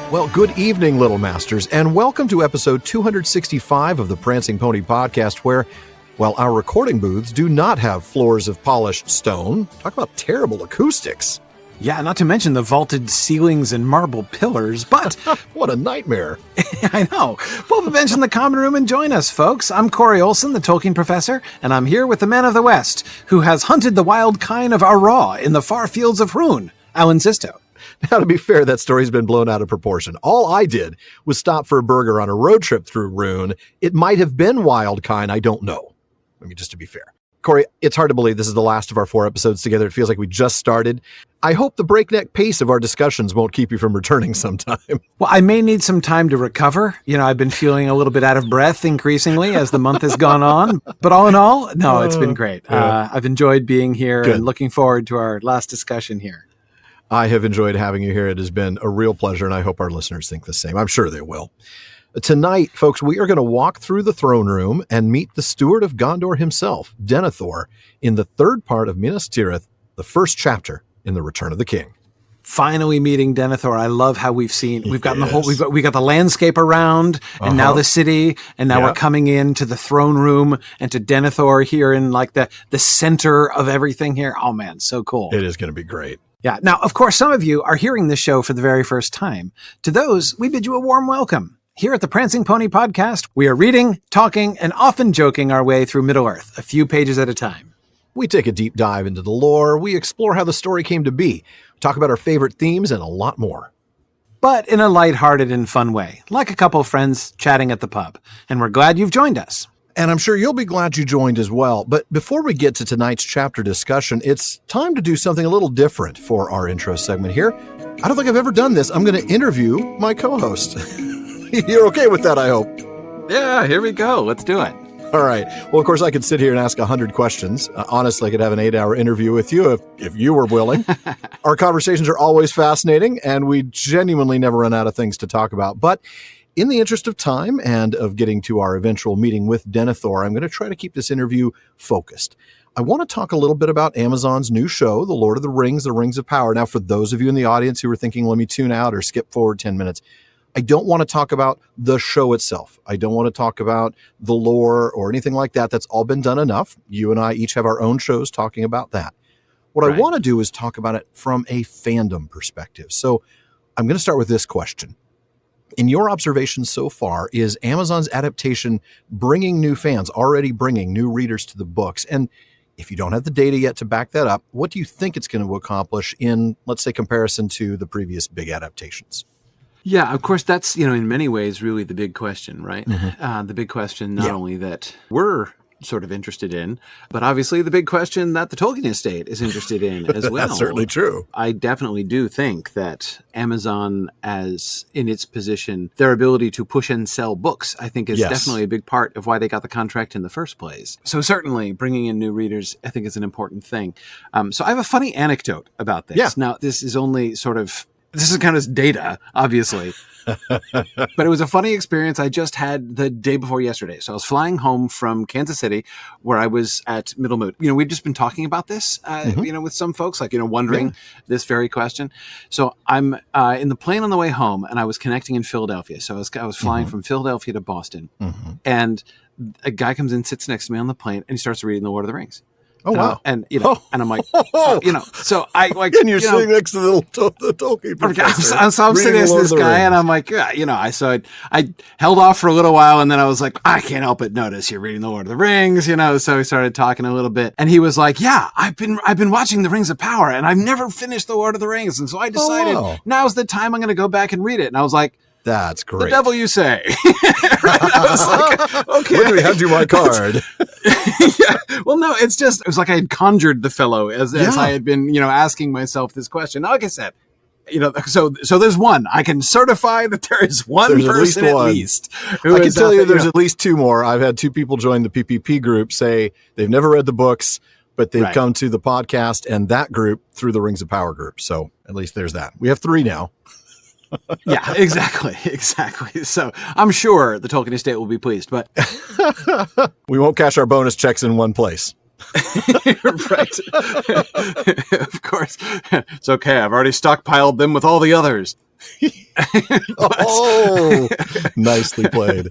Well, good evening, Little Masters, and welcome to episode 265 of the Prancing Pony podcast, where, well, our recording booths do not have floors of polished stone. Talk about terrible acoustics. Yeah, not to mention the vaulted ceilings and marble pillars, but... What a nightmare. I know. Pull up a bench in the common room and join us, folks. I'm Corey Olson, the Tolkien Professor, and I'm here with the man of the West, who has hunted the wild kine of J.R.R. in the far fields of Rhûn, Alan Sisto. Now, to be fair, that story's been blown out of proportion. All I did was stop for a burger on a road trip through Rhûn. It might have been wild kine, I don't know. I mean, just to be fair. Corey, it's hard to believe this is the last of our 4 episodes together. It feels like we just started. I hope the breakneck pace of our discussions won't keep you from returning sometime. Well, I may need some time to recover. You know, I've been feeling a little bit out of breath increasingly as the month has gone on. But all in all, no, it's been great. I've enjoyed being here and looking forward to our last discussion here. I have enjoyed having you here. It has been a real pleasure, and I hope our listeners think the same. I'm sure they will. Tonight, folks, we are going to walk through the throne room and meet the Steward of Gondor himself, Denethor, in the third part of Minas Tirith, the first chapter in The Return of the King. Finally meeting Denethor. I love how we've gotten the whole, we got the landscape around, and now the city, and now we're coming into the throne room and to Denethor here in like the center of everything here. Oh man, so cool. It is going to be great. Yeah. Now, of course, some of you are hearing this show for the very first time. To those, we bid you a warm welcome. Here at the Prancing Pony podcast, we are reading, talking, and often joking our way through Middle-earth, a few pages at a time. We take a deep dive into the lore, we explore how the story came to be, talk about our favorite themes, and a lot more. But in a lighthearted and fun way, like a couple of friends chatting at the pub. And we're glad you've joined us. And I'm sure you'll be glad you joined as well. But before we get to tonight's chapter discussion, it's time to do something a little different for our intro segment here. I don't think I've ever done this. I'm going to interview my co-host. You're okay with that, I hope? Yeah, here we go. Let's do it. All right. Well, of course, I could sit here and ask 100 questions. Honestly, I could have an 8-hour interview with you if you were willing. Our conversations are always fascinating, and we genuinely never run out of things to talk about. But in the interest of time and of getting to our eventual meeting with Denethor, I'm going to try to keep this interview focused. I want to talk a little bit about Amazon's new show, The Lord of the Rings, The Rings of Power. Now, for those of you in the audience who are thinking, let me tune out or skip forward 10 minutes, I don't want to talk about the show itself. I don't want to talk about the lore or anything like that. That's all been done enough. You and I each have our own shows talking about that. What I want to do is talk about it from a fandom perspective. So I'm going to start with this question. In your observations so far, is Amazon's adaptation bringing new fans, already bringing new readers to the books? And if you don't have the data yet to back that up, what do you think it's going to accomplish in, let's say, comparison to the previous big adaptations? Yeah, of course, that's, in many ways, really the big question, right? The big question not only that we're sort of interested in, but obviously the big question that the Tolkien estate is interested in as well. That's certainly true. I definitely do think that Amazon, as in its position, their ability to push and sell books, I think is definitely a big part of why they got the contract in the first place. So certainly bringing in new readers, I think, is an important thing. So I have a funny anecdote about this. Now, this is only this is kind of data, obviously, but it was a funny experience I just had the day before yesterday. So I was flying home from Kansas City, where I was at Middlemoot. We've just been talking about this, with some folks, wondering this very question. So I'm in the plane on the way home, and I was connecting in Philadelphia. So I was flying from Philadelphia to Boston, and a guy comes in, sits next to me on the plane, and he starts reading The Lord of the Rings. Oh, wow. And I'm like, so I like, and you're sitting next to the Tolkien Professor. So I'm sitting next to this guy, and I'm like, I held off for a little while, and then I was like, I can't help but notice you're reading The Lord of the Rings, so we started talking a little bit, and he was like, yeah, I've been watching The Rings of Power, and I've never finished The Lord of the Rings. And so I decided now's the time I'm going to go back and read it. And I was like, that's great. The devil you say. I was like, okay. Let me hand you my card. Well, no, it was like I had conjured the fellow as I had been, asking myself this question. Like I said, so there's one. I can certify that there is one person at least. I can tell you there's at least 2 more. I've had 2 people join the PPP group say they've never read the books, but they've come to the podcast and that group through the Rings of Power group. So at least there's that. We have 3 now. Yeah, exactly. So I'm sure the Tolkien estate will be pleased, but we won't cash our bonus checks in one place. Right. Of course. It's okay. I've already stockpiled them with all the others. Oh, nicely played.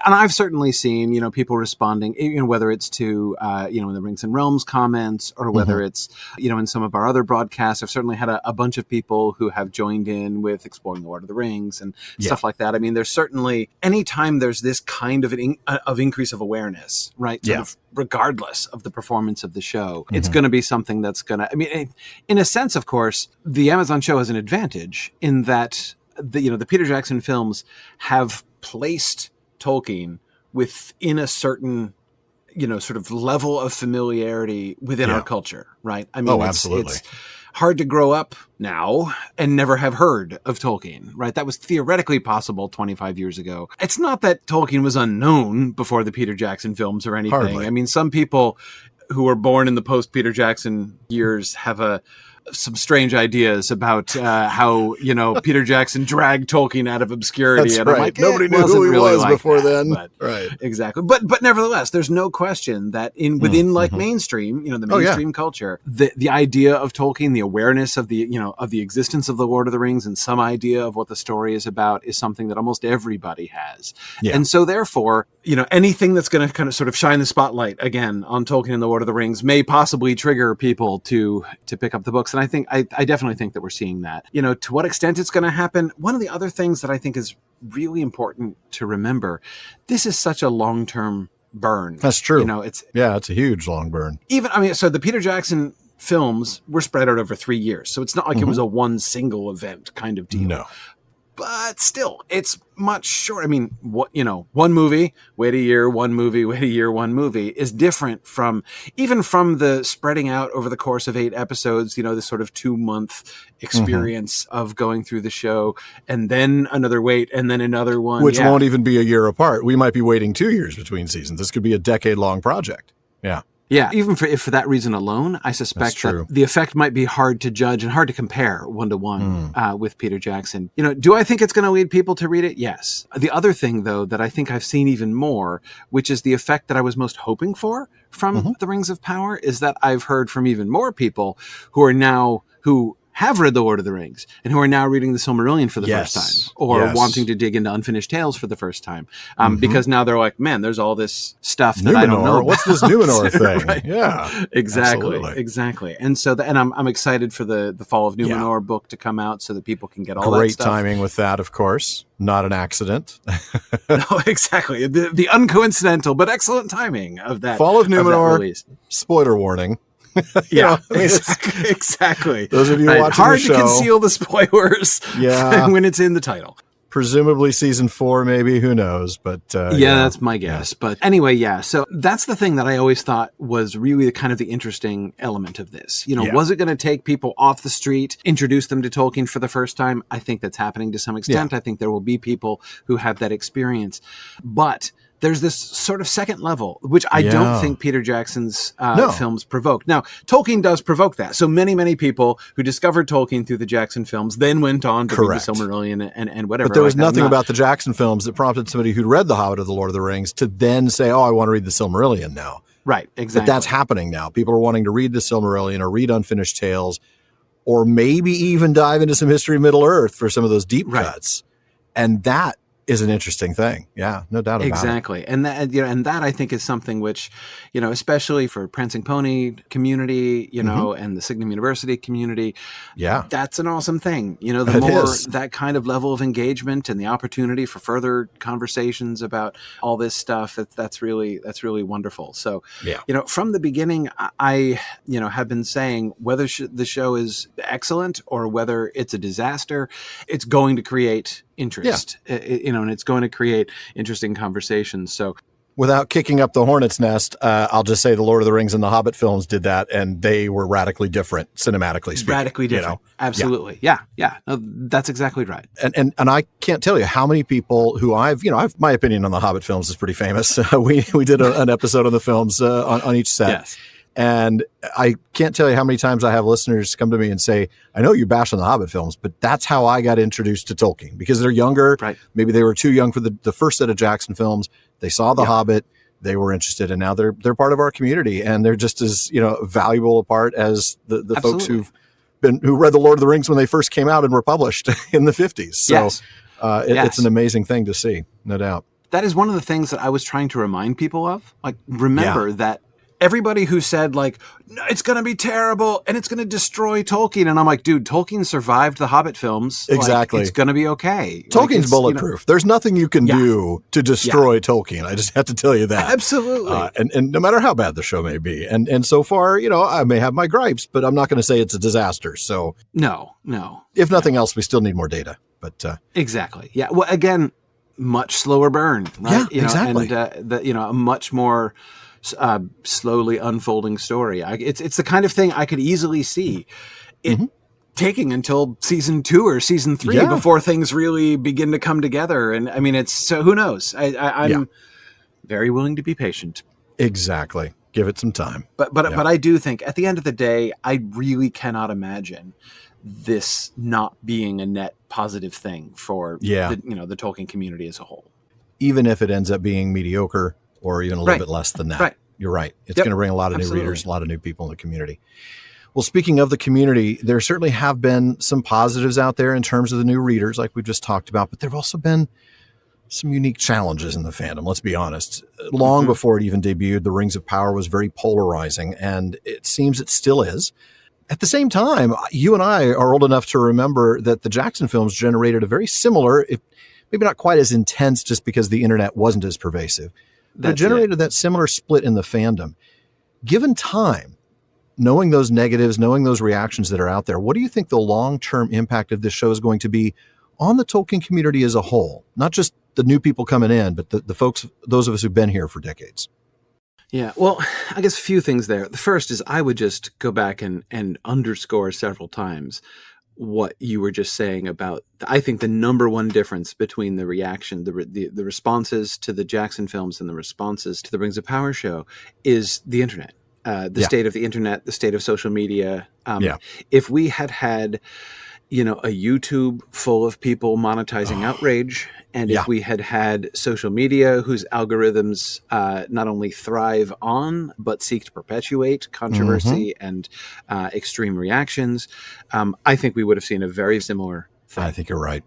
And I've certainly seen, people responding, whether it's to, in the Rings and Realms comments or whether it's, in some of our other broadcasts. I've certainly had a bunch of people who have joined in with exploring the Lord of the Rings and stuff like that. I mean, there's certainly, anytime there's this kind of of increase of awareness, right? Sort of regardless of the performance of the show, it's going to be something that's going to, I mean, in a sense, of course, the Amazon show has an advantage in that the Peter Jackson films have placed Tolkien within a certain, sort of level of familiarity within our culture, right? I mean, it's hard to grow up now and never have heard of Tolkien, right? That was theoretically possible 25 years ago. It's not that Tolkien was unknown before the Peter Jackson films or anything. Hardly. I mean, some people who were born in the post-Peter Jackson years have some strange ideas about how, Peter Jackson dragged Tolkien out of obscurity. That's and right. I'm like, nobody knew who he really was like before that. then. But, right. Exactly. But nevertheless, there's no question that within mainstream, the mainstream culture, the idea of Tolkien, the awareness of the existence of the Lord of the Rings and some idea of what the story is about is something that almost everybody has. Yeah. And so therefore, anything that's going to kind of sort of shine the spotlight again on Tolkien and the Lord of the Rings may possibly trigger people to pick up the books. And I think I definitely think that we're seeing that. To what extent it's going to happen. One of the other things that I think is really important to remember, this is such a long-term burn. That's true. It's a huge long burn. So the Peter Jackson films were spread out over 3 years. So it's not like it was a one single event kind of deal. No. But still, it's much shorter. I mean, one movie, wait a year, one movie, wait a year, one movie is different from the spreading out over the course of 8 episodes, this sort of 2-month experience of going through the show and then another wait and then another one. Which won't even be a year apart. We might be waiting 2 years between seasons. This could be a decade-long project. Yeah. Yeah, even for that reason alone, I suspect that the effect might be hard to judge and hard to compare one-to-one with Peter Jackson. Do I think it's going to lead people to read it? Yes. The other thing, though, that I think I've seen even more, which is the effect that I was most hoping for from The Rings of Power, is that I've heard from even more people who have read The Lord of the Rings and who are now reading the Silmarillion for the first time or wanting to dig into Unfinished Tales for the first time. Because now they're like, man, there's all this stuff that I don't know about. What's this Numenor thing? Right. Yeah, exactly. And so, and I'm excited for the Fall of Numenor book to come out so that people can get all that stuff. Great timing with that, of course. Not an accident. No, exactly. The uncoincidental but excellent timing of that. Fall of Numenor, spoiler warning. Exactly. Those of you watching hard the show, to conceal the spoilers when it's in the title. Presumably season 4, maybe, who knows? But that's my guess. But anyway, so that's the thing that I always thought was really the interesting element of this. Was it going to take people off the street, introduce them to Tolkien for the first time? I think that's happening to some extent. I think there will be people who have that experience, but there's this sort of second level, which I don't think Peter Jackson's films provoked. Now, Tolkien does provoke that. So many people who discovered Tolkien through the Jackson films then went on to read the Silmarillion and whatever. But there was nothing about the Jackson films that prompted somebody who'd read The Hobbit or The Lord of the Rings to then say, I want to read the Silmarillion now. Right, exactly. But that's happening now. People are wanting to read the Silmarillion or read Unfinished Tales or maybe even dive into some history of Middle-earth for some of those deep cuts. And that is an interesting thing. Yeah, no doubt about it. Exactly. And that I think is something which, especially for Prancing Pony community, and the Signum University community, that's an awesome thing. The more that kind of level of engagement and the opportunity for further conversations about all this stuff, that's really wonderful. So, from the beginning, I have been saying whether the show is excellent or whether it's a disaster, it's going to create interest, and it's going to create interesting conversations. So without kicking up the hornet's nest, I'll just say the Lord of the Rings and the Hobbit films did that, and they were radically different, cinematically speaking. Radically different. Absolutely. Yeah. No, that's exactly right. And I can't tell you how many people who I've my opinion on the Hobbit films is pretty famous. We did an episode on the films on each set. Yes. And I can't tell you how many times I have listeners come to me and say, I know you bash on the Hobbit films, but that's how I got introduced to Tolkien, because they're younger. Right. Maybe they were too young for the first set of Jackson films. They saw the Hobbit, they were interested, and now they're part of our community, and they're just as valuable a part as the folks who've who read the Lord of the Rings when they first came out and were published in the 50s. So yes. It's an amazing thing to see, no doubt. That is one of the things that I was trying to remind people of. Like, remember that everybody who said, like, no, it's going to be terrible and it's going to destroy Tolkien. And I'm like, dude, Tolkien survived the Hobbit films. Exactly. Like, it's going to be okay. Tolkien's bulletproof. There's nothing you can do to destroy Tolkien. I just have to tell you that. Absolutely. And no matter how bad the show may be. And so far, I may have my gripes, but I'm not going to say it's a disaster. So no. If nothing else, we still need more data. But exactly. Yeah. Well, again, much slower burn. Right? Yeah, exactly. And a much more slowly unfolding story. It's the kind of thing I could easily see it taking until season 2 or season 3 before things really begin to come together. And I mean, so who knows? I'm very willing to be patient. Exactly. Give it some time. But I do think at the end of the day, I really cannot imagine this not being a net positive thing for the Tolkien community as a whole. Even if it ends up being mediocre or even a little bit less than that. Right. You're right. It's going to bring a lot of new readers, a lot of new people in the community. Well, speaking of the community, there certainly have been some positives out there in terms of the new readers, like we just talked about, but there have also been some unique challenges in the fandom. Let's be honest. Long before it even debuted, The Rings of Power was very polarizing, and it seems it still is. At the same time, you and I are old enough to remember that the Jackson films generated a very similar, maybe not quite as intense just because the internet wasn't as pervasive, but it generated that similar split in the fandom. Given time, knowing those negatives, knowing those reactions that are out there, what do you think the long-term impact of this show is going to be on the Tolkien community as a whole? Not just the new people coming in, but the folks, those of us who've been here for decades. Yeah, well, I guess a few things there. The first is I would just go back and underscore several times what you were just saying about, I think the number one difference between the reaction, the responses to the Jackson films and the responses to the Rings of Power show is the internet, the state of the internet, the state of social media. If we had a YouTube full of people monetizing outrage, and if we had social media whose algorithms not only thrive on, but seek to perpetuate controversy and extreme reactions, I think we would have seen a very similar thing. I think you're right.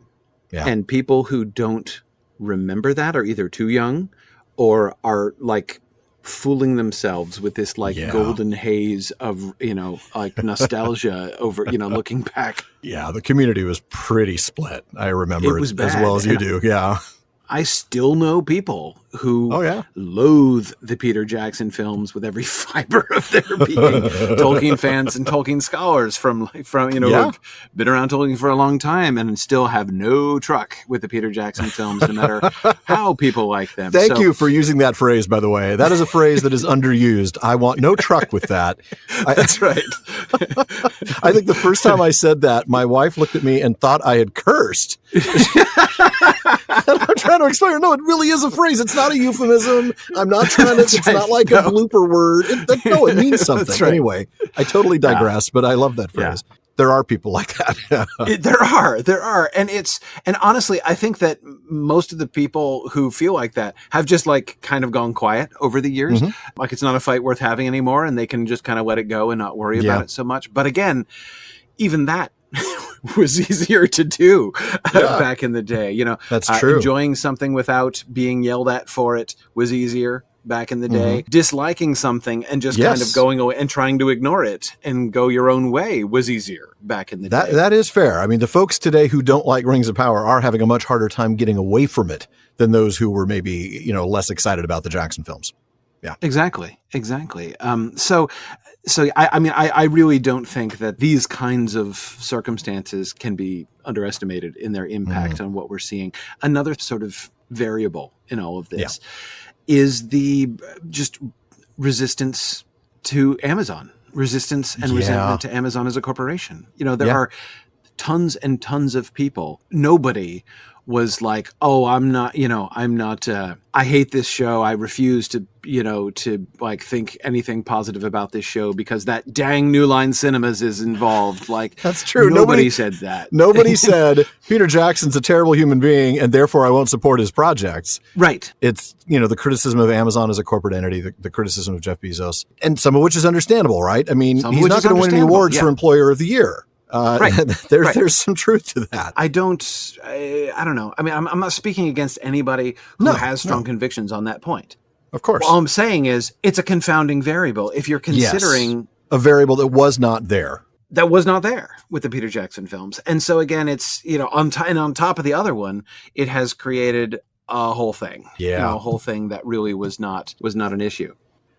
Yeah. And people who don't remember that are either too young or are like fooling themselves with this golden haze of, nostalgia over, looking back. Yeah, the community was pretty split. I remember it as well as you do. Yeah. I still know people who loathe the Peter Jackson films with every fiber of their being. Tolkien fans and Tolkien scholars from who've been around Tolkien for a long time and still have no truck with the Peter Jackson films, no matter how people like them. Thank you for using that phrase, by the way. That is a phrase that is underused. I want no truck with that. That's right. I think the first time I said that, my wife looked at me and thought I had cursed. I'm trying to explain. No, it really is a phrase. It's not a euphemism. I'm not trying to. It's not like a blooper word. It means something. Right. Anyway, I totally digress, but I love that phrase. Yeah. There are people like that. There are, and honestly, I think that most of the people who feel like that have just kind of gone quiet over the years. Like it's not a fight worth having anymore, and they can just kind of let it go and not worry about it so much. But again, even that was easier to do back in the day. That's true. Enjoying something without being yelled at for it was easier back in the day. Disliking something and just kind of going away and trying to ignore it and go your own way was easier back in the day. That is fair. I mean, the folks today who don't like Rings of Power are having a much harder time getting away from it than those who were maybe, less excited about the Jackson films. Yeah, exactly. So I really don't think that these kinds of circumstances can be underestimated in their impact on what we're seeing. Another sort of variable in all of this is the just resistance to Amazon, resistance and resentment to Amazon as a corporation. There are tons and tons of people. Nobody was like, oh, I hate this show. I refuse to think anything positive about this show because that dang New Line Cinemas is involved. That's true. Nobody said that. Nobody said Peter Jackson's a terrible human being and therefore I won't support his projects. Right. It's, the criticism of Amazon as a corporate entity, the criticism of Jeff Bezos, and some of which is understandable, right? I mean, he's not going to win any awards for Employer of the Year. There's some truth to that. I don't know. I mean, I'm not speaking against anybody who has strong convictions on that point. Of course. All I'm saying is it's a confounding variable. If you're considering a variable that was not there. That was not there with the Peter Jackson films. And so again, it's, on top of the other one, it has created a whole thing. Yeah. A whole thing that really was not an issue.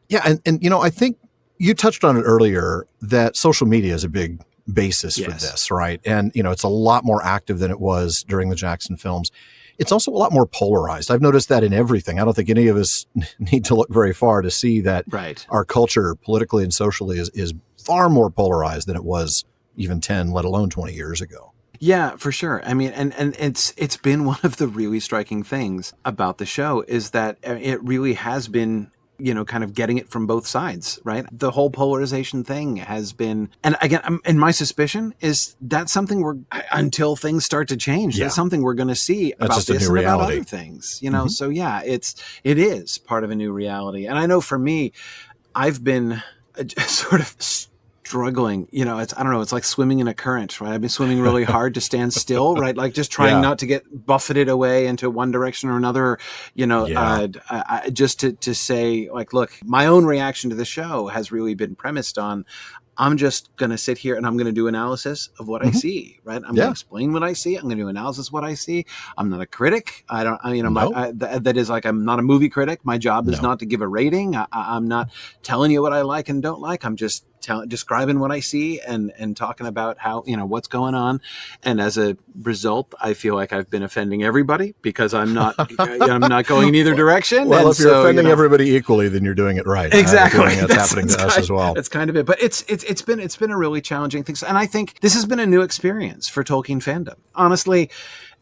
Yeah. And I think you touched on it earlier that social media is a big basis for this, right? And, it's a lot more active than it was during the Jackson films. It's also a lot more polarized. I've noticed that in everything. I don't think any of us need to look very far to see that our culture politically and socially is far more polarized than it was even 10, let alone 20 years ago. Yeah, for sure. I mean, and it's been one of the really striking things about the show is that it really has been, kind of getting it from both sides, right? The whole polarization thing has been, and again, and my suspicion is that's something until things start to change, that's something we're going to see about this and about other things, So yeah, it is part of a new reality. And I know for me, I've been sort of struggling, it's, I don't know, it's like swimming in a current, right? I've been swimming really hard to stand still, right? Like just trying not to get buffeted away into one direction or another, just to say like, look, my own reaction to the show has really been premised on, I'm just going to sit here and I'm going to do analysis of what I see, right? I'm going to explain what I see. I'm going to do analysis of what I see. I'm not a critic. That is like, I'm not a movie critic. My job is not to give a rating. I'm not telling you what I like and don't like. I'm just describing what I see and talking about how, what's going on. And as a result, I feel like I've been offending everybody because I'm not, I'm not going in either direction. Well, and if you're offending everybody equally, then you're doing it right. Exactly. That's happening to us as well. That's kind of it. But it's been a really challenging thing. And I think this has been a new experience for Tolkien fandom. Honestly,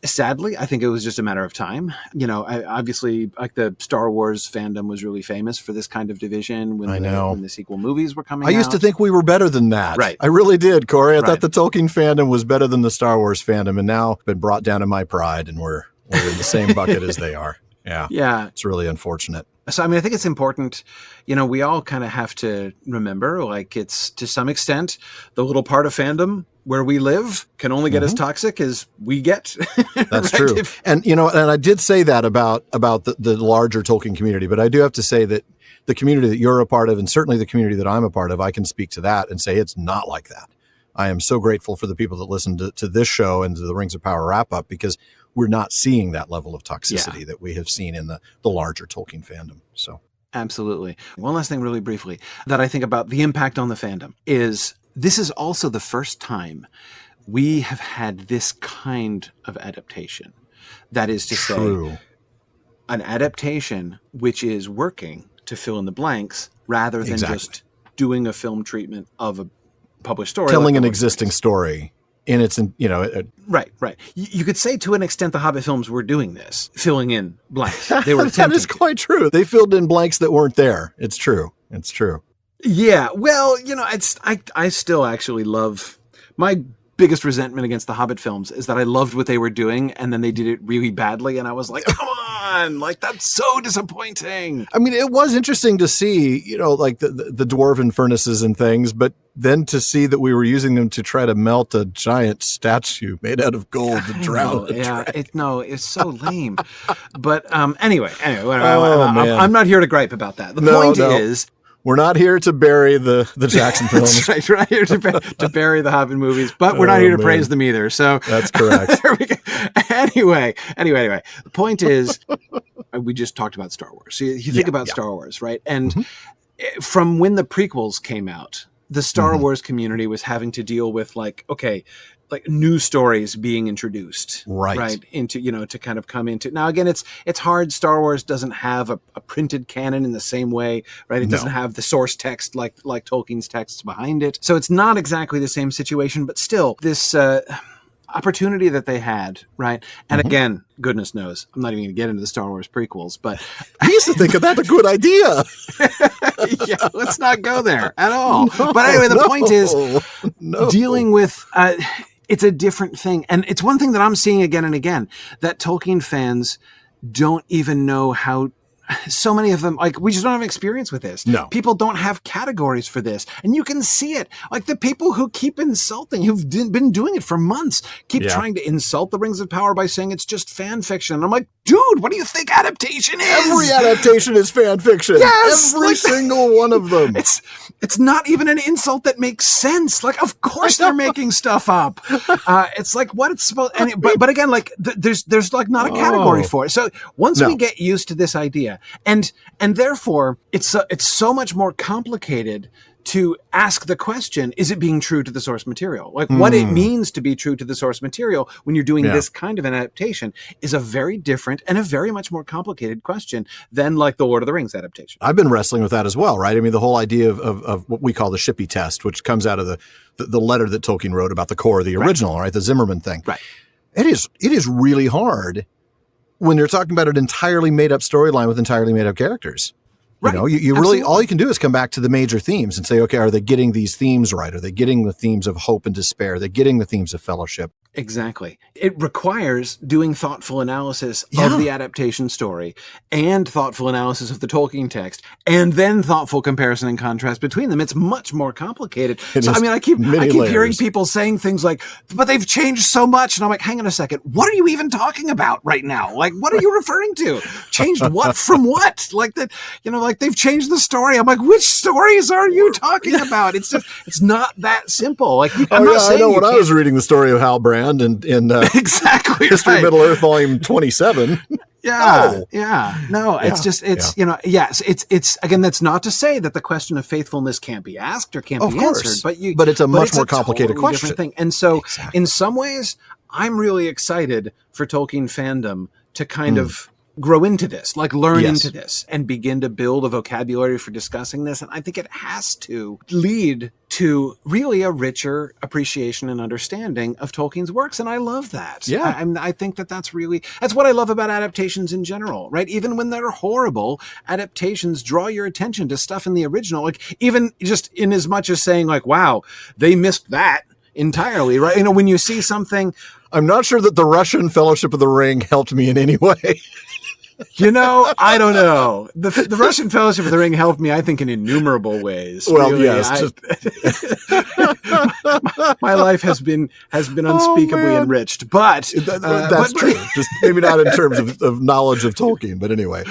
sadly, I think it was just a matter of time. Obviously, like the Star Wars fandom was really famous for this kind of division when the sequel movies were coming out. I used to think we were better than that. Right. I really did, Corey. I thought the Tolkien fandom was better than the Star Wars fandom, and now been brought down to my pride, and we're in the same bucket as they are. Yeah. Yeah. It's really unfortunate. So, I mean, I think it's important, we all kind of have to remember, like, it's to some extent the little part of fandom where we live can only get as toxic as we get. That's true. And, and I did say that about the larger Tolkien community, but I do have to say that the community that you're a part of, and certainly the community that I'm a part of, I can speak to that and say it's not like that. I am so grateful for the people that listen to this show and to the Rings of Power wrap-up, because we're not seeing that level of toxicity that we have seen in the larger Tolkien fandom. So absolutely. One last thing really briefly that I think about the impact on the fandom is this is also the first time we have had this kind of adaptation. That is to say, an adaptation which is working to fill in the blanks rather than just doing a film treatment of a published story. Telling an existing story. And it's, right. You could say to an extent the Hobbit films were doing this, filling in blanks. They were that is quite true. They filled in blanks that weren't there. It's true. Yeah. Well, I still actually love my biggest resentment against the Hobbit films is that I loved what they were doing and then they did it really badly. And I was like, come on, like that's so disappointing. I mean, it was interesting to see, like the dwarven furnaces and things, but then to see that we were using them to try to melt a giant statue made out of gold to drown the dragon. It's so lame. But anyway, I'm not here to gripe about that. The point is, we're not here to bury the Jackson films. That's right. We're not here to bury the Hobbit movies, but we're not here to praise them either. So that's correct. There we go. Anyway. The point is, we just talked about Star Wars. So you think about Star Wars, right? And from when the prequels came out, the Star Wars community was having to deal with like new stories being introduced, right into, to kind of come into. Now, again, it's hard. Star Wars doesn't have a printed canon in the same way, right? It doesn't have the source text like Tolkien's texts behind it. So it's not exactly the same situation, but still this, opportunity that they had, right? And again, goodness knows, I'm not even going to get into the Star Wars prequels, but I used to think of that a good idea. Yeah, let's not go there at all. No, but anyway, the point is dealing with, it's a different thing. And it's one thing that I'm seeing again and again, that Tolkien fans don't even know how so many of them, like, we just don't have experience with this. No. People don't have categories for this. And you can see it. Like, the people who keep insulting, who've been doing it for months, keep trying to insult the Rings of Power by saying it's just fan fiction. And I'm like, dude, what do you think adaptation is? Every adaptation is fan fiction. Yes! Every single one of them. It's not even an insult that makes sense. Like, of course they're making stuff up. It's like what it's supposed. But again, like there's like not a category for it. So once we get used to this idea, and therefore it's so much more complicated to ask the question, is it being true to the source material? Like what it means to be true to the source material when you're doing this kind of an adaptation is a very different and a very much more complicated question than like the Lord of the Rings adaptation. I've been wrestling with that as well, right? I mean, the whole idea of what we call the Shippey test, which comes out of the letter that Tolkien wrote about the core of the original, right? The Zimmerman thing. Right. It is really hard when you're talking about an entirely made up storyline with entirely made up characters. You know, you really, all you can do is come back to the major themes and say, okay, are they getting these themes right? Are they getting the themes of hope and despair? Are they getting the themes of fellowship? Exactly. It requires doing thoughtful analysis of the adaptation story and thoughtful analysis of the Tolkien text and then thoughtful comparison and contrast between them. It's much more complicated. I keep hearing people saying things like, but they've changed so much. And I'm like, hang on a second. What are you even talking about right now? Like, what are you referring to? Changed what from what? Like that, like they've changed the story. I'm like, which stories are you talking about? It's not that simple. Like, I'm not saying I know when I was reading the story of Hal Brand in exactly History of Middle Earth, Volume 27. No, it's again, that's not to say that the question of faithfulness can't be asked or can't be answered, but it's a much more complicated totally question. Different thing. And so in some ways, I'm really excited for Tolkien fandom to kind of grow into this, like learn into this and begin to build a vocabulary for discussing this. And I think it has to lead to really a richer appreciation and understanding of Tolkien's works. And I love that. Yeah. I think that's what I love about adaptations in general, right? Even when they're horrible, adaptations draw your attention to stuff in the original, like even just in as much as saying like, wow, they missed that entirely, right? When you see something, I'm not sure that the Russian Fellowship of the Ring helped me in any way. I don't know. The Russian Fellowship of the Ring helped me, I think, in innumerable ways. Well, really. yes. My life has been unspeakably enriched, but that's true. Just maybe not in terms of knowledge of Tolkien, but anyway.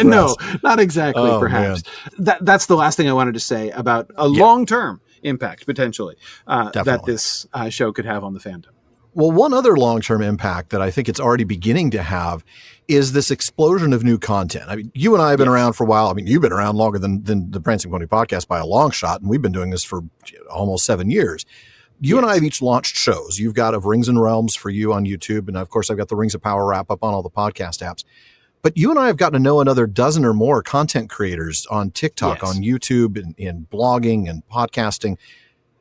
No, not exactly. Perhaps that's the last thing I wanted to say about a long-term impact potentially that this show could have on the fandom. Well, one other long-term impact that I think it's already beginning to have is this explosion of new content. I mean, you and I have been around for a while. I mean, you've been around longer than the Prancing Pony podcast by a long shot, and we've been doing this for almost 7 years. You and I have each launched shows. You've got of Rings and Realms for you on YouTube, and of course, I've got the Rings of Power wrap up on all the podcast apps. But you and I have gotten to know another dozen or more content creators on TikTok, on YouTube, in blogging and podcasting.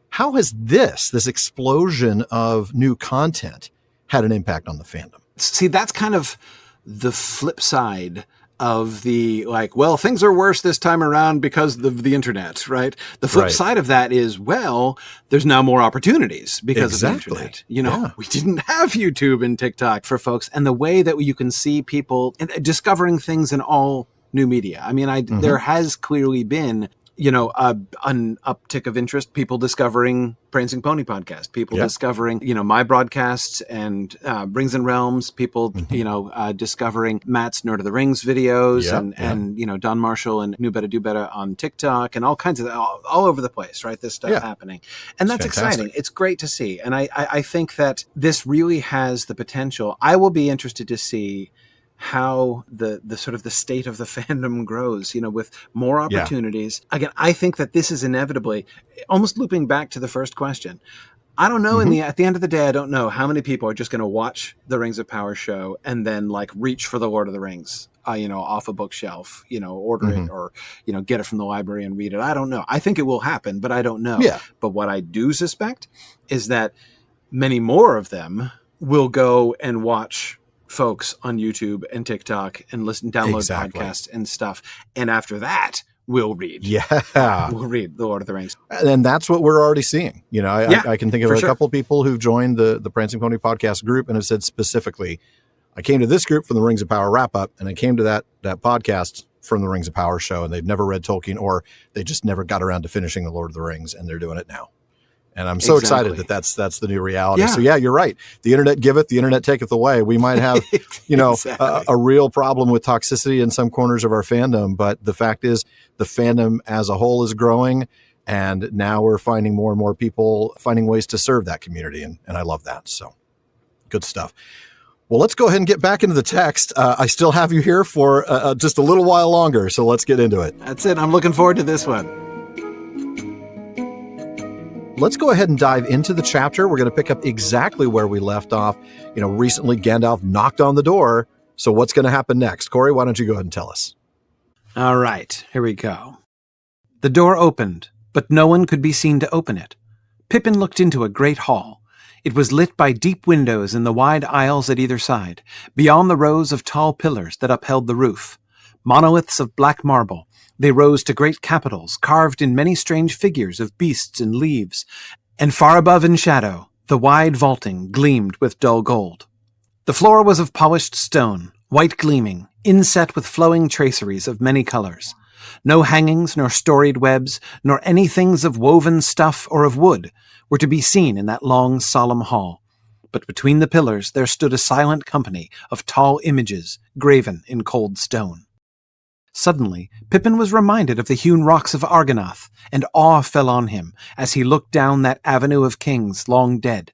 How has this explosion of new content had an impact on the fandom? See, that's kind of the flip side of the like, well, things are worse this time around because of the internet, right? The flip side of that is, well, there's now more opportunities because of the internet. We didn't have YouTube and TikTok for folks, and the way that you can see people discovering things in all new media. I mean, there has clearly been an uptick of interest, people discovering Prancing Pony podcast, people discovering, my broadcasts and Rings and Realms, people, discovering Matt's Nerd of the Rings videos and Don Marshall and Knew Better Do Better on TikTok and all kinds of, all over the place, right? This stuff happening. And that's exciting. It's great to see. And I think that this really has the potential. I will be interested to see how the sort of the state of the fandom grows, with more opportunities. Again, I think that this is inevitably, almost looping back to the first question, I don't know, at the end of the day, I don't know how many people are just going to watch the Rings of Power show and then like reach for the Lord of the Rings, off a bookshelf, order it or, get it from the library and read it. I don't know. I think it will happen, but I don't know. Yeah. But what I do suspect is that many more of them will go and watch folks on YouTube and TikTok and download podcasts and stuff. And after that, we'll read. We'll read The Lord of the Rings. And that's what we're already seeing. I can think of a couple of people who've joined the Prancing Pony podcast group and have said specifically, I came to this group from the Rings of Power wrap-up, and I came to that podcast from the Rings of Power show, and they've never read Tolkien, or they just never got around to finishing The Lord of the Rings, and they're doing it now. And I'm so excited that that's the new reality. Yeah. So yeah, you're right. The internet giveth, the internet taketh away. We might have, a real problem with toxicity in some corners of our fandom, but the fact is the fandom as a whole is growing, and now we're finding more and more people finding ways to serve that community, and I love that. So good stuff. Well, let's go ahead and get back into the text. I still have you here for just a little while longer, so let's get into it. That's it. I'm looking forward to this one. Let's go ahead and dive into the chapter. We're going to pick up exactly where we left off. Recently Gandalf knocked on the door. So what's going to happen next? Corey, why don't you go ahead and tell us? All right, here we go. The door opened, but no one could be seen to open it. Pippin looked into a great hall. It was lit by deep windows in the wide aisles at either side, beyond the rows of tall pillars that upheld the roof. Monoliths of black marble, they rose to great capitals carved in many strange figures of beasts and leaves, and far above in shadow, the wide vaulting gleamed with dull gold. The floor was of polished stone, white gleaming, inset with flowing traceries of many colors. No hangings, nor storied webs, nor any things of woven stuff or of wood were to be seen in that long, solemn hall. But between the pillars there stood a silent company of tall images graven in cold stone. Suddenly, Pippin was reminded of the hewn rocks of Argonath, and awe fell on him as he looked down that avenue of kings long dead.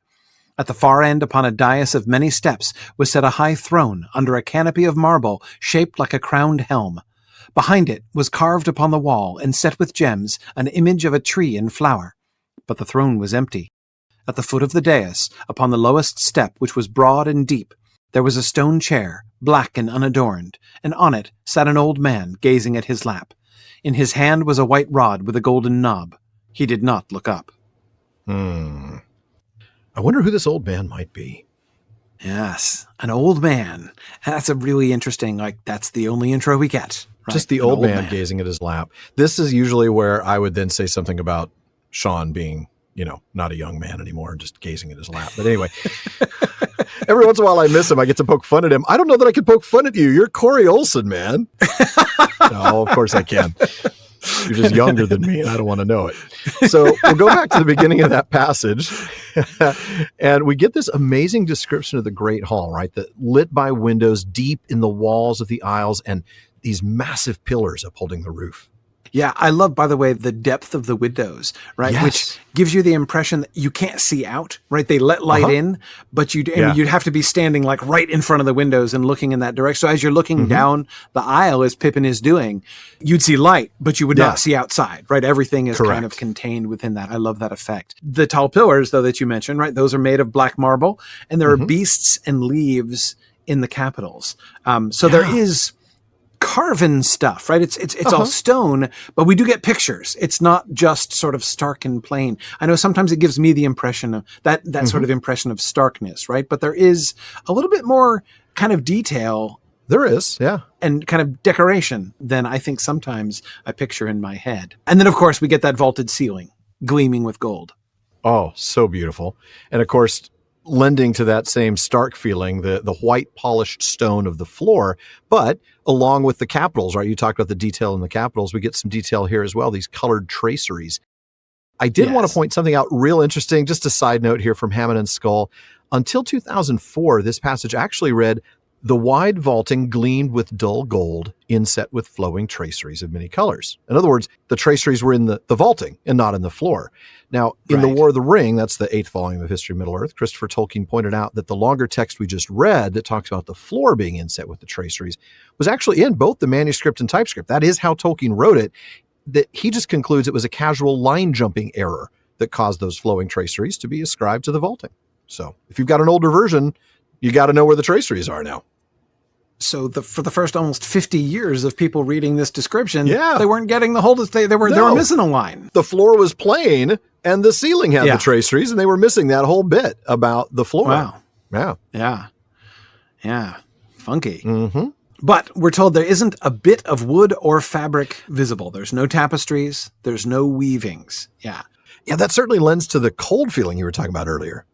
At the far end, upon a dais of many steps, was set a high throne under a canopy of marble shaped like a crowned helm. Behind it was carved upon the wall and set with gems an image of a tree in flower. But the throne was empty. At the foot of the dais, upon the lowest step, which was broad and deep, there was a stone chair, black and unadorned, and on it sat an old man gazing at his lap. In his hand was a white rod with a golden knob. He did not look up. I wonder who this old man might be. Yes, an old man. That's a really interesting, that's the only intro we get. Right? Just the old man gazing at his lap. This is usually where I would then say something about Sean being, not a young man anymore and just gazing at his lap. But anyway, every once in a while I miss him. I get to poke fun at him. I don't know that I can poke fun at you. You're Corey Olsen, man. No, of course I can. You're just younger than me, and I don't want to know it. So we'll go back to the beginning of that passage, and we get this amazing description of the Great Hall, right? That lit by windows deep in the walls of the aisles and these massive pillars upholding the roof. Yeah, I love, by the way, the depth of the windows, right? Yes. Which gives you the impression that you can't see out, right? They let light in, but you'd have to be standing right in front of the windows and looking in that direction. So as you're looking down the aisle, as Pippin is doing, you'd see light, but you would not see outside, right? Everything is kind of contained within that. I love that effect. The tall pillars, though, that you mentioned, right? Those are made of black marble, and there are beasts and leaves in the capitals. There is carven stuff, right? It's all stone, but we do get pictures. It's not just sort of stark and plain. I know sometimes it gives me the impression of that sort of impression of starkness, right? But there is a little bit more kind of detail. There is, yeah. And kind of decoration than I think sometimes I picture in my head. And then, of course, we get that vaulted ceiling gleaming with gold. Oh, so beautiful. And of course, lending to that same stark feeling, the white polished stone of the floor, but along with the capitals, right? You talked about the detail in the capitals. We get some detail here as well, these colored traceries. I did want to point something out real interesting, just a side note here from Hammond and Skull. Until 2004, this passage actually read, "The wide vaulting gleamed with dull gold, inset with flowing traceries of many colors." In other words, the traceries were in the vaulting and not in the floor. Now, in The War of the Ring, that's the 8th volume of History of Middle-earth, Christopher Tolkien pointed out that the longer text we just read that talks about the floor being inset with the traceries was actually in both the manuscript and typescript. That is how Tolkien wrote it. That he just concludes it was a casual line-jumping error that caused those flowing traceries to be ascribed to the vaulting. So if you've got an older version, you got to know where the traceries are now. So for the first almost 50 years of people reading this description, they weren't getting the whole, they were missing a line. The floor was plain and the ceiling had the traceries, and they were missing that whole bit about the floor. Wow. Yeah. Funky. But we're told there isn't a bit of wood or fabric visible. There's no tapestries. There's no weavings. Yeah. Yeah, that certainly lends to the cold feeling you were talking about earlier.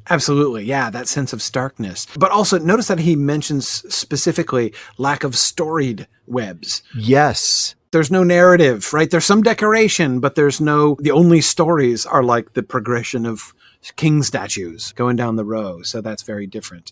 Absolutely. Yeah, that sense of starkness. But also notice that he mentions specifically lack of storied webs. Yes. There's no narrative, right? There's some decoration, but the only stories are like the progression of king statues going down the row. So that's very different.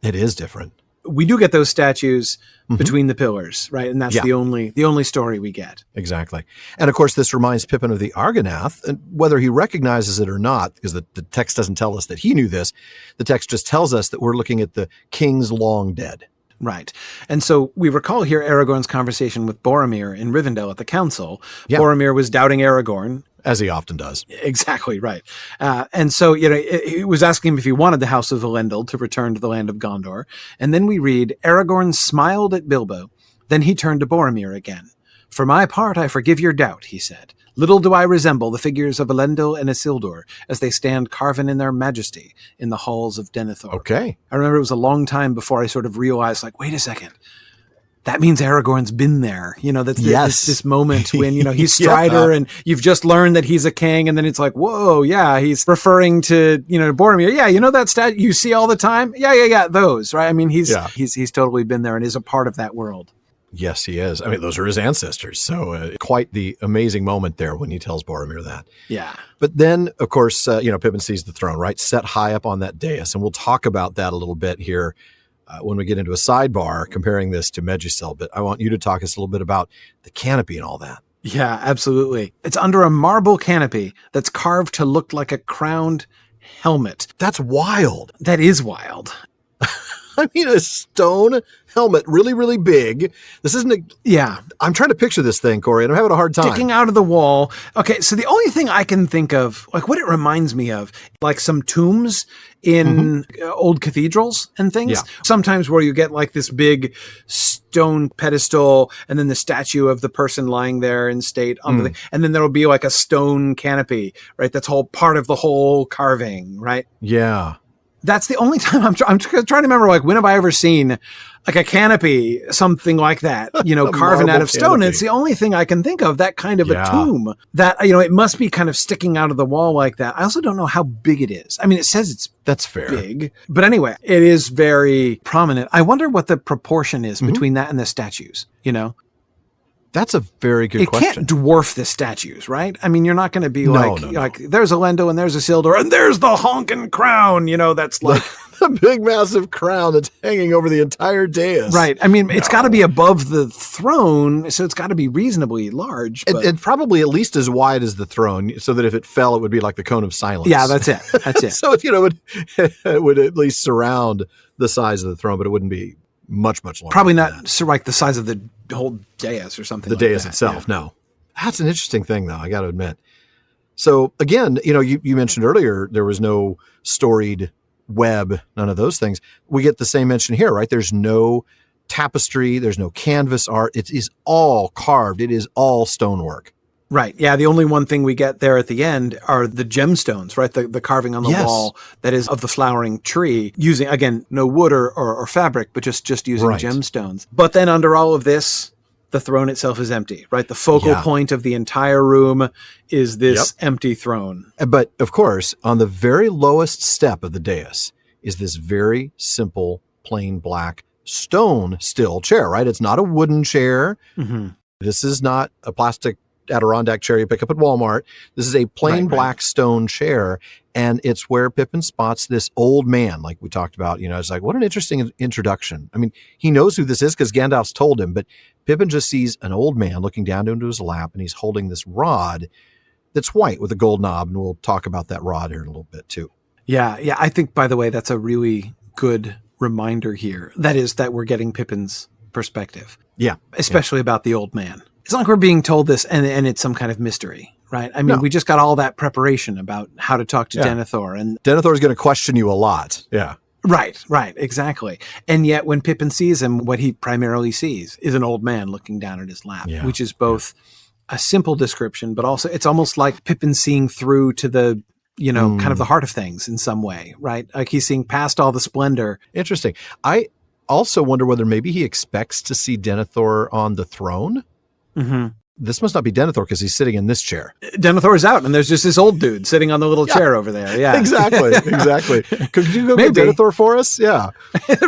It is different. We do get those statues between the pillars, right? And that's the only story we get. Exactly. And of course, this reminds Pippin of the Argonath, and whether he recognizes it or not, because the text doesn't tell us that he knew this, the text just tells us that we're looking at the kings long dead. Right. And so we recall here Aragorn's conversation with Boromir in Rivendell at the council. Yeah. Boromir was doubting Aragorn. As he often does. Exactly, right. And so, he was asking him if he wanted the House of Elendil to return to the land of Gondor. And then we read, Aragorn smiled at Bilbo. Then he turned to Boromir again. For my part, I forgive your doubt, he said. Little do I resemble the figures of Elendil and Isildur as they stand carven in their majesty in the halls of Denethor. Okay. I remember it was a long time before I sort of realized, like, wait a second. That means Aragorn's been there. That's this moment when, he's Strider and you've just learned that he's a king. And then it's like, whoa, yeah, he's referring to, Boromir. Yeah, that stat you see all the time. Yeah, those, right? I mean, he's totally been there and is a part of that world. Yes, he is. I mean, those are his ancestors. So quite the amazing moment there when he tells Boromir that. Yeah. But then, of course, Pippin sees the throne, right? Set high up on that dais. And we'll talk about that a little bit here when we get into a sidebar comparing this to Medusel. But I want you to talk us a little bit about the canopy and all that. Yeah, absolutely. It's under a marble canopy that's carved to look like a crowned helmet. That's wild. That is wild. I mean, a stone helmet, really, really big. This isn't I'm trying to picture this thing, Corey, and I'm having a hard time. Sticking out of the wall. Okay, so the only thing I can think of, like what it reminds me of, like some tombs in old cathedrals and things. Yeah. Sometimes where you get like this big stone pedestal and then the statue of the person lying there in state on the, and then there'll be like a stone canopy, right? That's all part of the whole carving, right? Yeah. That's the only time I'm trying to remember, like, when have I ever seen like a canopy, something like that, carving out of stone. And it's the only thing I can think of, that kind of a tomb that, it must be kind of sticking out of the wall like that. I also don't know how big it is. I mean, it says that's fair. Big, but anyway, it is very prominent. I wonder what the proportion is between that and the statues, That's a very good question. It can't dwarf the statues, right? I mean, you're not going to be like, there's Elendil and there's Isildur and there's the honking crown, that's like the big massive crown that's hanging over the entire dais. Right. I mean, it's got to be above the throne, so it's got to be reasonably large. And probably at least as wide as the throne, so that if it fell, it would be like the cone of silence. Yeah, that's it. That's it. So, it would at least surround the size of the throne, but it wouldn't be much longer. Probably not like the size of the whole dais or something. The dais itself, no. That's an interesting thing, though, I got to admit. So again, you mentioned earlier there was no storied web, none of those things. We get the same mention here, right? There's no tapestry, there's no canvas art. It is all carved. It is all stonework. Right. Yeah. The only one thing we get there at the end are the gemstones, right? The carving on the wall that is of the flowering tree, using, again, no wood or fabric, but just using gemstones. But then under all of this, the throne itself is empty, right? The focal point of the entire room is this empty throne. But of course, on the very lowest step of the dais is this very simple, plain black stone still chair, right? It's not a wooden chair. Mm-hmm. This is not a plastic Adirondack chair you pick up at Walmart. This is a plain black stone chair, and it's where Pippin spots this old man, like we talked about. It's like, what an interesting introduction. I mean, he knows who this is because Gandalf's told him, but Pippin just sees an old man looking down into his lap, and he's holding this rod that's white with a gold knob, and we'll talk about that rod here in a little bit too. Yeah. I think, by the way, that's a really good reminder here. That is that we're getting Pippin's perspective. Yeah. Especially about the old man. It's not like we're being told this and it's some kind of mystery, right? I mean, we just got all that preparation about how to talk to Denethor. And Denethor is going to question you a lot. Yeah. Right, exactly. And yet when Pippin sees him, what he primarily sees is an old man looking down at his lap, which is both a simple description, but also it's almost like Pippin seeing through to the, kind of the heart of things in some way, right? Like he's seeing past all the splendor. Interesting. I also wonder whether maybe he expects to see Denethor on the throne. Mm-hmm. this must not be Denethor because he's sitting in this chair. Denethor's out, and there's just this old dude sitting on the little chair over there. Yeah, exactly. Could you go get Denethor for us? Yeah,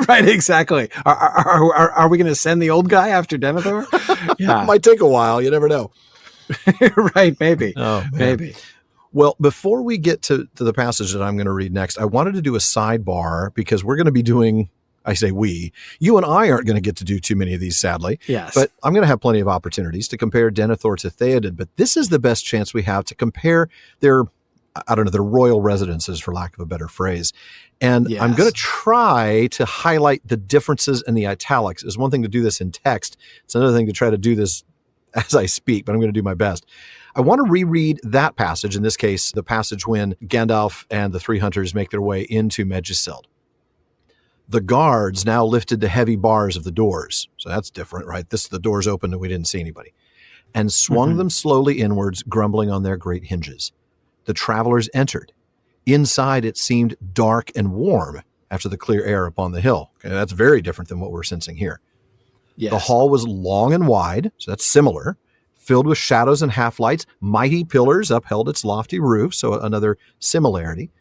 right. Exactly. Are we going to send the old guy after Denethor? Yeah, might take a while. You never know. Right? Maybe. Oh, maybe. Well, before we get to the passage that I'm going to read next, I wanted to do a sidebar because we're going to be doing. I say we. You and I aren't going to get to do too many of these, sadly. Yes. But I'm going to have plenty of opportunities to compare Denethor to Theoden. But this is the best chance we have to compare their royal residences, for lack of a better phrase. And yes. I'm going to try to highlight the differences in the italics. It's one thing to do this in text. It's another thing to try to do this as I speak, but I'm going to do my best. I want to reread that passage, in this case, the passage when Gandalf and the three hunters make their way into Meduseld. The guards now lifted the heavy bars of the doors. So that's different, right? The doors opened and we didn't see anybody. And swung them slowly inwards, grumbling on their great hinges. The travelers entered. Inside it seemed dark and warm after the clear air upon the hill. Okay, that's very different than what we're sensing here. Yes. The hall was long and wide, so that's similar, filled with shadows and half-lights. Mighty pillars upheld its lofty roof, so another similarity.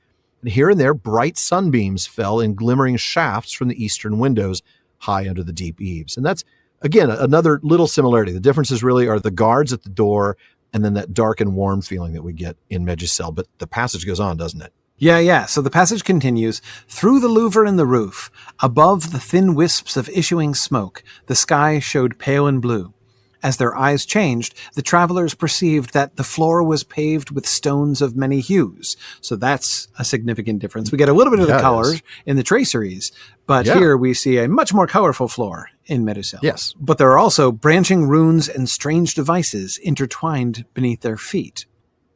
And here and there, bright sunbeams fell in glimmering shafts from the eastern windows high under the deep eaves. And that's, again, another little similarity. The differences really are the guards at the door and then that dark and warm feeling that we get in Meduseld. But the passage goes on, doesn't it? Yeah. So the passage continues. Through the louver in the roof, above the thin wisps of issuing smoke, the sky showed pale and blue. As their eyes changed, the travelers perceived that the floor was paved with stones of many hues. So that's a significant difference. We get a little bit of the color in the traceries, but here we see a much more colorful floor in Meduseld. Yes. But there are also branching runes and strange devices intertwined beneath their feet.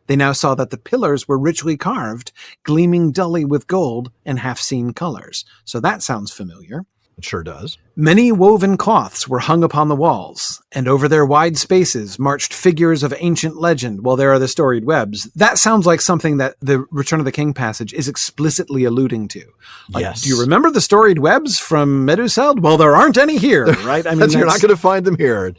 They now saw that the pillars were richly carved, gleaming dully with gold and half-seen colors. So that sounds familiar. It sure does. Many woven cloths were hung upon the walls, and over their wide spaces marched figures of ancient legend, while there are the storied webs. That sounds like something that the Return of the King passage is explicitly alluding to. Like, yes. Do you remember the storied webs from Meduseld? Well, there aren't any here, right? I mean, you're not going to find them here.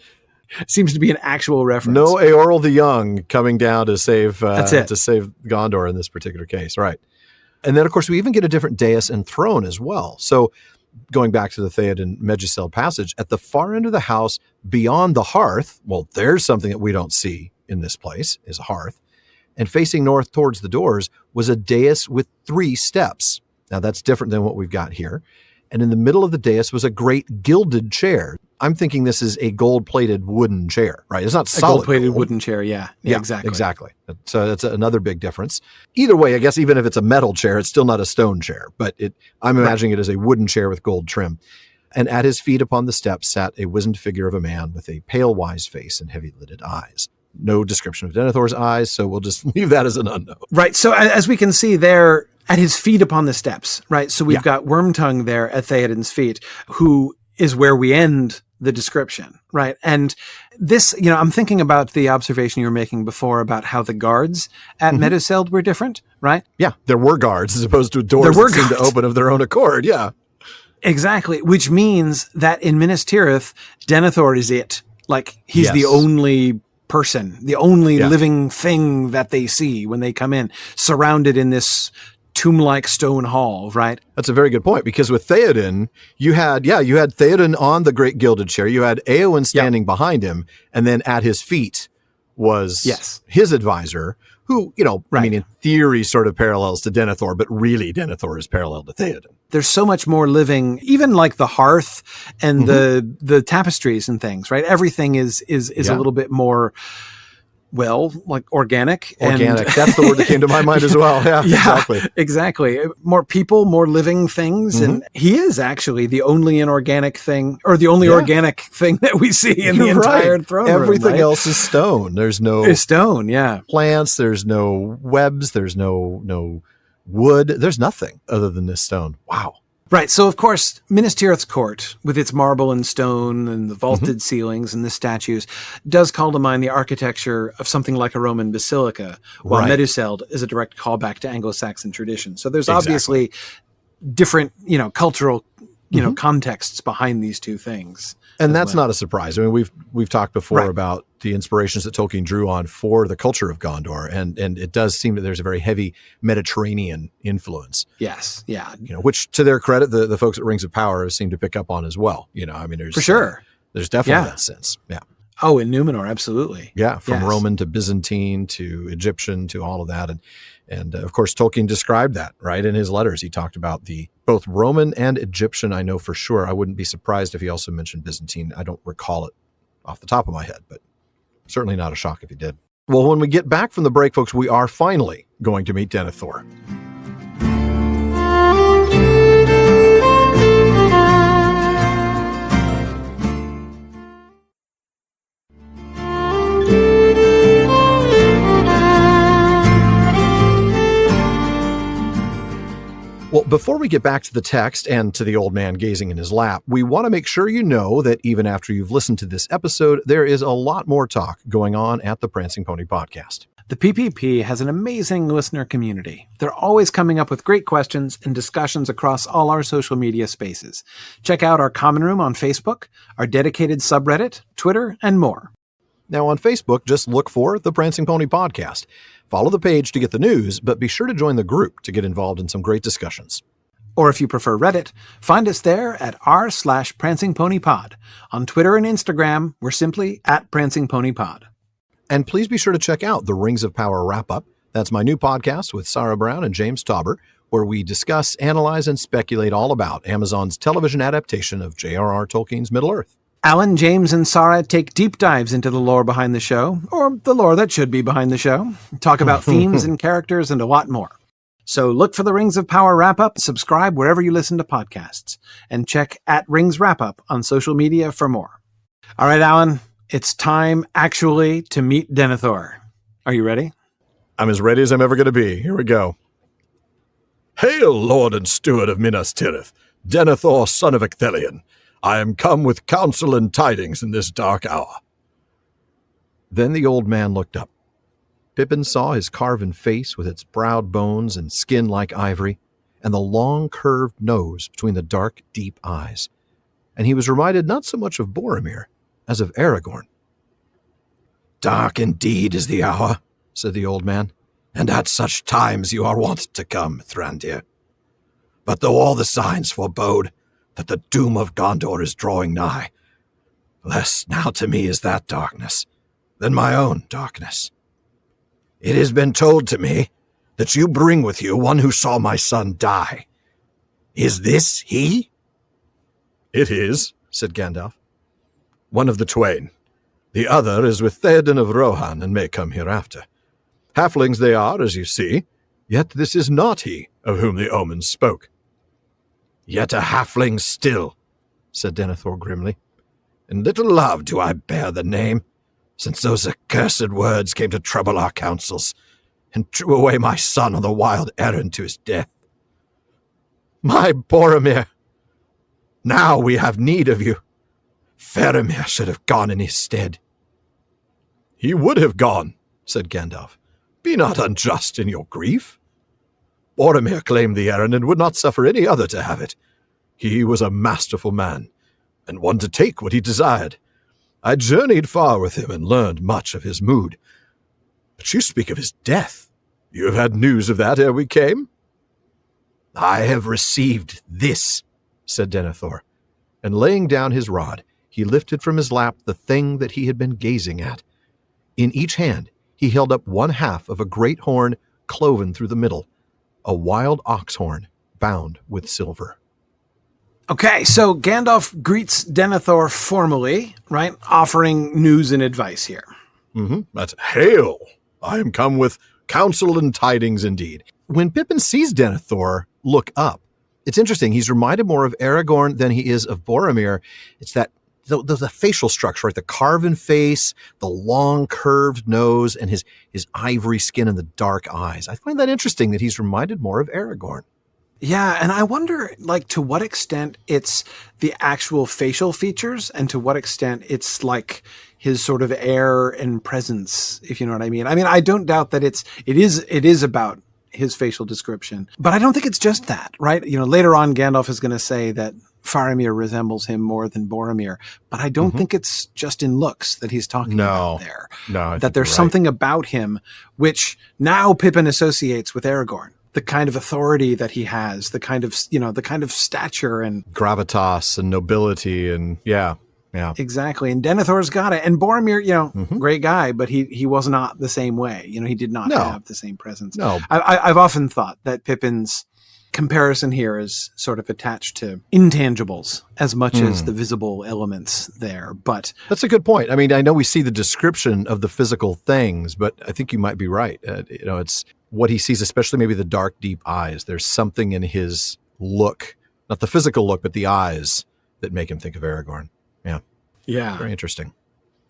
Seems to be an actual reference. No Eorl the Young coming down to save to save Gondor in this particular case, right? And then, of course, we even get a different dais and throne as well. So, going back to the Theoden Meduseld passage, at the far end of the house, beyond the hearth, well, there's something that we don't see in this place, is a hearth. And facing north towards the doors was a dais with 3 steps. Now, that's different than what we've got here. And in the middle of the dais was a great gilded chair. I'm thinking this is a gold-plated wooden chair, right? It's not solid. A gold-plated wooden chair, yeah, exactly. So that's another big difference. Either way, I guess even if it's a metal chair, it's still not a stone chair, but I'm imagining it as a wooden chair with gold trim. And at his feet upon the steps sat a wizened figure of a man with a pale, wise face and heavy-lidded eyes. No description of Denethor's eyes, so we'll just leave that as an unknown. Right, so as we can see there, at his feet upon the steps, right? So we've got Wormtongue there at Theoden's feet, who is where we end the description, right? And this, I'm thinking about the observation you were making before about how the guards at Meduseld were different, right? Yeah, there were guards as opposed to doors that seemed to open of their own accord, yeah. Exactly, which means that in Minas Tirith, Denethor is it. Like, he's the only person, the only living thing that they see when they come in, surrounded in this tomb-like stone hall, right? That's a very good point, because with Theoden, you had Theoden on the great gilded chair, you had Eowyn standing behind him, and then at his feet was his advisor, who, I mean, in theory sort of parallels to Denethor, but really Denethor is parallel to Theoden. There's so much more living, even like the hearth and the tapestries and things, right? Everything is a little bit more, like organic. Organic. That's the word that came to my mind as well. Yeah, exactly. More people, more living things. And he is actually the only inorganic thing, or the only organic thing that we see in the entire throne room. Everything else is stone. There's no plants. There's no webs. There's no wood. There's nothing other than this stone. Wow. Right. So, of course, Minas Tirith's court, with its marble and stone and the vaulted ceilings and the statues, does call to mind the architecture of something like a Roman basilica, while Meduseld is a direct callback to Anglo-Saxon tradition. So there's obviously different, cultural contexts behind these two things. And that's not a surprise. I mean, we've talked before Right. about the inspirations that Tolkien drew on for the culture of Gondor, and it does seem that there's a very heavy Mediterranean influence. Yes, yeah, Which, to their credit, the folks at Rings of Power seem to pick up on as well. I mean, there's for sure. There's definitely that sense. Yeah. Oh, in Numenor, absolutely. Yeah, from Yes. Roman to Byzantine to Egyptian to all of that. And of course, Tolkien described that, right? In his letters, he talked about both Roman and Egyptian, I know for sure. I wouldn't be surprised if he also mentioned Byzantine. I don't recall it off the top of my head, but certainly not a shock if he did. Well, when we get back from the break, folks, we are finally going to meet Denethor. Well, before we get back to the text and to the old man gazing in his lap, we want to make sure you know that even after you've listened to this episode, there is a lot more talk going on at the Prancing Pony Podcast. The PPP has an amazing listener community. They're always coming up with great questions and discussions across all our social media spaces. Check out our common room on Facebook, our dedicated subreddit, Twitter, and more. Now on Facebook, just look for the Prancing Pony Podcast. Follow the page to get the news, but be sure to join the group to get involved in some great discussions. Or if you prefer Reddit, find us there at r/PrancingPonyPod. On Twitter and Instagram, we're simply @PrancingPonyPod. And please be sure to check out the Rings of Power Wrap-Up. That's my new podcast with Sarah Brown and James Tauber, where we discuss, analyze, and speculate all about Amazon's television adaptation of J.R.R. Tolkien's Middle-earth. Alan, James, and Sarah take deep dives into the lore behind the show, or the lore that should be behind the show, talk about themes and characters, and a lot more. So look for the Rings of Power Wrap-Up, subscribe wherever you listen to podcasts, and check @Rings Wrap-Up on social media for more. All right, Alan, it's time actually to meet Denethor. Are you ready? I'm as ready as I'm ever going to be. Here we go. Hail, Lord and Steward of Minas Tirith, Denethor, son of Ecthelion. I am come with counsel and tidings in this dark hour. Then the old man looked up. Pippin saw his carven face with its browed bones and skin like ivory, and the long curved nose between the dark, deep eyes. And he was reminded not so much of Boromir as of Aragorn. Dark indeed is the hour, said the old man, and at such times you are wont to come, Thrandir. But though all the signs forebode that the doom of Gondor is drawing nigh, less now to me is that darkness than my own darkness. It has been told to me that you bring with you one who saw my son die. Is this he? It is, said Gandalf. One of the twain. The other is with Theoden of Rohan and may come hereafter. Halflings they are, as you see, yet this is not he of whom the omens spoke. Yet a halfling still, said Denethor grimly, and little love do I bear the name, since those accursed words came to trouble our counsels, and drew away my son on the wild errand to his death. My Boromir, now we have need of you. Faramir should have gone in his stead. He would have gone, said Gandalf. Be not unjust in your grief. Boromir claimed the errand and would not suffer any other to have it. He was a masterful man, and one to take what he desired. I journeyed far with him and learned much of his mood. But you speak of his death. You have had news of that ere we came? I have received this, said Denethor, and laying down his rod, he lifted from his lap the thing that he had been gazing at. In each hand he held up one half of a great horn cloven through the middle, a wild ox horn bound with silver. Okay, so Gandalf greets Denethor formally, right? Offering news and advice here. That's hail. I am come with counsel and tidings indeed. When Pippin sees Denethor look up, it's interesting. He's reminded more of Aragorn than he is of Boromir. It's that the facial structure, right? The carven face, the long curved nose, and his ivory skin and the dark eyes. I find that interesting that he's reminded more of Aragorn. Yeah, and I wonder, like, to what extent it's the actual facial features and to what extent it's, like, his sort of air and presence, if you know what I mean. I mean, I don't doubt that it is about his facial description, but I don't think it's just that, right? You know, later on, Gandalf is going to say that Faramir resembles him more than Boromir, but I don't think it's just in looks that he's talking about there. No, that there's something about him which now Pippin associates with Aragorn. The kind of authority that he has, the kind of stature and gravitas and nobility and yeah. Exactly. And Denethor's got it. And Boromir, great guy, but he was not the same way. He did not have the same presence. No. I've often thought that Pippin's comparison here is sort of attached to intangibles as much as the visible elements there. But that's a good point. I mean, I know we see the description of the physical things, but I think you might be right. It's what he sees, especially maybe the dark, deep eyes. There's something in his look, not the physical look, but the eyes that make him think of Aragorn. Yeah. Very interesting.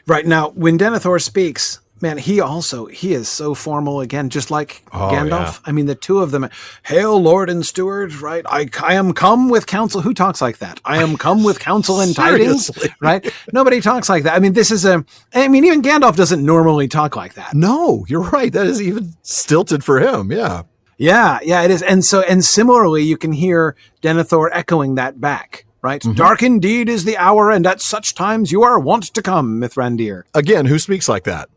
Right. Now, when Denethor speaks, man, he is so formal again, just like Gandalf. Yeah. I mean, the two of them, hail Lord and Steward, right? I am come with counsel. Who talks like that? I am come with counsel and tidings, right? Nobody talks like that. I mean, even Gandalf doesn't normally talk like that. No, you're right. That is even stilted for him. Yeah. Yeah, it is. And similarly, you can hear Denethor echoing that back. Right? Dark indeed is the hour, and at such times you are wont to come, Mithrandir. Again, who speaks like that?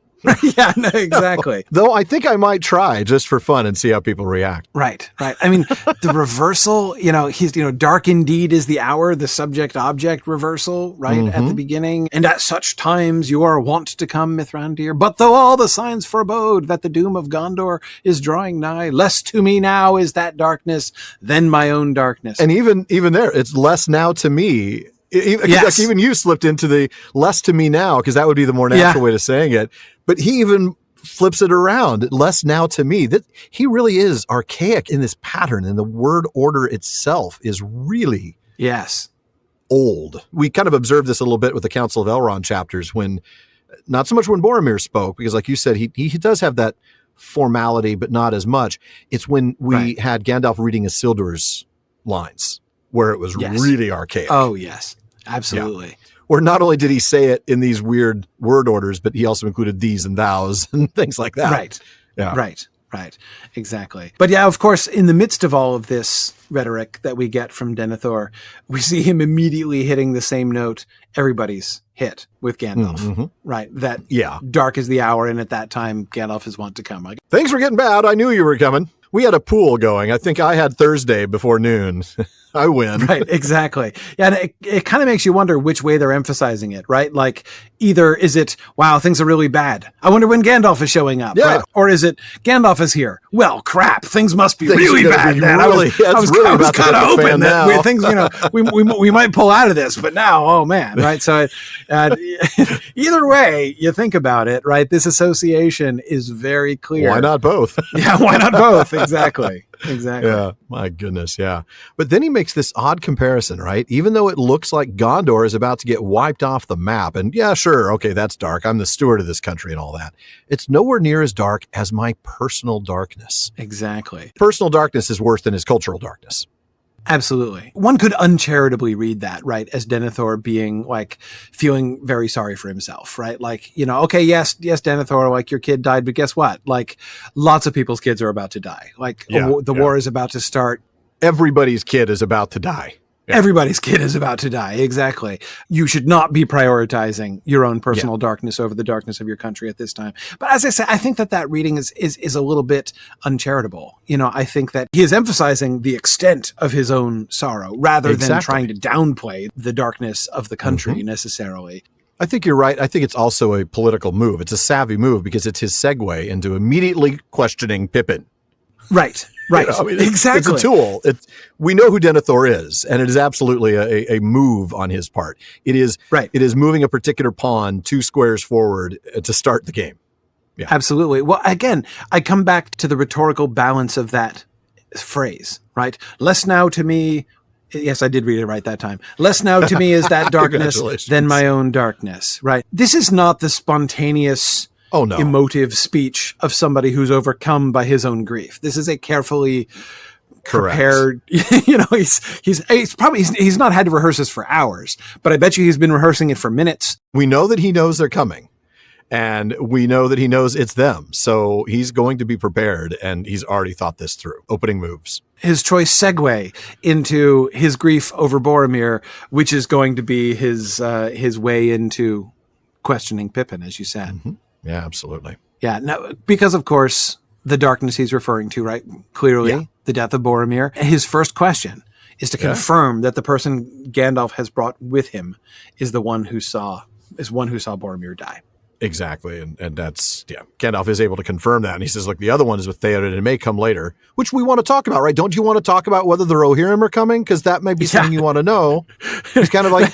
Yeah, no, exactly. Though I think I might try just for fun and see how people react. Right. I mean, the reversal, he's, dark indeed is the hour, the subject-object reversal, right, at the beginning. And at such times you are wont to come, Mithrandir. But though all the signs forebode that the doom of Gondor is drawing nigh, less to me now is that darkness than my own darkness. And even there, it's less now to me. Yes. Like even you slipped into the less to me now, because that would be the more natural way to saying it. But he even flips it around, less now to me. That he really is archaic in this pattern, and the word order itself is really old. We kind of observed this a little bit with the Council of Elrond chapters, when not so much when Boromir spoke, because like you said, he does have that formality, but not as much. It's when we had Gandalf reading Isildur's lines, where it was really archaic. Oh, yes. Absolutely. Yeah. Where not only did he say it in these weird word orders, but he also included these and thous and things like that. Right. Yeah. Right. Exactly. But yeah, of course, in the midst of all of this rhetoric that we get from Denethor, we see him immediately hitting the same note everybody's hit with Gandalf. Right. That dark is the hour, and at that time, Gandalf is wont to come. Things were getting bad. I knew you were coming. We had a pool going. I think I had Thursday before noon. I win. Right, exactly. Yeah, and it kind of makes you wonder which way they're emphasizing it, right? Like, either is it, wow, things are really bad. I wonder when Gandalf is showing up, right? Or is it, Gandalf is here. Well, crap, things must be really bad. I was kind of hoping that things, we might pull out of this, but now, oh man, right? So either way you think about it, right? This association is very clear. Why not both? Yeah, why not both? Exactly. Yeah. My goodness. Yeah. But then he makes this odd comparison, right? Even though it looks like Gondor is about to get wiped off the map, and yeah, sure. Okay. That's dark. I'm the steward of this country and all that. It's nowhere near as dark as my personal darkness. Exactly. Personal darkness is worse than his cultural darkness. Absolutely. One could uncharitably read that, right, as Denethor being feeling very sorry for himself, right? Okay, yes, Denethor, your kid died, but guess what? Lots of people's kids are about to die. The war is about to start. Everybody's kid is about to die. Yeah. Everybody's kid is about to die. Exactly. You should not be prioritizing your own personal darkness over the darkness of your country at this time. But as I say, I think that reading is a little bit uncharitable. I think that he is emphasizing the extent of his own sorrow rather than trying to downplay the darkness of the country necessarily. I think you're right. I think it's also a political move. It's a savvy move because it's his segue into immediately questioning Pippin. Right. Exactly. It's a tool. We know who Denethor is, and it is absolutely a move on his part. It is It is moving a particular pawn 2 squares forward to start the game. Yeah. Absolutely. Well, again, I come back to the rhetorical balance of that phrase, right? Less now to me. Yes, I did read it right that time. Less now to me is that darkness than my own darkness, right? This is not the spontaneous emotive speech of somebody who's overcome by his own grief. This is a carefully prepared, he's not had to rehearse this for hours, but I bet you he's been rehearsing it for minutes. We know that he knows they're coming, and we know that he knows it's them. So he's going to be prepared, and he's already thought this through. Opening moves. his choice segue into his grief over Boromir, which is going to be his way into questioning Pippin, as you said. Mm-hmm. Yeah, absolutely. Yeah, no, because of course the darkness he's referring to, right? Clearly, the death of Boromir. His first question is to confirm that the person Gandalf has brought with him is the one who saw Boromir die. Exactly. And that's, Gandalf is able to confirm that. And he says, look, the other one is with Theoden. It may come later, which we want to talk about, right? Don't you want to talk about whether the Rohirrim are coming? Because that may be something you want to know. He's kind of like...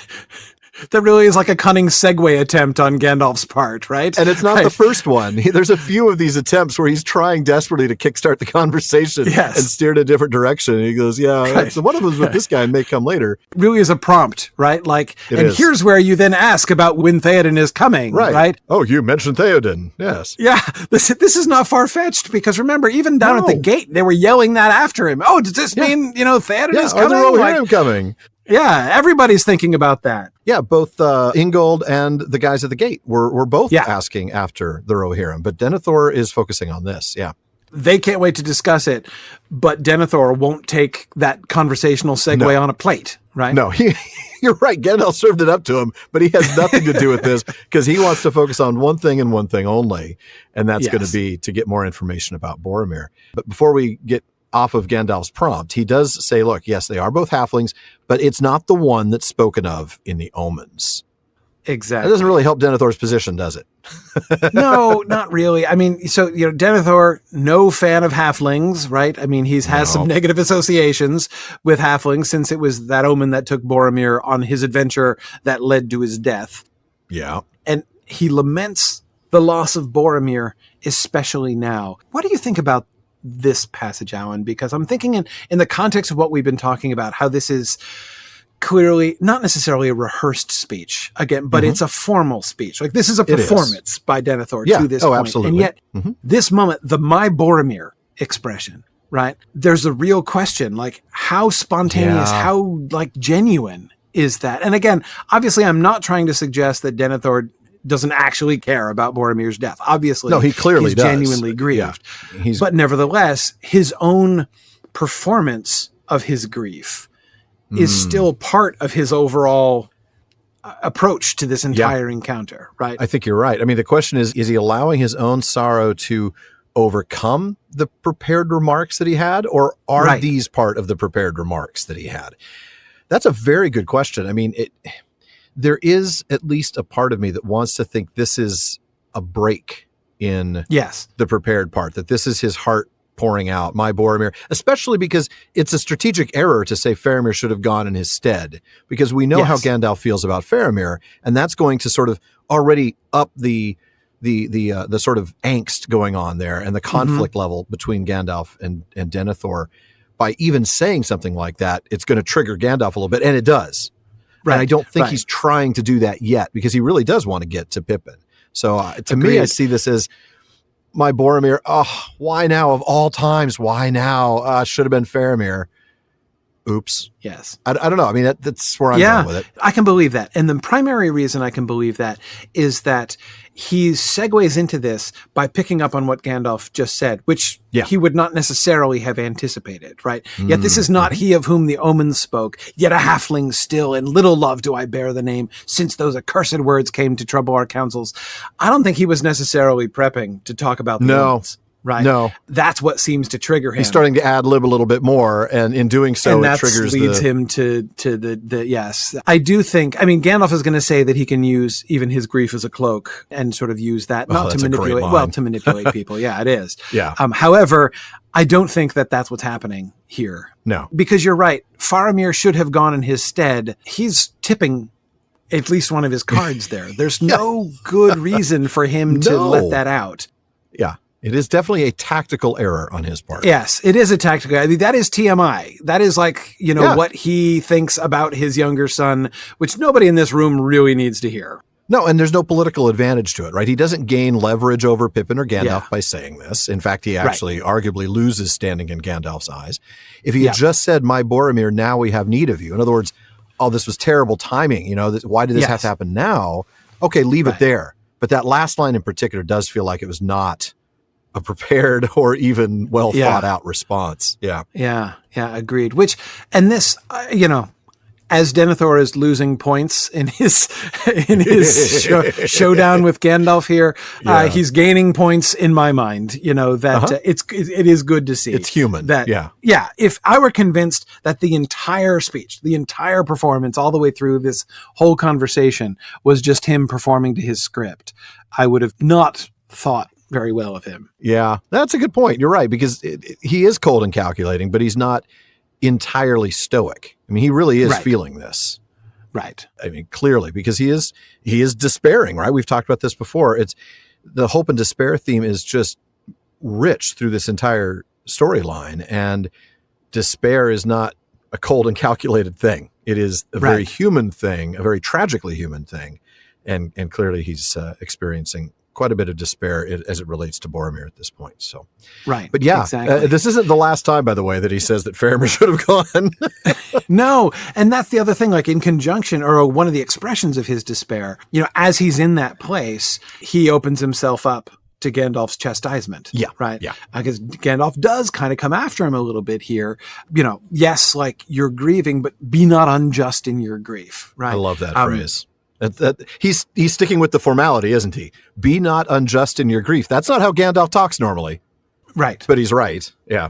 That really is like a cunning segue attempt on Gandalf's part, right? And it's not the first one. There's a few of these attempts where he's trying desperately to kickstart the conversation and steer in a different direction. And he goes, so one of them is with this guy and may come later. Really is a prompt, right? Like, here's where you then ask about when Theoden is coming, right? Oh, you mentioned Theoden. Yes. Yeah. This is not far-fetched because remember, even down at the gate, they were yelling that after him. Oh, does this mean, Theoden is coming? Are the Rohirrim coming? Yeah, everybody's thinking about that. Yeah, both Ingold and the guys at the gate were both asking after the Rohirrim, but Denethor is focusing on this, They can't wait to discuss it, but Denethor won't take that conversational segue on a plate, right? No, you're right. Gandalf served it up to him, but he has nothing to do with this because he wants to focus on one thing and one thing only, and that's going to be to get more information about Boromir. But before we get off of Gandalf's prompt, he does say, look, yes, they are both halflings, but it's not the one that's spoken of in the omens. Exactly. That doesn't really help Denethor's position, does it? No, not really. I mean, so, Denethor, no fan of halflings, right? I mean, he's has some negative associations with halflings since it was that omen that took Boromir on his adventure that led to his death. Yeah. And he laments the loss of Boromir, especially now. What do you think about this passage, Alan? Because I'm thinking in the context of what we've been talking about, how this is clearly not necessarily a rehearsed speech again, but it's a formal speech. Like this is a performance by Denethor to this point. Absolutely. And yet this moment, the my Boromir expression, right? There's a real question, like how spontaneous, how like genuine is that? And again, obviously I'm not trying to suggest that Denethor doesn't actually care about Boromir's death. Obviously, no, he clearly he's does. Genuinely grieved. Yeah. But nevertheless, his own performance of his grief is still part of his overall approach to this entire encounter, right? I think you're right. I mean, the question is he allowing his own sorrow to overcome the prepared remarks that he had, or are these part of the prepared remarks that he had? That's a very good question. I mean, there is at least a part of me that wants to think this is a break in the prepared part, that this is his heart pouring out, my Boromir, especially because it's a strategic error to say Faramir should have gone in his stead, because we know how Gandalf feels about Faramir, and that's going to sort of already up the sort of angst going on there and the conflict level between Gandalf and Denethor. By even saying something like that, it's going to trigger Gandalf a little bit, and it does. Right. And I don't think he's trying to do that yet because he really does want to get to Pippin. So to me, I see this as my Boromir. Oh, why now of all times? Why now? Should have been Faramir. Oops. Yes. I don't know. I mean, that's where I'm going with it. I can believe that. And the primary reason I can believe that is that he segues into this by picking up on what Gandalf just said, which he would not necessarily have anticipated, right? Yet this is not he of whom the omens spoke, yet a halfling still, and little love do I bear the name, since those accursed words came to trouble our counsels. I don't think he was necessarily prepping to talk about the omens. Right. No, that's what seems to trigger him. He's starting to ad lib a little bit more, and in doing so, it triggers leads him to the yes. I do think. I mean, Gandalf is going to say that he can use even his grief as a cloak and sort of use that not to manipulate. Well, to manipulate people. Yeah, it is. Yeah. However, I don't think that that's what's happening here. No, because you're right. Faramir should have gone in his stead. He's tipping at least one of his cards there. There's no good reason for him to let that out. Yeah. It is definitely a tactical error on his part. Yes, it is a tactical. I mean, that is TMI. That is like, what he thinks about his younger son, which nobody in this room really needs to hear. No, and there's no political advantage to it, right? He doesn't gain leverage over Pippin or Gandalf by saying this. In fact, he actually arguably loses standing in Gandalf's eyes. If he had just said, my Boromir, now we have need of you. In other words, this was terrible timing. Why did this have to happen now? Okay, leave it there. But that last line in particular does feel like it was not a prepared or even well thought out response. Yeah. Yeah. Yeah. Agreed. And this, as Denethor is losing points in his showdown with Gandalf here, he's gaining points in my mind. It is good to see. It's human. If I were convinced that the entire speech, the entire performance, all the way through this whole conversation was just him performing to his script, I would have not thought very well of him. Yeah, that's a good point. You're right, because he is cold and calculating, but he's not entirely stoic. I mean, he really is feeling this. Right. I mean, clearly, because he is despairing, right? We've talked about this before. It's the hope and despair theme is just rich through this entire storyline, and despair is not a cold and calculated thing. It is a very human thing, a very tragically human thing. And clearly he's experiencing quite a bit of despair as it relates to Boromir at this point. So, but exactly. This isn't the last time, by the way, that he says that Faramir should have gone. No. And that's the other thing, like in conjunction, or one of the expressions of his despair, as he's in that place, he opens himself up to Gandalf's chastisement. Yeah. Right. Yeah. Because Gandalf does kind of come after him a little bit here. Yes, like you're grieving, but be not unjust in your grief. Right. I love that phrase. He's sticking with the formality, isn't he? Be not unjust in your grief. That's not how Gandalf talks normally. Right. But he's right. Yeah.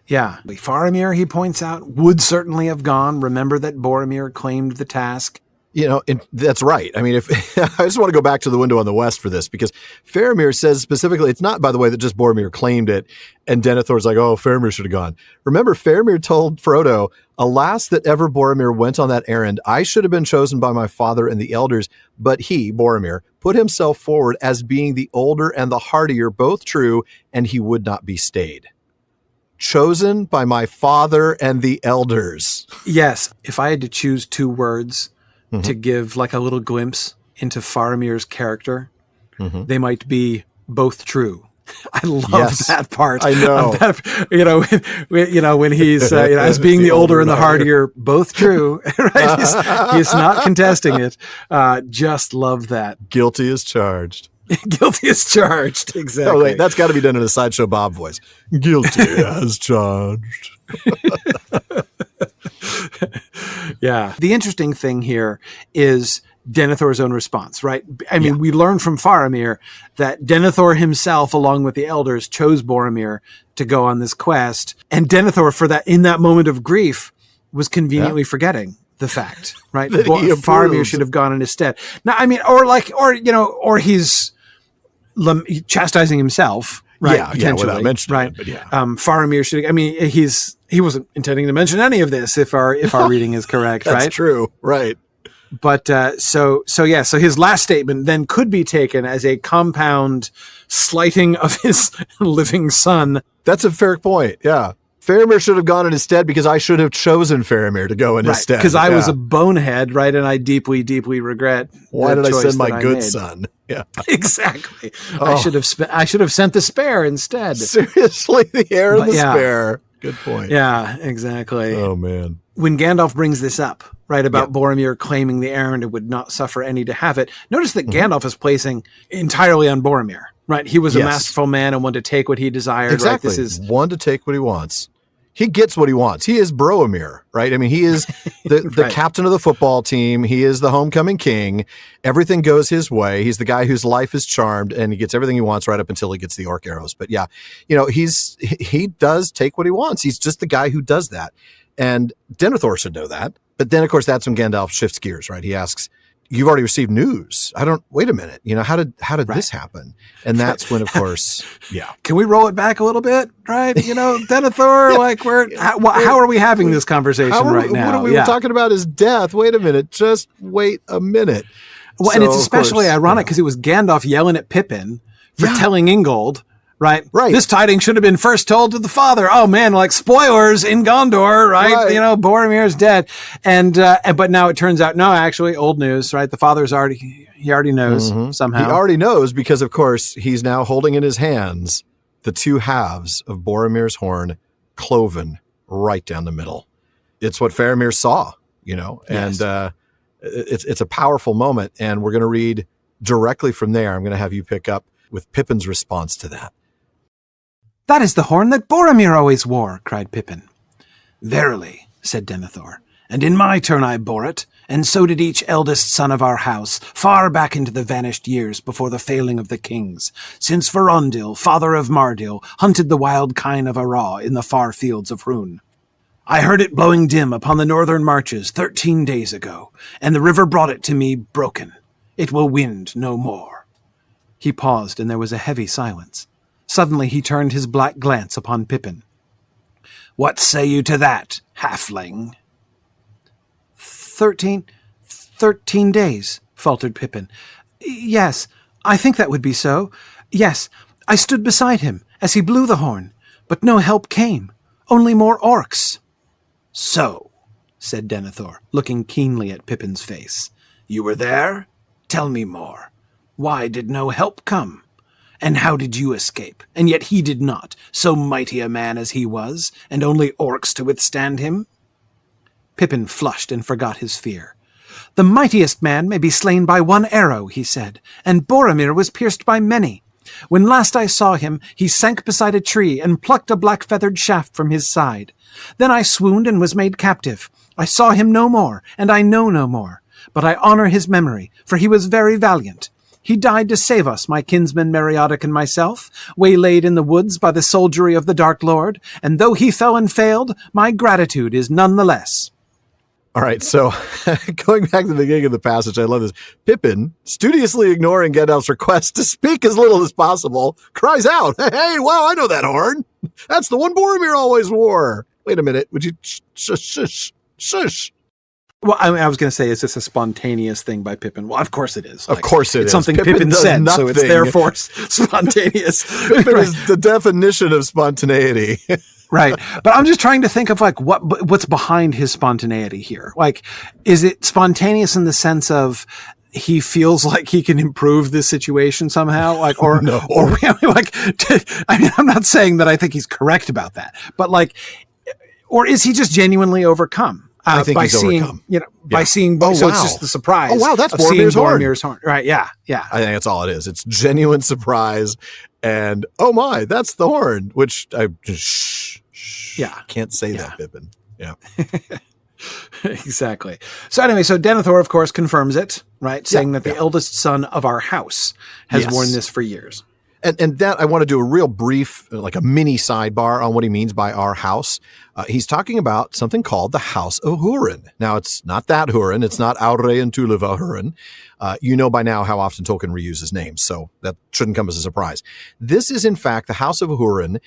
Yeah. Faramir, he points out, would certainly have gone. Remember that Boromir claimed the task. That's right. I mean, if I just want to go back to the window on the west for this, because Faramir says specifically, it's not, by the way, that just Boromir claimed it and Denethor's like, oh, Faramir should have gone. Remember, Faramir told Frodo, alas, that ever Boromir went on that errand. I should have been chosen by my father and the elders, but he, Boromir, put himself forward as being the older and the hardier, both true, and he would not be stayed. Chosen by my father and the elders. Yes. If I had to choose two words to give like a little glimpse into Faramir's character, they might be both true. I love that part. I know. When he's as being the older and the hardier, both true. Right? He's not contesting it. Just love that. Guilty as charged. Guilty as charged. Exactly. Oh, wait, that's got to be done in a Sideshow Bob voice. Guilty as charged. Yeah. The interesting thing here is Denethor's own response, right? I mean, we learn from Faramir that Denethor himself, along with the elders, chose Boromir to go on this quest. And Denethor, in that moment of grief, was conveniently forgetting the fact, right? Faramir should have gone in his stead. Now, I mean, or he's chastising himself. Right, potentially, without mentioning it, but Faramir should. I mean, he wasn't intending to mention any of this. If our reading is correct, That's right? true, right? But so his last statement then could be taken as a compound slighting of his living son. That's a fair point. Yeah, Faramir should have gone in his stead because I should have chosen Faramir to go in his stead. Because I was a bonehead, right? And I deeply, deeply regret. Why did I send my good son? Yeah, exactly. I should have sent the spare instead. Seriously, the heir and the spare. Good point. Yeah, exactly. Oh man. When Gandalf brings this up, right, about Boromir claiming the errand and would not suffer any to have it, notice that Gandalf is placing entirely on Boromir, right? He was a masterful man and one to take what he desired. Exactly. Right? This is one to take what he wants. He gets what he wants. He is Boromir, right? I mean, he is the captain of the football team. He is the homecoming king. Everything goes his way. He's the guy whose life is charmed, and he gets everything he wants right up until he gets the orc arrows. But he does take what he wants. He's just the guy who does that. And Denethor should know that. But then, of course, that's when Gandalf shifts gears, right? He asks, you've already received news. Wait a minute. How did this happen? And that's when, of course, Can we roll it back a little bit? Right. Denethor, how are we having this conversation right now? What we were talking about is death. Wait a minute. Just wait a minute. Well, and it's especially ironic because it was Gandalf yelling at Pippin for telling Ingold, right? This tidings should have been first told to the father. Oh man, like spoilers in Gondor, right? Boromir's dead. But now it turns out, no, actually old news, right? The father's already knows somehow. He already knows because of course he's now holding in his hands the two halves of Boromir's horn cloven right down the middle. It's what Faramir saw, and it's a powerful moment. And we're going to read directly from there. I'm going to have you pick up with Pippin's response to that. That is the horn that Boromir always wore, cried Pippin. Verily, said Denethor, and in my turn I bore it, and so did each eldest son of our house, far back into the vanished years before the failing of the kings, since Verondil, father of Mardil, hunted the wild kine of Arra in the far fields of Rhûn. I heard it blowing dim upon the northern marches 13 days ago, and the river brought it to me broken. It will wind no more. He paused, and there was a heavy silence. Suddenly he turned his black glance upon Pippin. What say you to that, halfling? 13 days, faltered Pippin. Yes, I think that would be so. Yes, I stood beside him as he blew the horn, but no help came, only more orcs. So, said Denethor, looking keenly at Pippin's face, you were there? Tell me more. Why did no help come? And how did you escape? And yet he did not, so mighty a man as he was, and only orcs to withstand him? Pippin flushed and forgot his fear. The mightiest man may be slain by one arrow, he said, and Boromir was pierced by many. When last I saw him, he sank beside a tree and plucked a black-feathered shaft from his side. Then I swooned and was made captive. I saw him no more, and I know no more. But I honor his memory, for he was very valiant. He died to save us, my kinsman Meriadoc and myself, waylaid in the woods by the soldiery of the Dark Lord, and though he fell and failed, my gratitude is none the less. All right, so going back to the beginning of the passage, I love this. Pippin, studiously ignoring Gandalf's request to speak as little as possible, cries out, hey, wow, I know that horn. That's the one Boromir always wore. Wait a minute, would you shush? Well, I was going to say, is this a spontaneous thing by Pippin? Well, of course it is. Of course it is. It's something Pippin said, so it's therefore spontaneous. Pippin is the definition of spontaneity. Right. But I'm just trying to think of like what's behind his spontaneity here. Like, is it spontaneous in the sense of he feels like he can improve this situation somehow? Like, or, no. or like, I mean, I'm not saying that I think he's correct about that, but like, or is he just genuinely overcome? I think by he's seeing, overcome. by seeing, so it's just the surprise. Oh, wow, that's Boromir's horn. Right, yeah. I think that's all it is. It's genuine surprise, and oh my, that's the horn, which I just can't say that, Pippin. Yeah. Exactly. So anyway, so Denethor, of course, confirms it, right? Saying that the eldest son of our house has worn this for years. And that I want to do a real brief, like a mini sidebar on what he means by our house. He's talking about something called the House of Hurin. Now, it's not that Hurin. It's not Aure and Tuliva Hurin. You know by now how often Tolkien reuses names, so that shouldn't come as a surprise. This is, in fact, the House of Hurin,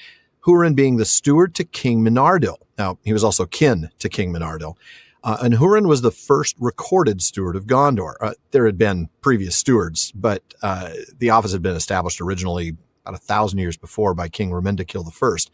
Hurin being the steward to King Menardil. Now, he was also kin to King Menardil. And Hurin was the first recorded steward of Gondor. There had been previous stewards, but the office had been established originally about 1,000 years before by King Remendikil I.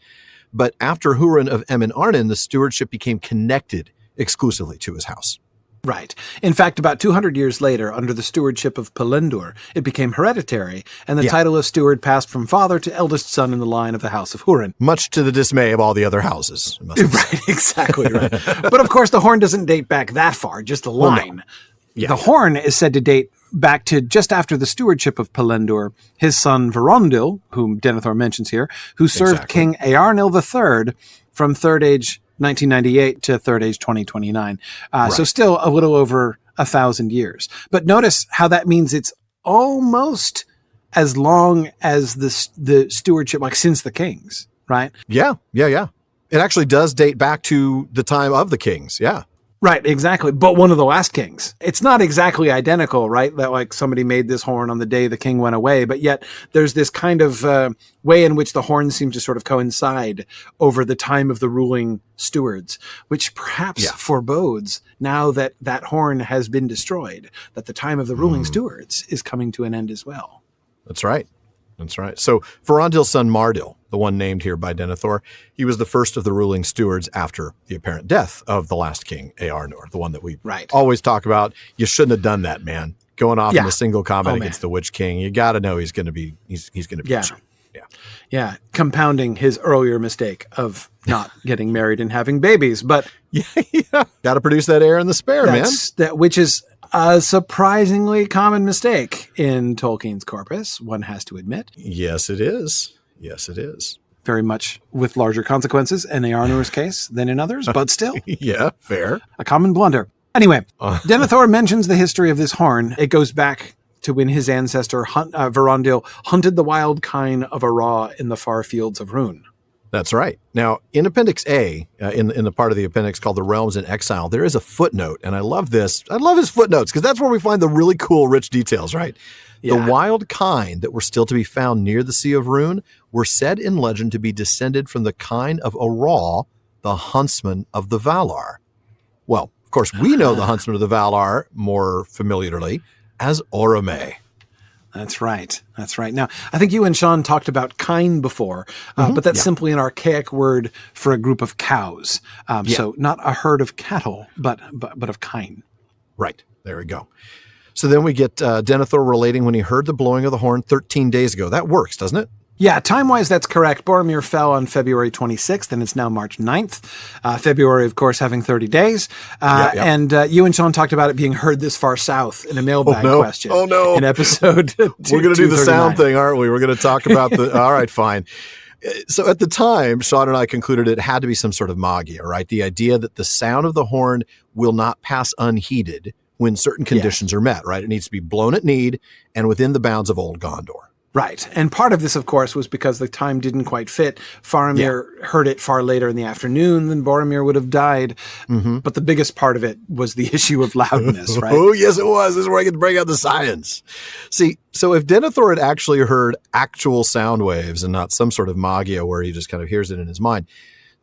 But after Hurin of Emin Arnin, the stewardship became connected exclusively to his house. Right. In fact, about 200 years later, under the stewardship of Pelennor, it became hereditary, and the title of steward passed from father to eldest son in the line of the House of Hurin. Much to the dismay of all the other houses. Right, exactly right. But of course, the horn doesn't date back that far, just the line. Well, no. Yeah. The horn is said to date back to just after the stewardship of Pelennor, his son Verondil, whom Denethor mentions here, who served King Eärnil III from Third Age 1998 to Third Age 2029. So still a little over 1,000 years. But notice how that means it's almost as long as the stewardship, like since the kings, right? Yeah. It actually does date back to the time of the kings. Yeah. Right, exactly. But one of the last kings. It's not exactly identical, right? That like somebody made this horn on the day the king went away, but yet there's this kind of way in which the horns seem to sort of coincide over the time of the ruling stewards, which perhaps forebodes, now that that horn has been destroyed, that the time of the ruling stewards is coming to an end as well. That's right. So Verondil's son Mardil, the one named here by Denethor, he was the first of the ruling stewards after the apparent death of the last king, Eärnor, the one that we always talk about. You shouldn't have done that, man. Going off in a single combat against the Witch King. You got to know he's going to be Yeah, compounding his earlier mistake of not getting married and having babies, but got to produce that heir in the spare, man. Which is a surprisingly common mistake in Tolkien's corpus, one has to admit. Yes, it is. very much with larger consequences in Eärnur's case than in others, but still. Yeah, fair. A common blunder. Anyway, Denethor mentions the history of this horn. It goes back to when his ancestor Verondil hunted the wild kine of Arra in the far fields of Rhûn. That's right. Now, in Appendix A, in the part of the appendix called The Realms in Exile, there is a footnote, and I love this. I love his footnotes, because that's where we find the really cool, rich details, right? Yeah. The wild kine that were still to be found near the Sea of Rhûn were said in legend to be descended from the kine of Arra, the huntsman of the Valar. Well, of course, we know the huntsman of the Valar more familiarly as Orome. That's right. That's right. Now, I think you and Sean talked about kine before, but that's simply an archaic word for a group of cows. So not a herd of cattle, but of kine. Right. There we go. So then we get Denethor relating when he heard the blowing of the horn 13 days ago. That works, doesn't it? Yeah, time-wise, that's correct. Boromir fell on February 26th, and it's now March 9th. February, of course, having 30 days. And you and Sean talked about it being heard this far south in a mailbag question. Oh, no. In episode We're going to do the sound thing, aren't we? We're going to talk about the... All right, fine. So at the time, Sean and I concluded it had to be some sort of magia, right? The idea that the sound of the horn will not pass unheeded when certain conditions are met, right? It needs to be blown at need and within the bounds of Old Gondor. Right. And part of this, of course, was because the time didn't quite fit. Faramir heard it far later in the afternoon than Boromir would have died. Mm-hmm. But the biggest part of it was the issue of loudness, right? Oh, yes, it was. This is where I get to bring out the science. See, so if Denethor had actually heard actual sound waves and not some sort of magia where he just kind of hears it in his mind,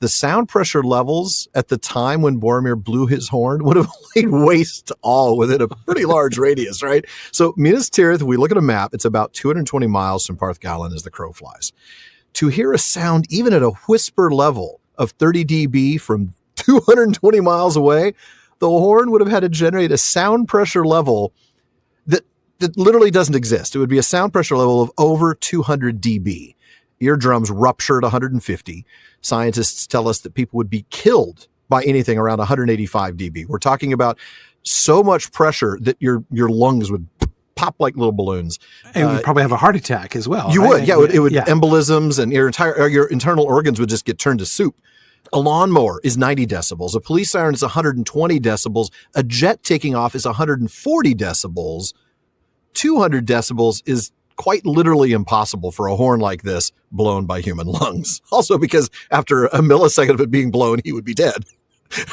the sound pressure levels at the time when Boromir blew his horn would have laid waste to all within a pretty large radius, right? So Minas Tirith, we look at a map, it's about 220 miles from Parth Galen as the crow flies. To hear a sound even at a whisper level of 30 dB from 220 miles away, the horn would have had to generate a sound pressure level that literally doesn't exist. It would be a sound pressure level of over 200 dB. Eardrums rupture at 150. Scientists tell us that people would be killed by anything around 185 dB. We're talking about so much pressure that your lungs would pop like little balloons. And you'd probably have a heart attack as well. You right? would, it would embolisms, and your internal organs would just get turned to soup. A lawnmower is 90 decibels. A police siren is 120 decibels. A jet taking off is 140 decibels. 200 decibels is quite literally impossible for a horn like this blown by human lungs. Also because after a millisecond of it being blown, he would be dead.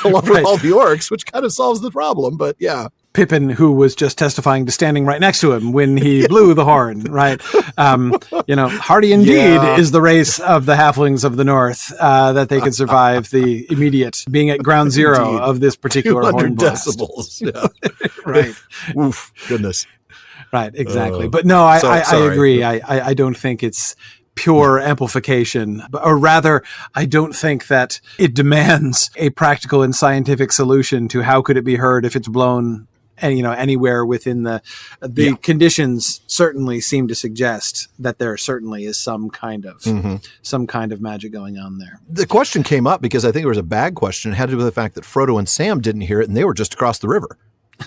Along with all the orcs, which kind of solves the problem, but yeah. Pippin, who was just testifying to standing right next to him when he blew the horn, right? Hardy indeed is the race of the halflings of the north, that they could survive the immediate being at ground zero of this particular horn blast. 200 decibels. Yeah. Right. Oof, goodness. Right, exactly. But no, I agree. I don't think it's pure amplification, or rather, I don't think that it demands a practical and scientific solution to how could it be heard if it's blown, anywhere within the conditions. Certainly seem to suggest that there certainly is some kind of magic going on there. The question came up because I think it was a bag question. It had to do with the fact that Frodo and Sam didn't hear it, and they were just across the river.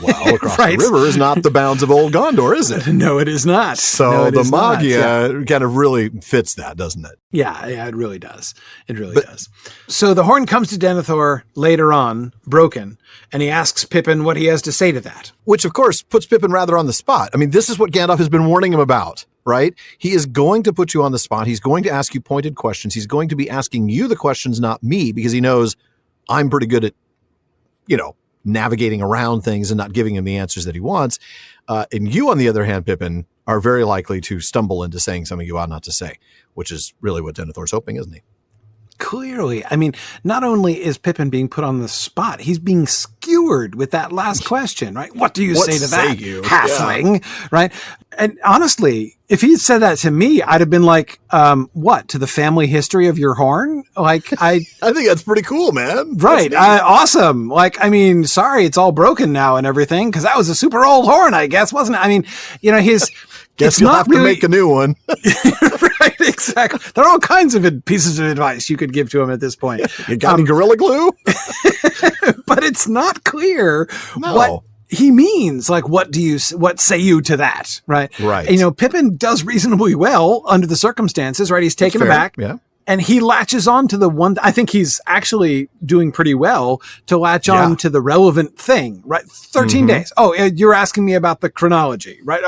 Well, across the river is not the bounds of Old Gondor, is it? No, it is not. So the magia kind of really fits that, doesn't it? Yeah, it really does. It really does. So the horn comes to Denethor later on, broken, and he asks Pippin what he has to say to that. Which, of course, puts Pippin rather on the spot. I mean, this is what Gandalf has been warning him about, right? He is going to put you on the spot. He's going to ask you pointed questions. He's going to be asking you the questions, not me, because he knows I'm pretty good at, navigating around things and not giving him the answers that he wants. And you, on the other hand, Pippin, are very likely to stumble into saying something you ought not to say, which is really what Denethor's hoping, isn't he? Clearly. I mean, not only is Pippin being put on the spot, he's being skewered with that last question, right? What do you say to that, halfling? Yeah. Right? And honestly, if he had said that to me, I'd have been like, what, to the family history of your horn? I think that's pretty cool, man. Right. Awesome. Sorry, it's all broken now and everything, because that was a super old horn, I guess, wasn't it? I mean, his... Guess you'll have to make a new one. Right, exactly. There are all kinds of pieces of advice you could give to him at this point. You got any Gorilla Glue? But it's not clear what he means. Like, what say you to that? Right. Right. Pippin does reasonably well under the circumstances, right? He's taken aback. Yeah. And he latches on to the one, I think he's actually doing pretty well to latch on to the relevant thing, right? 13 days. Oh, you're asking me about the chronology, right?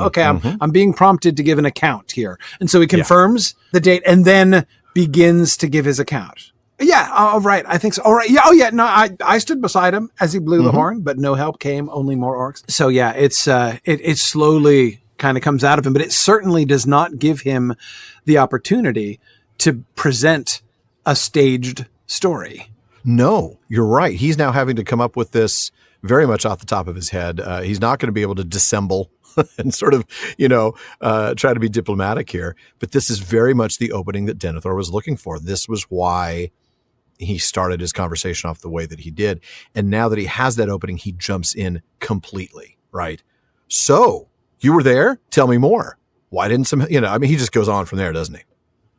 Okay. I'm being prompted to give an account here. And so he confirms the date and then begins to give his account. Yeah. All right. I think so. All right. Yeah. Oh yeah. No, I stood beside him as he blew the horn, but no help came, only more orcs. So yeah, it slowly kind of comes out of him, but it certainly does not give him the opportunity to present a staged story. No, you're right. He's now having to come up with this very much off the top of his head. He's not going to be able to dissemble and sort of, try to be diplomatic here. But this is very much the opening that Denethor was looking for. This was why he started his conversation off the way that he did. And now that he has that opening, he jumps in completely, right? So you were there? Tell me more. Why didn't he just goes on from there, doesn't he?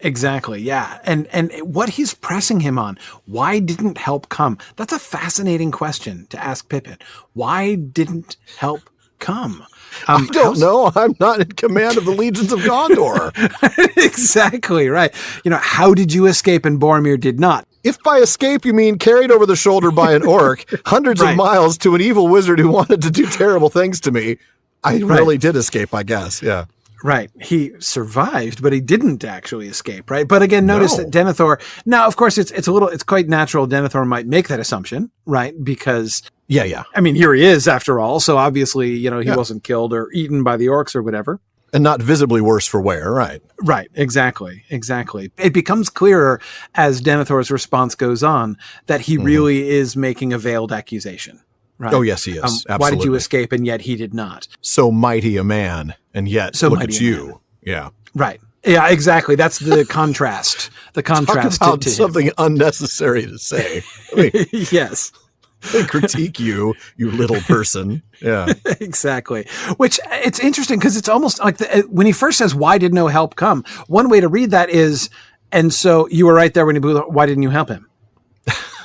Exactly. Yeah. And what he's pressing him on, why didn't help come? That's a fascinating question to ask Pippin. Why didn't help come? I don't know. I'm not in command of the legions of Gondor. Exactly right. How did you escape and Boromir did not? If by escape you mean carried over the shoulder by an orc hundreds of miles to an evil wizard who wanted to do terrible things to me, I really did escape, I guess. Yeah. Right. He survived, but he didn't actually escape, right? But again, notice that Denethor, now, of course, it's quite natural Denethor might make that assumption, right? Because, I mean, here he is after all. So obviously, he wasn't killed or eaten by the orcs or whatever. And not visibly worse for wear, right? Right. Exactly. It becomes clearer as Denethor's response goes on that he really is making a veiled accusation. Right. Oh, yes, he is. Absolutely. Why did you escape and yet he did not? So mighty a man, and yet look at you. Yeah. Right. Yeah, exactly. That's the contrast. The contrast Talk about to something unnecessary to say. Yes. They critique you little person. Yeah. Exactly. Which it's interesting because it's almost like when he first says, why did no help come? One way to read that is, and so you were right there when he blew, why didn't you help him?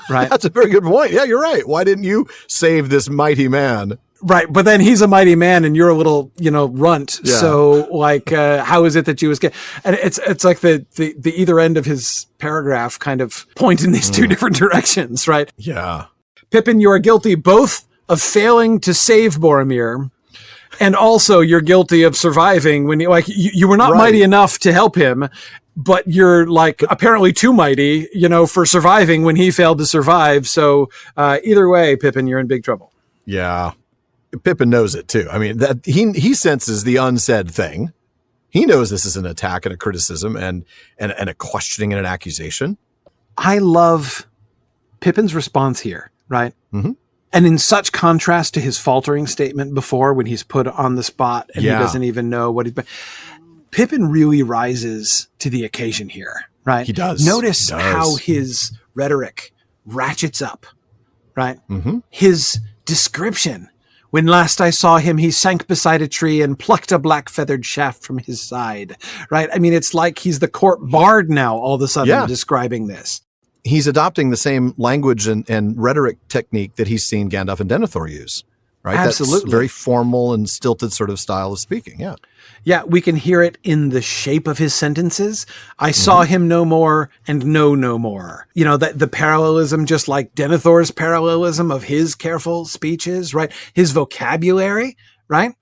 Right. That's a very good point. Yeah, you're right. Why didn't you save this mighty man? Right. But then he's a mighty man and you're a little, runt. Yeah. So how is it that you escape? And it's like the either end of his paragraph kind of point in these two different directions. Right. Yeah. Pippin, you are guilty both of failing to save Boromir and also you're guilty of surviving when you were not mighty enough to help him. But you're apparently too mighty, for surviving when he failed to survive. So either way, Pippin, you're in big trouble. Yeah. Pippin knows it too. I mean, that he senses the unsaid thing. He knows this is an attack and a criticism and a questioning and an accusation. I love Pippin's response here, right? Mm-hmm. And in such contrast to his faltering statement before when he's put on the spot and he doesn't even know what he's... Pippin really rises to the occasion here, right? He does. Notice how his rhetoric ratchets up, right? Mm-hmm. His description. When last I saw him, he sank beside a tree and plucked a black feathered shaft from his side, right? I mean, it's like he's the court bard now all of a sudden describing this. He's adopting the same language and rhetoric technique that he's seen Gandalf and Denethor use, right? Absolutely. That's very formal and stilted sort of style of speaking, yeah. Yeah, we can hear it in the shape of his sentences. I saw him no more and know no more. The parallelism, just like Denethor's parallelism of his careful speeches, right? His vocabulary, right?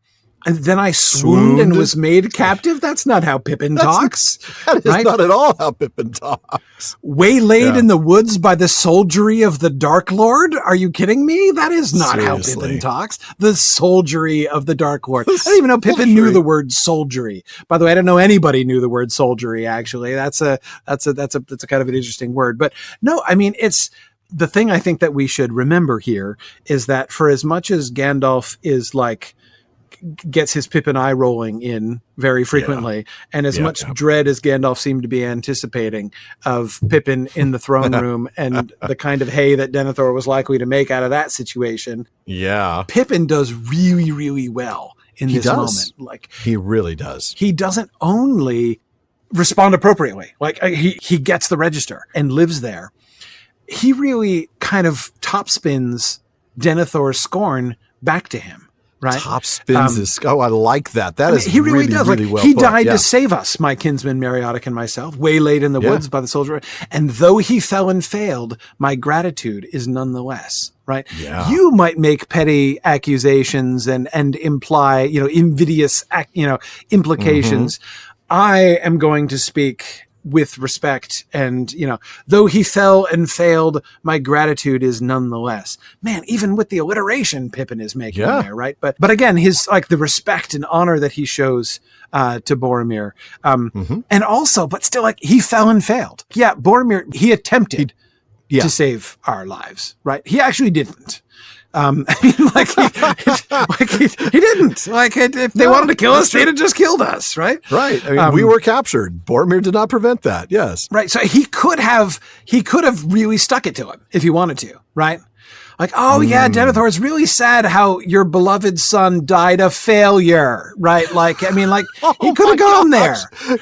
And then I swooned and was made captive. That's not how Pippin talks. That is not at all how Pippin talks. Waylaid in the woods by the soldiery of the Dark Lord? Are you kidding me? That is not how Pippin talks. The soldiery of the Dark Lord. I don't even know Pippin knew the word soldiery. By the way, I don't know anybody knew the word soldiery, actually. That's a kind of an interesting word. But no, I mean, it's the thing I think that we should remember here is that for as much as Gandalf is gets his Pippin eye rolling in very frequently, and as much dread as Gandalf seemed to be anticipating of Pippin in the throne room and the kind of hay that Denethor was likely to make out of that situation. Yeah. Pippin does really, really well in this moment. He really does. He doesn't only respond appropriately. He gets the register and lives there. He really kind of topspins Denethor's scorn back to him. right? Top spins his. Oh, I like that. That is he really does. Really like, well he put. died to save us, my kinsman Mariotic and myself, waylaid in the woods by the soldier. And though he fell and failed, my gratitude is nonetheless. Right. Yeah. You might make petty accusations and imply, invidious, implications. Mm-hmm. I am going to speak with respect, and though he fell and failed, my gratitude is nonetheless. Man, even with the alliteration Pippin is making there, right? But again, his the respect and honor that he shows to Boromir, and also, but still, he fell and failed. Yeah, Boromir, he attempted to save our lives, right? He actually didn't. I mean, he didn't. If they wanted to kill us, they'd have just killed us, right? Right. I mean, we were captured. Boromir did not prevent that. Yes. Right. So he could have really stuck it to him if he wanted to, right? Denethor, it's really sad how your beloved son died a failure, right? He could have gone there.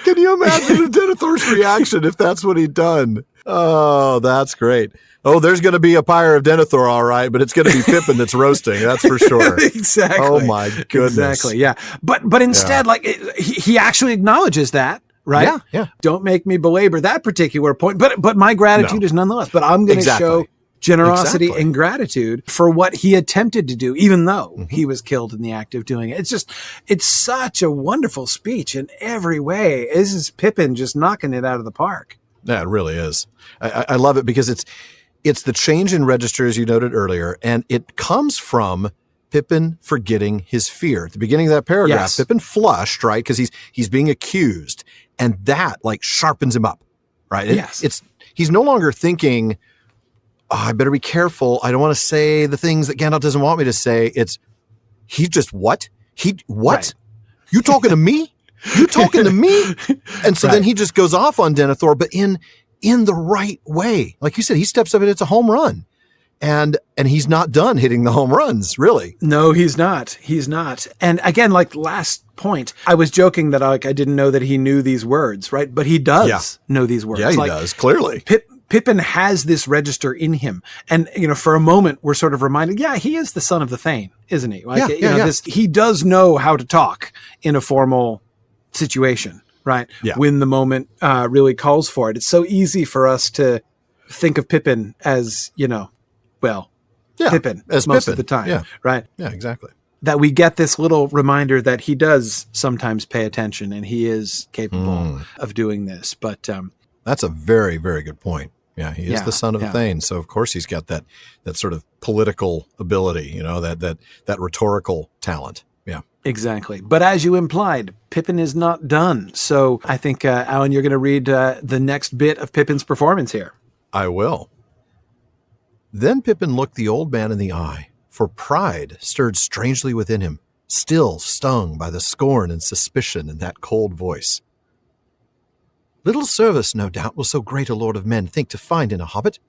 Can you imagine Denethor's reaction if that's what he'd done? Oh, that's great. Oh, there's going to be a pyre of Denethor, all right, but it's going to be Pippin that's roasting. That's for sure. Exactly. Oh my goodness. Exactly. Yeah. But instead, he actually acknowledges that, right? Yeah. Yeah. Don't make me belabor that particular point. But my gratitude is nonetheless. But I'm going to show generosity and gratitude for what he attempted to do, even though he was killed in the act of doing it. It's such a wonderful speech in every way. This is Pippin just knocking it out of the park. Yeah, it really is. I love it because it's the change in register, as you noted earlier, and it comes from Pippin forgetting his fear. At the beginning of that paragraph, Pippin flushed, right? Because he's being accused, and that sharpens him up, right? He's no longer thinking, I better be careful. I don't want to say the things that Gandalf doesn't want me to say. He's just what? Right. You talking to me? You talking to me? And so then he just goes off on Denethor, but in the right way. Like you said, he steps up and it's a home run. And he's not done hitting the home runs, really. No, he's not. He's not. And again, last point, I was joking that I didn't know that he knew these words, right? But he does know these words. Yeah, he does, clearly. Pippin has this register in him. And, for a moment, we're sort of reminded, he is the son of the Thane, isn't he? He does know how to talk in a formal situation, right? Yeah. When the moment really calls for it. It's so easy for us to think of Pippin as, Pippin as most of the time, right? Yeah, exactly. That we get this little reminder that he does sometimes pay attention and he is capable of doing this. But that's a very, very good point. Yeah, he is the son of Thane, so of course he's got that sort of political ability, that rhetorical talent. Yeah. Exactly. But as you implied, Pippin is not done. So I think, Alan, you're going to read the next bit of Pippin's performance here. I will. Then Pippin looked the old man in the eye, for pride stirred strangely within him, still stung by the scorn and suspicion in that cold voice. Little service, no doubt, will so great a lord of men think to find in a hobbit,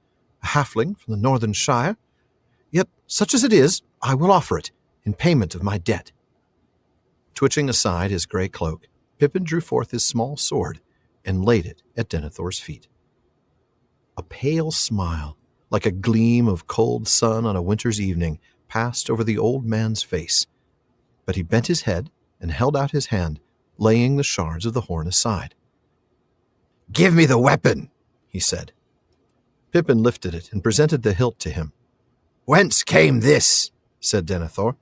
a halfling from the northern shire. Yet, such as it is, I will offer it in payment of my debt. Twitching aside his grey cloak, Pippin drew forth his small sword and laid it at Denethor's feet. A pale smile, like a gleam of cold sun on a winter's evening, passed over the old man's face, but he bent his head and held out his hand, laying the shards of the horn aside. "Give me the weapon," he said. Pippin lifted it and presented the hilt to him. "Whence came this?" said Denethor.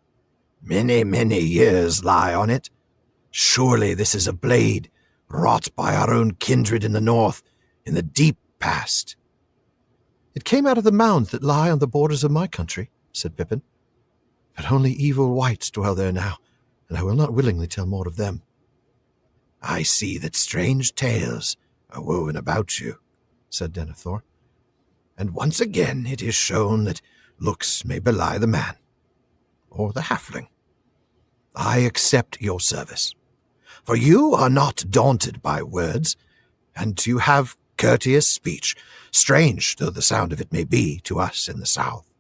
"Many, many years lie on it. Surely this is a blade wrought by our own kindred in the north, in the deep past." "It came out of the mounds that lie on the borders of my country," said Pippin. "But only evil wights dwell there now, and I will not willingly tell more of them." "I see that strange tales are woven about you," said Denethor. "And once again it is shown that looks may belie the man, or the halfling. I accept your service, for you are not daunted by words, and you have courteous speech, strange though the sound of it may be to us in the south.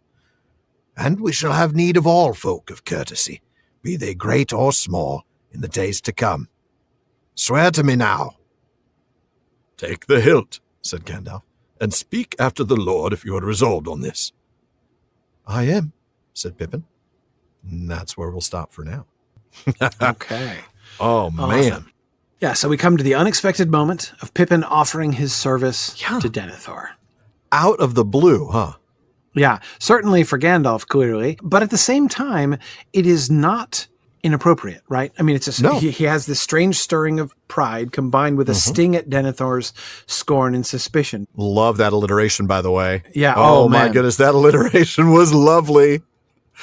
And we shall have need of all folk of courtesy, be they great or small, in the days to come. Swear to me now." "Take the hilt," said Gandalf, "and speak after the Lord if you are resolved on this." "I am," said Pippin. And that's where we'll stop for now. Okay. Oh, Awesome. man. Yeah, so we come to the unexpected moment of Pippin offering his service to Denethor. Out of the blue, huh? Yeah, certainly for Gandalf, clearly. But at the same time, it is not inappropriate, right? I mean, he has this strange stirring of pride combined with a sting at Denethor's scorn and suspicion. Love that alliteration, by the way. Yeah. Oh my goodness, that alliteration was lovely.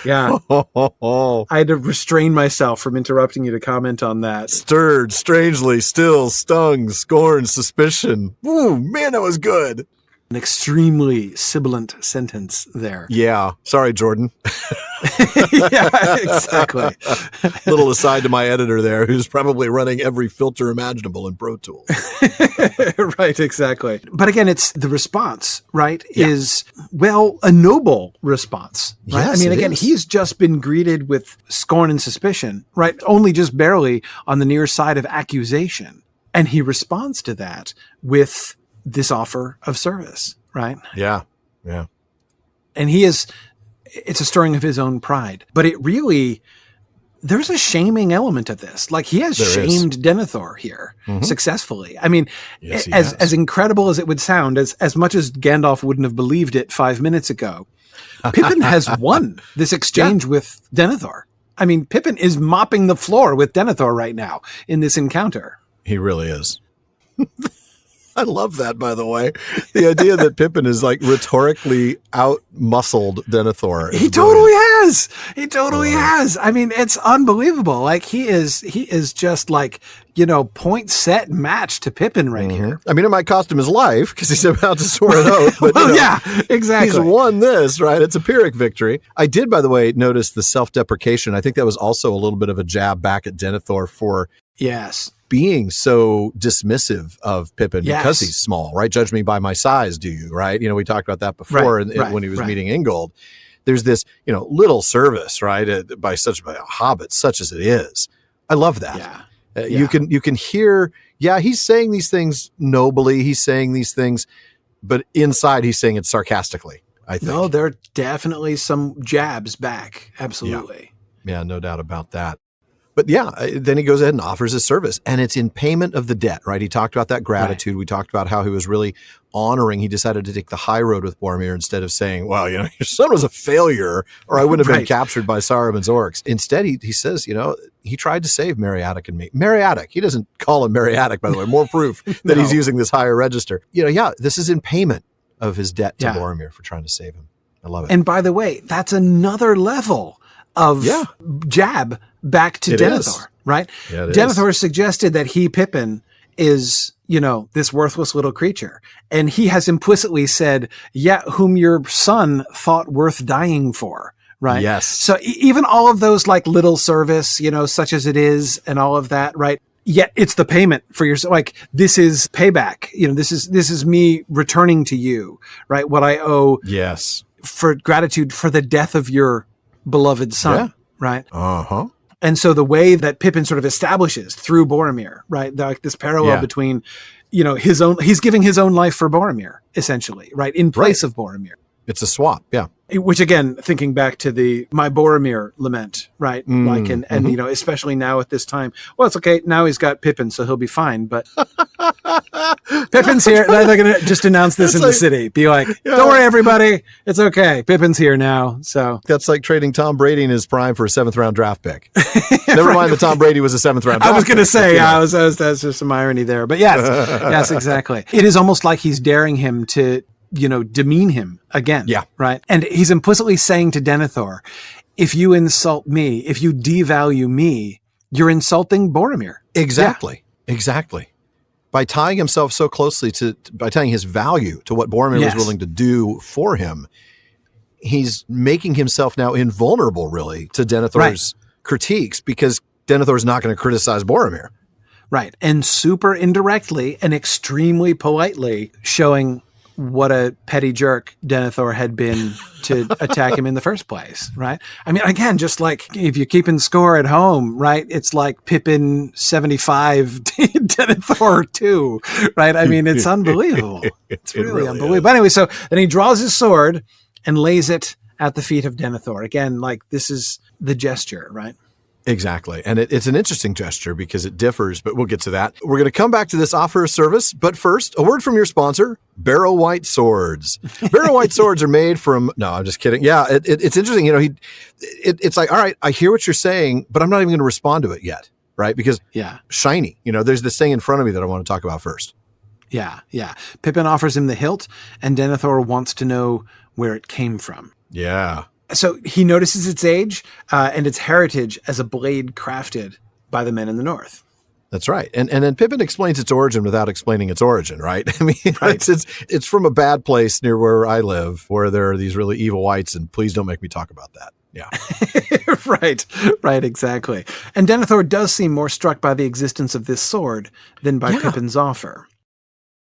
Yeah. I had to restrain myself from interrupting you to comment on that. Stirred, strangely, still, stung, scorn, suspicion. Ooh, man, that was good. An extremely sibilant sentence there. Yeah. Sorry, Jordan. Yeah, exactly. Little aside to my editor there, who's probably running every filter imaginable in Pro Tools. Right, exactly. But again, it's the response, right, is, well, a noble response, right? Yes, I mean, again, he's just been greeted with scorn and suspicion, right? Only just barely on the near side of accusation. And he responds to that with this offer of service, right? Yeah, yeah. And it's a stirring of his own pride. But it really, there's a shaming element of this. Like, he has shamed Denethor here successfully. I mean, as incredible as it would sound, as much as Gandalf wouldn't have believed it 5 minutes ago, Pippin has won this exchange with Denethor. I mean, Pippin is mopping the floor with Denethor right now in this encounter. He really is. I love that, by the way. The idea that Pippin is like rhetorically out-muscled Denethor. He totally has. He totally has. I mean, it's unbelievable. Like, he is just like, point, set, match to Pippin right here. I mean, it might cost him his life because he's about to swear an oath. But, yeah, exactly. He's won this, right? It's a Pyrrhic victory. I did, by the way, notice the self-deprecation. I think that was also a little bit of a jab back at Denethor for being so dismissive of Pippin because he's small, right? Judge me by my size, do you, right? We talked about that before when he was meeting Ingold. There's this, little service, right? By a hobbit, such as it is. I love that. You can hear, he's saying these things nobly. He's saying these things, but inside he's saying it sarcastically, I think. No, there are definitely some jabs back. Absolutely. Yeah, no doubt about that. But then he goes ahead and offers his service, and it's in payment of the debt, right? He talked about that gratitude. Right. We talked about how he was really honoring. He decided to take the high road with Boromir instead of saying, well, your son was a failure, or I wouldn't have been captured by Saruman's orcs. Instead, he says, he tried to save Meriadoc and me. Meriadoc, he doesn't call him Meriadoc, by the way, more proof that he's using this higher register. This is in payment of his debt to Boromir for trying to save him. I love it. And by the way, that's another level of jab back to Denethor, right? Yeah, Denethor suggested that Pippin, is, this worthless little creature. And he has implicitly said, whom your son thought worth dying for, right? Yes. So even all of those like little service, such as it is and all of that, right? Yet it's the payment for your, like, this is payback. This is me returning to you, right? What I owe for gratitude for the death of your beloved son, right? Uh-huh. And so the way that Pippin sort of establishes through Boromir, right? Like this parallel between, he's giving his own life for Boromir, essentially, right? In place of Boromir. It's a swap, Which again, thinking back to my Boromir lament, right? Like, and especially now at this time, well, it's okay. Now he's got Pippin, so he'll be fine. But Pippin's here. They're going to just announce this in the city. Be like, don't worry, everybody. It's okay. Pippin's here now. So that's like trading Tom Brady in his prime for a 7th round draft pick. Never mind that Tom Brady was a 7th round draft pick. I was going to say, that's just some irony there. But yes, exactly. It is almost like he's daring him to, demean him again. Yeah. Right. And he's implicitly saying to Denethor, if you insult me, if you devalue me, you're insulting Boromir. Exactly. Yeah. Exactly. By tying himself so closely by tying his value to what Boromir was willing to do for him, he's making himself now invulnerable, really, to Denethor's critiques, because Denethor's not going to criticize Boromir. Right. And super indirectly and extremely politely showing what a petty jerk Denethor had been to attack him in the first place, right? I mean, again, just like if you're keeping score at home, right? It's like Pippin 75, Denethor 2, right? I mean, it's unbelievable. It's really unbelievable. But anyway, so then he draws his sword and lays it at the feet of Denethor. Again, like this is the gesture, right? Exactly. And it's an interesting gesture because it differs, but we'll get to that. We're going to come back to this offer of service. But first, a word from your sponsor, Barrow White Swords. Barrow White Swords are made from, no, I'm just kidding. Yeah, it's interesting. It's like, all right, I hear what you're saying, but I'm not even going to respond to it yet, right? Because shiny, there's this thing in front of me that I want to talk about first. Yeah. Pippin offers him the hilt, and Denethor wants to know where it came from. Yeah. So he notices its age and its heritage as a blade crafted by the men in the north. That's right. And then Pippin explains its origin without explaining its origin, right? I mean, right. It's from a bad place near where I live, where there are these really evil whites, and please don't make me talk about that. Yeah. Right, exactly. And Denethor does seem more struck by the existence of this sword than by Pippin's offer.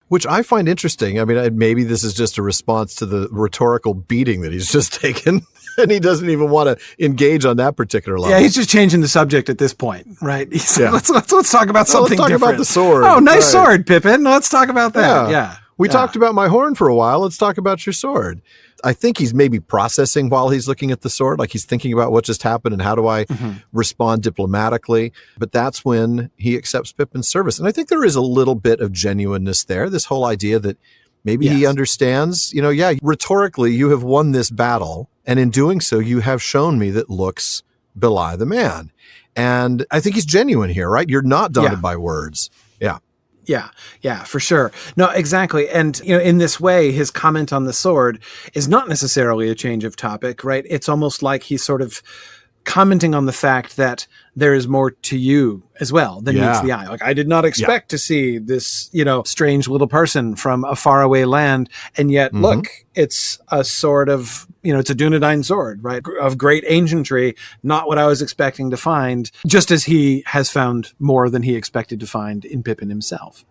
Which I find interesting. I mean, maybe this is just a response to the rhetorical beating that he's just taken, and he doesn't even want to engage on that particular level. Yeah, he's just changing the subject at this point, right? He's like, let's talk about something different. Let's talk about the sword. Oh, nice sword, Pippin. Let's talk about that. Yeah. We talked about my horn for a while. Let's talk about your sword. I think he's maybe processing while he's looking at the sword, like he's thinking about what just happened and how do I respond diplomatically. But that's when he accepts Pippin's service. And I think there is a little bit of genuineness there, this whole idea that maybe he understands, rhetorically, you have won this battle. And in doing so, you have shown me that looks belie the man. And I think he's genuine here, right? You're not daunted by words. Yeah. Yeah, for sure. No, exactly. And, in this way, his comment on the sword is not necessarily a change of topic, right? It's almost like he's sort of commenting on the fact that there is more to you as well than meets the eye. Like, I did not expect to see this, strange little person from a faraway land. And yet, look, it's a sword of, it's a Dunedain sword, right? Of great ancientry, not what I was expecting to find, just as he has found more than he expected to find in Pippin himself.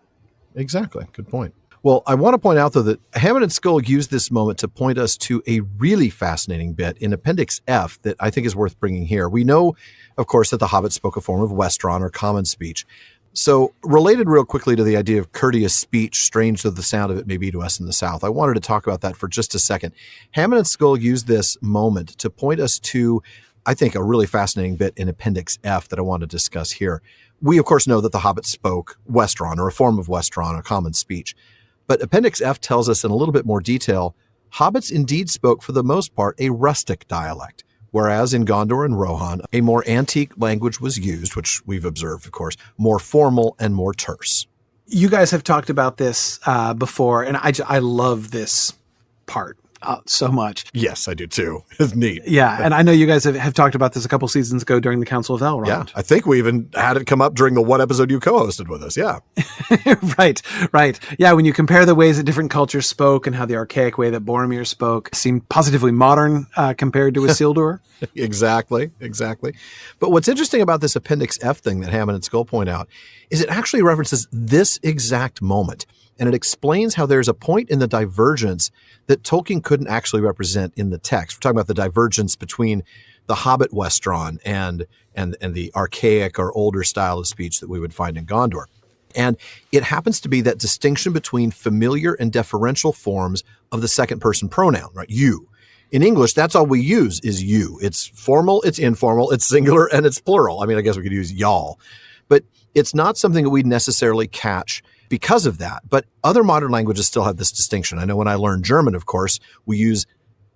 Exactly. Good point. Well, I want to point out, though, that Hammond and Skull used this moment to point us to a really fascinating bit in Appendix F that I think is worth bringing here. We know, of course, that the Hobbits spoke a form of Westron or common speech. So related real quickly to the idea of courteous speech, strange though the sound of it may be to us in the South, I wanted to talk about that for just a second. Hammond and Skull used this moment to point us to, I think, a really fascinating bit in Appendix F that I want to discuss here. We, of course, know that the Hobbits spoke Westron or a form of Westron or common speech. But Appendix F tells us in a little bit more detail, Hobbits indeed spoke for the most part a rustic dialect, whereas in Gondor and Rohan, a more antique language was used, which we've observed, of course, more formal and more terse. You guys have talked about this before, and I love this part so much. Yes, I do too. It's neat. Yeah, and I know you guys have talked about this a couple seasons ago during the Council of Elrond. Yeah, I think we even had it come up during the one episode you co-hosted with us. Yeah. Right. Yeah, when you compare the ways that different cultures spoke and how the archaic way that Boromir spoke seemed positively modern compared to Isildur. Exactly. But what's interesting about this Appendix F thing that Hammond and Skull point out is it actually references this exact moment. And it explains how there's a point in the divergence that Tolkien couldn't actually represent in the text. We're talking about the divergence between the Hobbit Westron and the archaic or older style of speech that we would find in Gondor. And it happens to be that distinction between familiar and deferential forms of the second person pronoun, right? You. In English, that's all we use is you. It's formal, it's informal, it's singular, and it's plural. I mean, I guess we could use y'all. But it's not something that we'd necessarily catch because of that. But other modern languages still have this distinction. I know when I learned German, of course, we use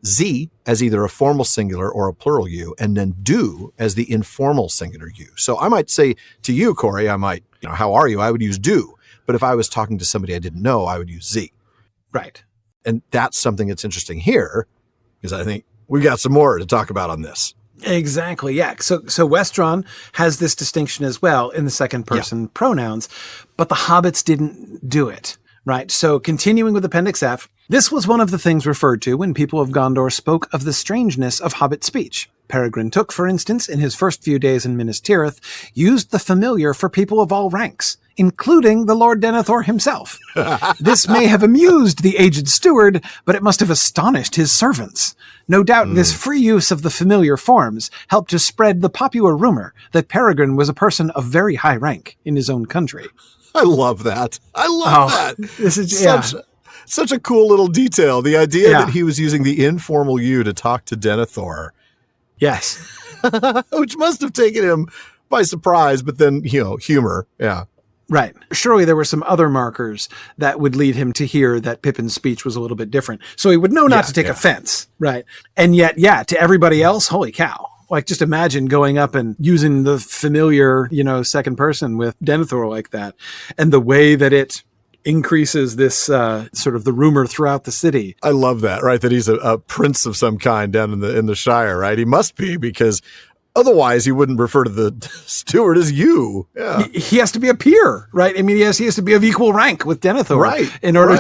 Sie as either a formal singular or a plural you, and then du as the informal singular you. So I might say to you, Corey, how are you? I would use du. But if I was talking to somebody I didn't know, I would use Sie. Right. And that's something that's interesting here, because I think we've got some more to talk about on this. Exactly. Yeah. So Westron has this distinction as well in the second person pronouns, but the Hobbits didn't do it. Right. So continuing with Appendix F, this was one of the things referred to when people of Gondor spoke of the strangeness of Hobbit speech. Peregrine Took, for instance, in his first few days in Minas Tirith, used the familiar for people of all ranks, including the Lord Denethor himself. This may have amused the aged steward, but it must have astonished his servants. No doubt this free use of the familiar forms helped to spread the popular rumor that Peregrine was a person of very high rank in his own country. I love that. I love that. This is Such a cool little detail. The idea that he was using the informal you to talk to Denethor. Yes. Which must have taken him by surprise, but then, humor. Yeah. Right. Surely there were some other markers that would lead him to hear that Pippin's speech was a little bit different. So he would know not to take offense. Right. And yet, to everybody else, holy cow. Like, just imagine going up and using the familiar, second person with Denethor like that. And the way that it increases this sort of the rumor throughout the city. I love that, right? That he's a prince of some kind down in the Shire, right? He must be, because otherwise he wouldn't refer to the steward as you. Yeah. He has to be a peer, right? I mean, he has to be of equal rank with Denethor, right? In order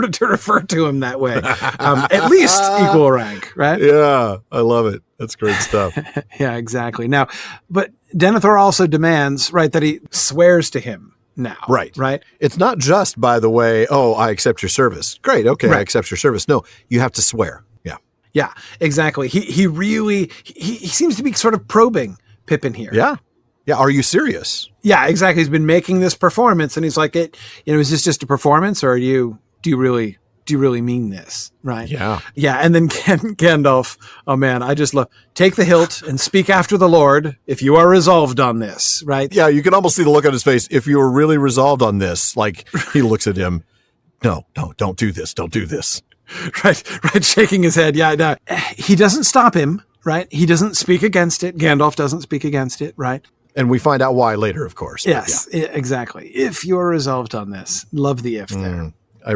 to refer to him that way. At least equal rank, right? Yeah, I love it. That's great stuff. Yeah, exactly. Now, but Denethor also demands, right, that he swears to him now. Right. Right. It's not just, by the way, I accept your service. Great. Okay. Right. I accept your service. No, you have to swear. Yeah. Yeah, exactly. He really seems to be sort of probing Pippin here. Yeah. Yeah. Are you serious? Yeah, exactly. He's been making this performance and he's like, is this just a performance, or do you really mean this? Right. Yeah. Yeah. And then Gandalf, oh man, I just love, take the hilt and speak after the Lord if you are resolved on this. Right. Yeah. You can almost see the look on his face. If you were really resolved on this, like he looks at him. No, don't do this. Don't do this. Right. Shaking his head. Yeah. No. He doesn't stop him. Right. He doesn't speak against it. Gandalf doesn't speak against it. Right. And we find out why later, of course. Yes, exactly. If you're resolved on this. Love the if there. I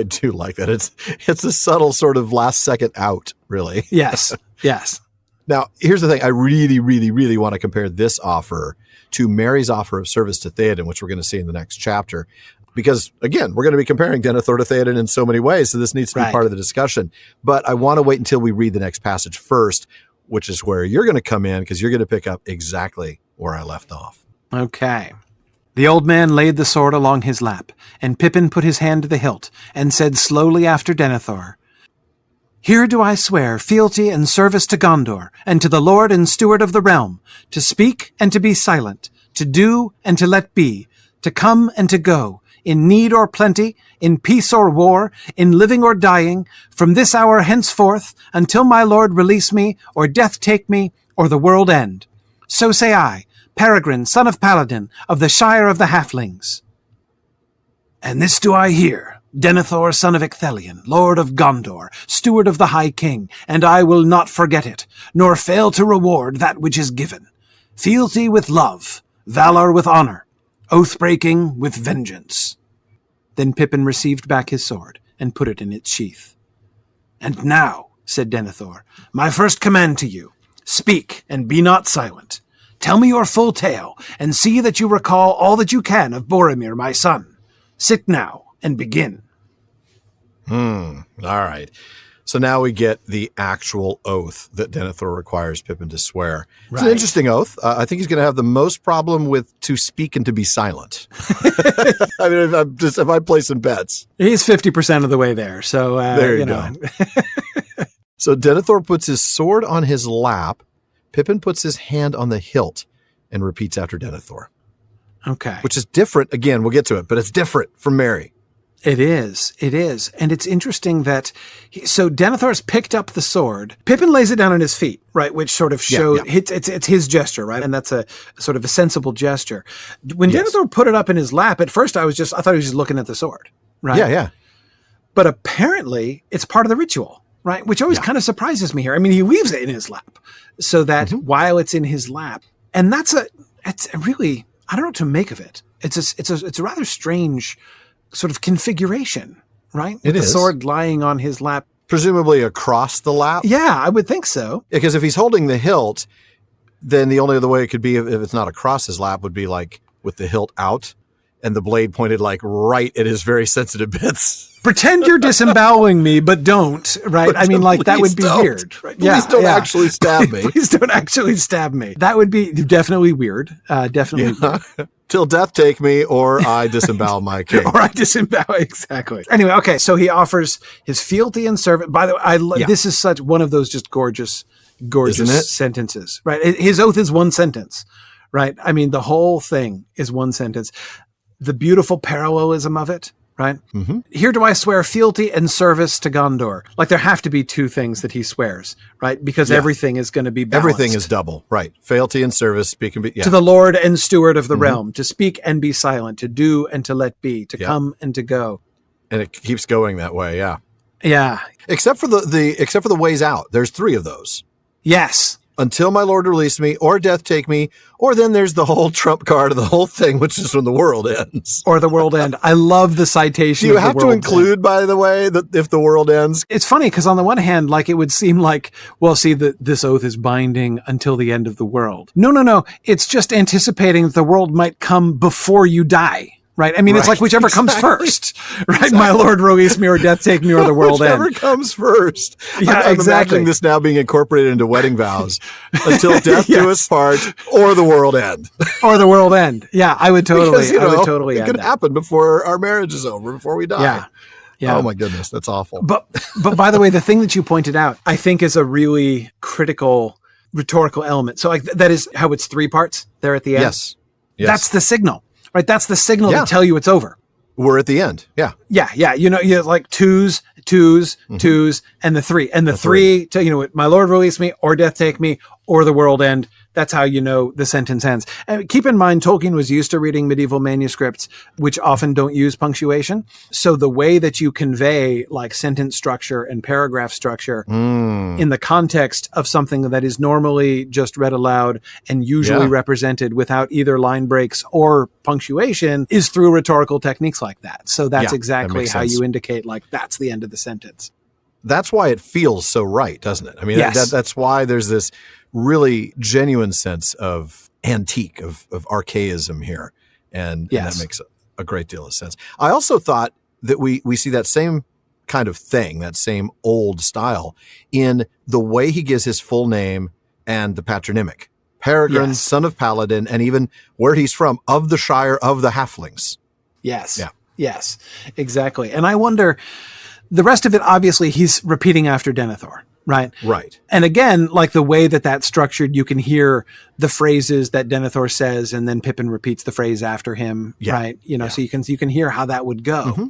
do like that. It's a subtle sort of last second out, really. Yes. Now, here's the thing. I really, really, really want to compare this offer to Merry's offer of service to Theoden, which we're going to see in the next chapter. Because, again, we're going to be comparing Denethor to Theoden in so many ways, so this needs to be part of the discussion. But I want to wait until we read the next passage first, which is where you're going to come in, because you're going to pick up exactly where I left off. Okay. The old man laid the sword along his lap, and Pippin put his hand to the hilt, and said slowly after Denethor, "Here do I swear fealty and service to Gondor, and to the Lord and Steward of the realm, to speak and to be silent, to do and to let be, to come and to go, in need or plenty, in peace or war, in living or dying, from this hour henceforth, until my Lord release me, or death take me, or the world end. So say I, Peregrine, son of Paladin, of the Shire of the Halflings. And this do I hear, Denethor, son of Ecthelion, Lord of Gondor, Steward of the High King, and I will not forget it, nor fail to reward that which is given. Fealty with love, valor with honor, oath-breaking with vengeance." Then Pippin received back his sword, and put it in its sheath. "And now," said Denethor, "my first command to you, speak and be not silent. Tell me your full tale, and see that you recall all that you can of Boromir, my son. Sit now and begin." All right. So now we get the actual oath that Denethor requires Pippin to swear. It's an interesting oath. I think he's going to have the most problem with to speak and to be silent. I mean, if I play some bets. He's 50% of the way there. So, there you go. So Denethor puts his sword on his lap. Pippin puts his hand on the hilt and repeats after Denethor. Okay. Which is different. Again, we'll get to it, but it's different from Merry. It is. And it's interesting that, so Denethor's picked up the sword. Pippin lays it down on his feet, right? Which sort of shows, it's his gesture, right? And that's a sort of a sensible gesture. When Denethor put it up in his lap, at first I thought he was just looking at the sword, right? Yeah. But apparently it's part of the ritual, right? Which always kind of surprises me here. I mean, he leaves it in his lap so that while it's in his lap, and it's a really, I don't know what to make of it. It's a rather strange sort of configuration, right? With the sword lying on his lap. Presumably across the lap? Yeah, I would think so. Because if he's holding the hilt, then the only other way it could be, if it's not across his lap, would be like with the hilt out and the blade pointed like right at his very sensitive bits. Pretend you're disemboweling me, but don't, right? I mean, like, that would be weird. Right? Please don't actually stab me. Please don't actually stab me. That would be definitely weird. Definitely weird. Till death take me, or I disembowel my king. Or I disembowel, exactly. Anyway, okay, so he offers his fealty and service. By the way, this is such one of those just gorgeous sentences, right? His oath is one sentence, right? I mean, the whole thing is one sentence. The beautiful parallelism of it right? Mm-hmm. Here do I swear fealty and service to Gondor. Like there have to be two things that he swears, right? Because everything is going to be balanced. Everything is double, right? Fealty and service, speak and be. Yeah. To the Lord and Steward of the realm, to speak and be silent, to do and to let be, to come and to go. And it keeps going that way, yeah. Yeah. Except for the ways out. There's 3 of those. Yes. Until my Lord release me, or death take me, or then there's the whole trump card of the whole thing, which is when the world ends. Or the world end. I love the citation. Do you have to include, by the way, that if the world ends? It's funny because on the one hand, like it would seem like, well, see, this oath is binding until the end of the world. No. It's just anticipating that the world might come before you die. Right. I mean, it's like whichever comes first, right? Exactly. My Lord release me or death take me or the world whichever end. Whichever comes first. Yeah, I'm imagining this now being incorporated into wedding vows until death do us part or the world end. Or the world end. Yeah, I would totally, because, I would totally it could happen before our marriage is over, before we die. Yeah. Yeah. Oh my goodness, that's awful. But by the way, the thing that you pointed out, I think is a really critical rhetorical element. So like that is how it's 3 parts there at the end. Yes. That's the signal. Right, that's the signal to tell you it's over. We're at the end. Yeah. Yeah. You know, you like twos, and the 3. And the 3 to, my Lord release me or death take me or the world end. That's how you know the sentence ends. And keep in mind, Tolkien was used to reading medieval manuscripts, which often don't use punctuation. So the way that you convey like sentence structure and paragraph structure in the context of something that is normally just read aloud and usually represented without either line breaks or punctuation is through rhetorical techniques like that. So that's exactly how you indicate like that's the end of the sentence. That's why it feels so right, doesn't it? I mean, that's why there's this really genuine sense of antique, of archaism here. And that makes a great deal of sense. I also thought that we see that same kind of thing, that same old style in the way he gives his full name and the patronymic. Peregrine, son of Paladin, and even where he's from, of the Shire of the Halflings. Yes. Yeah. Yes, exactly. And I wonder, the rest of it, obviously, he's repeating after Denethor. Right. Right. And again, like the way that that's structured, you can hear the phrases that Denethor says, and then Pippin repeats the phrase after him. Yeah. Right. So you can hear how that would go. Mm-hmm.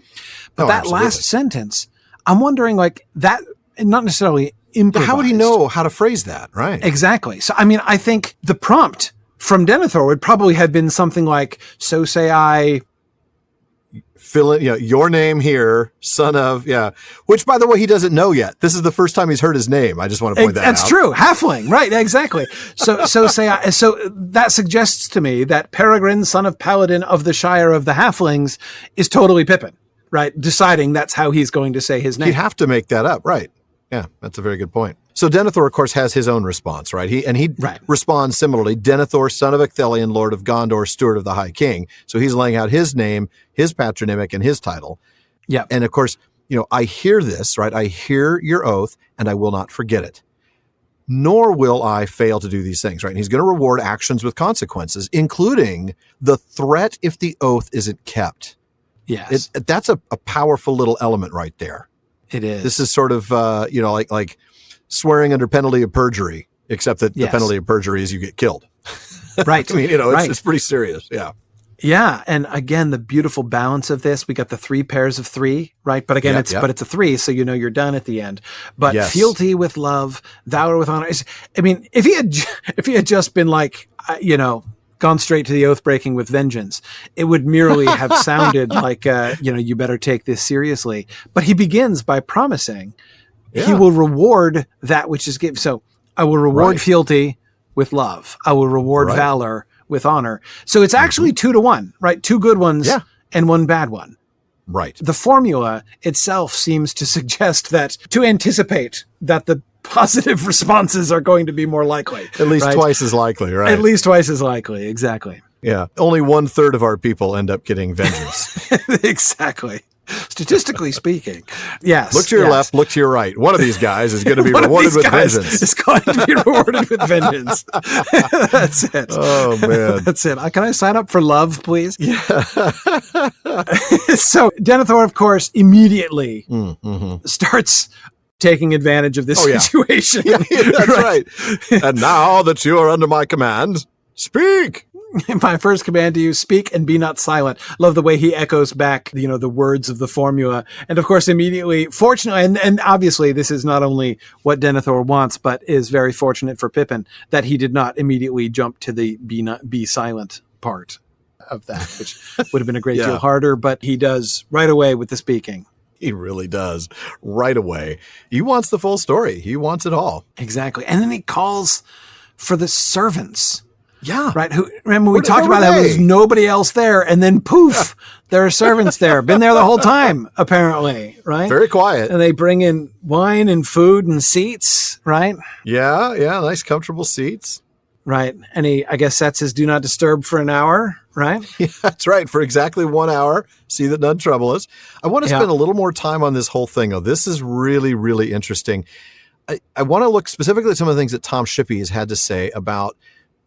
But that last sentence, I'm wondering like that, not necessarily improvised. How would he know how to phrase that? Right. Exactly. So, I mean, I think the prompt from Denethor would probably have been something like, so say I... Fill in, your name here, son of, which by the way, he doesn't know yet. This is the first time he's heard his name. I just want to point that out. That's true. Halfling. Right. Exactly. So that suggests to me that Peregrine, son of Paladin of the Shire of the Halflings is totally Pippin, right? Deciding that's how he's going to say his name. He'd have to make that up. Right. Yeah. That's a very good point. So Denethor, of course, has his own response, right? He responds similarly. Denethor, son of Ecthelion, Lord of Gondor, Steward of the High King. So he's laying out his name, his patronymic, and his title. Yeah. And of course, I hear this, right? I hear your oath, and I will not forget it. Nor will I fail to do these things, right? And he's going to reward actions with consequences, including the threat if the oath isn't kept. Yes. That's a powerful little element right there. It is. This is sort of, like swearing under penalty of perjury, except that the penalty of perjury is you get killed. Right. I mean, it's pretty serious. Yeah. Yeah. And again, the beautiful balance of this, we got the 3 pairs of 3, right? But again, it's a 3. So, you're done at the end, but fealty with love, valor with honor. I mean, if he had just been like, gone straight to the oath breaking with vengeance, it would merely have sounded like, you better take this seriously. But he begins by promising he will reward that which is given. So I will reward fealty with love. I will reward valor with honor. So it's actually 2 to 1, right? 2 good ones and 1 bad one. Right. The formula itself seems to suggest that to anticipate that the positive responses are going to be more likely. At least twice as likely, right? At least twice as likely. Exactly. Yeah. Only 1/3 of our people end up getting vengeance. Exactly. Statistically speaking, yes. Look to your left, look to your right. One of these guys is going to be rewarded with vengeance. Is going to be rewarded with vengeance. That's it. Oh, man. That's it. Can I sign up for love, please? Yeah. So Denethor, of course, immediately starts taking advantage of this situation. Yeah, that's right. And now that you are under my command, speak. My first command to you, speak and be not silent. Love the way he echoes back, the words of the formula. And of course, immediately, fortunately, and obviously this is not only what Denethor wants, but is very fortunate for Pippin that he did not immediately jump to the be silent part of that, which would have been a great deal harder, but he does right away with the speaking. He really does. Right away. He wants the full story. He wants it all. Exactly. And then he calls for the servants. Yeah. Right. Remember we talked about how there's nobody else there, and then poof, there are servants there. Been there the whole time, apparently. Right. Very quiet. And they bring in wine and food and seats. Right. Yeah. Yeah. Nice, comfortable seats. Right. And he, I guess, sets his do not disturb for an hour. Right. Yeah, that's right. For exactly 1 hour. See that none trouble us. I want to spend a little more time on this whole thing, though. This is really, really interesting. I want to look specifically at some of the things that Tom Shippey has had to say about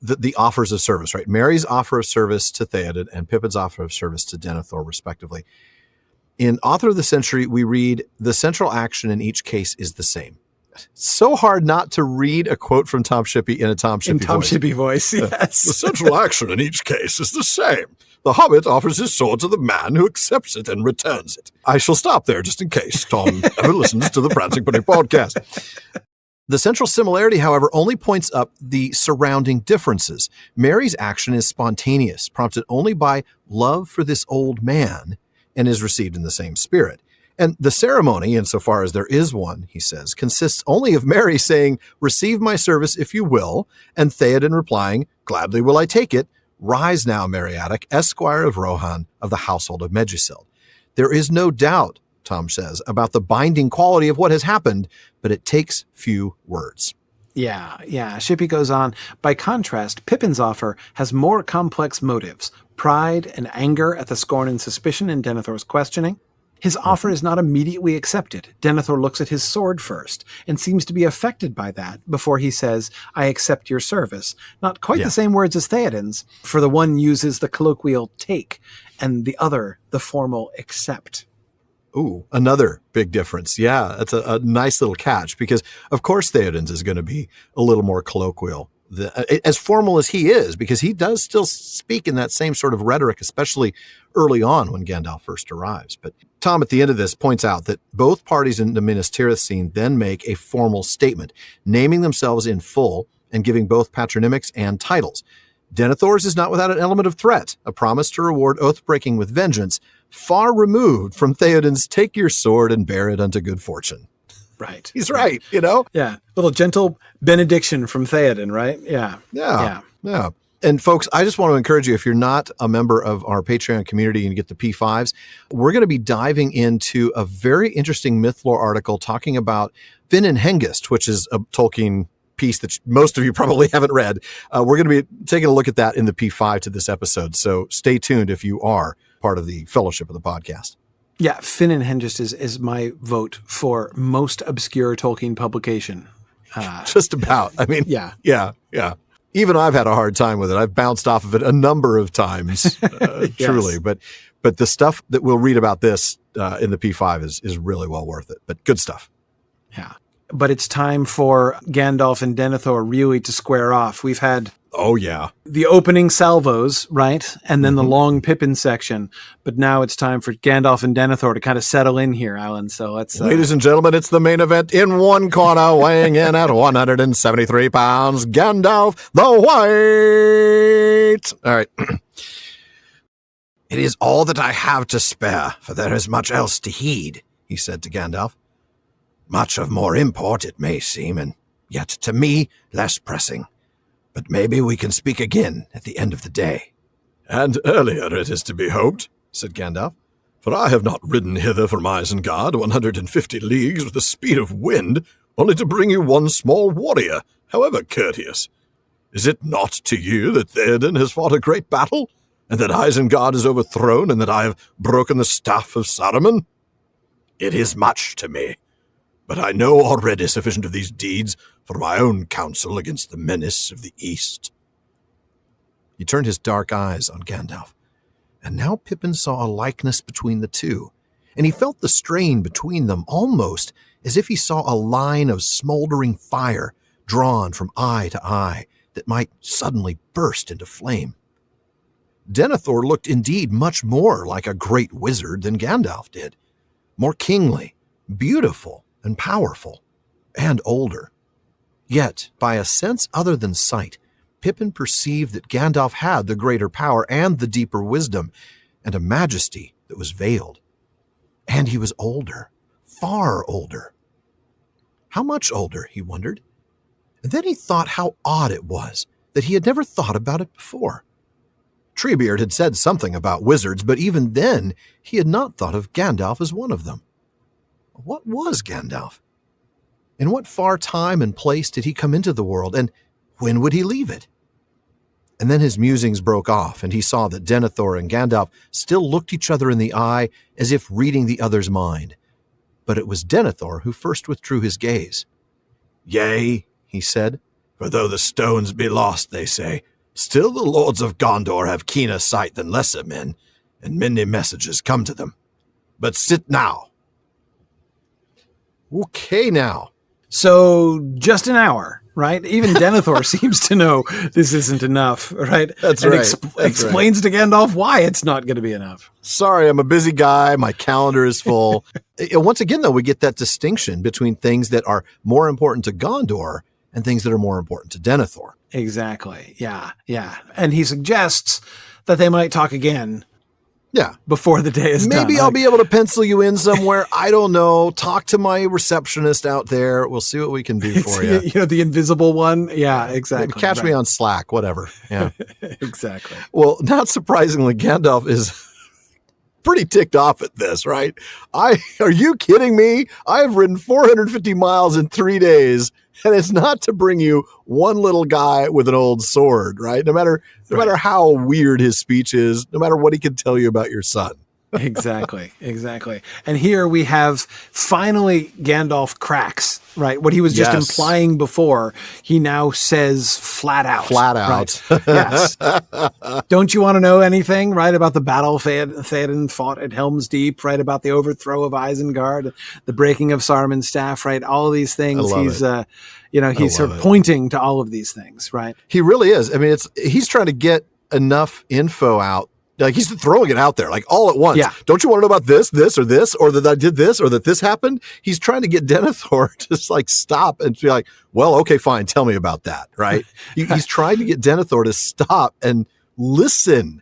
the offers of service, right? Merry's offer of service to Theoden and Pippin's offer of service to Denethor, respectively. In Author of the Century, we read, the central action in each case is the same. It's so hard not to read a quote from Tom Shippey in a Tom Shippey voice. Yes. The central action in each case is the same. The hobbit offers his sword to the man who accepts it and returns it. I shall stop there just in case Tom ever listens to the Prancing Pony podcast. The central similarity, however, only points up the surrounding differences. Merry's action is spontaneous, prompted only by love for this old man, and is received in the same spirit. And the ceremony, insofar as there is one, he says, consists only of Merry saying, receive my service if you will, and Theoden replying, gladly will I take it. Rise now, Meriadoc, Esquire of Rohan of the household of Meduseld. There is no doubt, Tom says, about the binding quality of what has happened, but it takes few words. Yeah. Shippey goes on, by contrast, Pippin's offer has more complex motives, pride and anger at the scorn and suspicion in Denethor's questioning. His offer is not immediately accepted. Denethor looks at his sword first and seems to be affected by that before he says, I accept your service. Not quite the same words as Theoden's, for the one uses the colloquial take and the other the formal accept. Ooh, another big difference. Yeah, that's a nice little catch because, of course, Theoden's is going to be a little more colloquial, as formal as he is, because he does still speak in that same sort of rhetoric, especially early on when Gandalf first arrives. But Tom, at the end of this, points out that both parties in the Minas Tirith scene then make a formal statement, naming themselves in full and giving both patronymics and titles. Denethor's is not without an element of threat, a promise to reward oath-breaking with vengeance, far removed from Theoden's take your sword and bear it unto good fortune. Right. He's right, you know? Yeah. Little gentle benediction from Theoden, right? Yeah. And folks, I just want to encourage you, if you're not a member of our Patreon community and you get the P5s, we're going to be diving into a very interesting myth lore article talking about Finn and Hengist, which is a Tolkien piece that most of you probably haven't read. We're going to be taking a look at that in the P5 to this episode. So stay tuned if you are part of the fellowship of the podcast. Yeah, Finn and Hengist is my vote for most obscure Tolkien publication. Just about. I mean, yeah. Even I've had a hard time with it. I've bounced off of it a number of times, truly. But the stuff that we'll read about this in the P5 is really well worth it. But good stuff. Yeah. But it's time for Gandalf and Denethor really to square off. We've had the opening salvos, right? And then the long Pippin section. But now it's time for Gandalf and Denethor to kind of settle in here, Alan. So let's... Ladies and gentlemen, it's the main event. In one corner, weighing in at 173 pounds, Gandalf the White. All right. It is all that I have to spare, for there is much else to heed, he said to Gandalf. Much of more import, it may seem, and yet to me less pressing. But maybe we can speak again at the end of the day. And earlier it is to be hoped, said Gandalf, for I have not ridden hither from Isengard 150 leagues with the speed of wind, only to bring you one small warrior, however courteous. Is it not to you that Theoden has fought a great battle, and that Isengard is overthrown, and that I have broken the staff of Saruman? It is much to me. But I know already sufficient of these deeds for my own counsel against the menace of the East. He turned his dark eyes on Gandalf, and now Pippin saw a likeness between the two, and he felt the strain between them almost as if he saw a line of smoldering fire drawn from eye to eye that might suddenly burst into flame. Denethor looked indeed much more like a great wizard than Gandalf did. More kingly, beautiful, and powerful, and older. Yet, by a sense other than sight, Pippin perceived that Gandalf had the greater power and the deeper wisdom, and a majesty that was veiled. And he was older, far older. How much older, he wondered. And then he thought how odd it was that he had never thought about it before. Treebeard had said something about wizards, but even then he had not thought of Gandalf as one of them. What was Gandalf? In what far time and place did he come into the world, and when would he leave it? And then his musings broke off, and he saw that Denethor and Gandalf still looked each other in the eye as if reading the other's mind. But it was Denethor who first withdrew his gaze. "Yea," he said, "for though the stones be lost, they say, still the lords of Gondor have keener sight than lesser men, and many messages come to them. But sit now." Okay now. So just an hour, right? Even Denethor seems to know this isn't enough, right? That's and right. Explains to Gandalf why it's not going to be enough. Sorry, I'm a busy guy. My calendar is full. Once again, though, we get that distinction between things that are more important to Gondor and things that are more important to Denethor. Exactly. Yeah. Yeah. And he suggests that they might talk again. Yeah. Before the day is done. Maybe I'll be able to pencil you in somewhere. I don't know. Talk to my receptionist out there. We'll see what we can do for you. You know, the invisible one. Yeah, exactly. Catch me on Slack, whatever. Yeah. Exactly. Well, not surprisingly, Gandalf is pretty ticked off at this, right? Are you kidding me? I've ridden 450 miles in 3 days, and it's not to bring you one little guy with an old sword, right? No matter how weird his speech is, no matter what he can tell you about your son. Exactly. And here we have finally Gandalf cracks, right? What he was just implying before, he now says flat out. Right? Yes. Don't you want to know anything, right, about the battle Theoden fought at Helm's Deep, right, about the overthrow of Isengard, the breaking of Saruman's staff, right? All of these things. He's he's sort of pointing to all of these things, right? He really is. I mean, he's trying to get enough info out. Like, he's throwing it out there, like, all at once. Yeah. Don't you want to know about this, or this, or that I did this, or that this happened? He's trying to get Denethor to just like stop and be like, well, okay, fine. Tell me about that. Right. He's trying to get Denethor to stop and listen.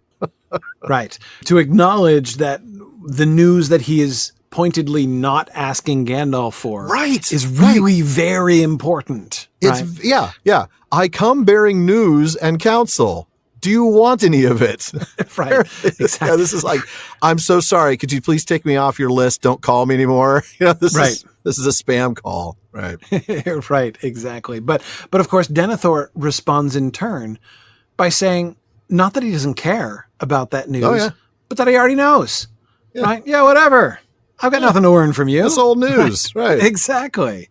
Right. To acknowledge that the news that he is pointedly not asking Gandalf for is really very important. It's yeah. I come bearing news and counsel. Do you want any of it? Right. Exactly. Yeah, this is like, I'm so sorry. Could you please take me off your list? Don't call me anymore. This is a spam call. Right. Right. Exactly. But of course, Denethor responds in turn by saying, not that he doesn't care about that news, but that he already knows. Yeah. Right. Yeah, whatever. I've got nothing to learn from you. That's old news. Right. Exactly.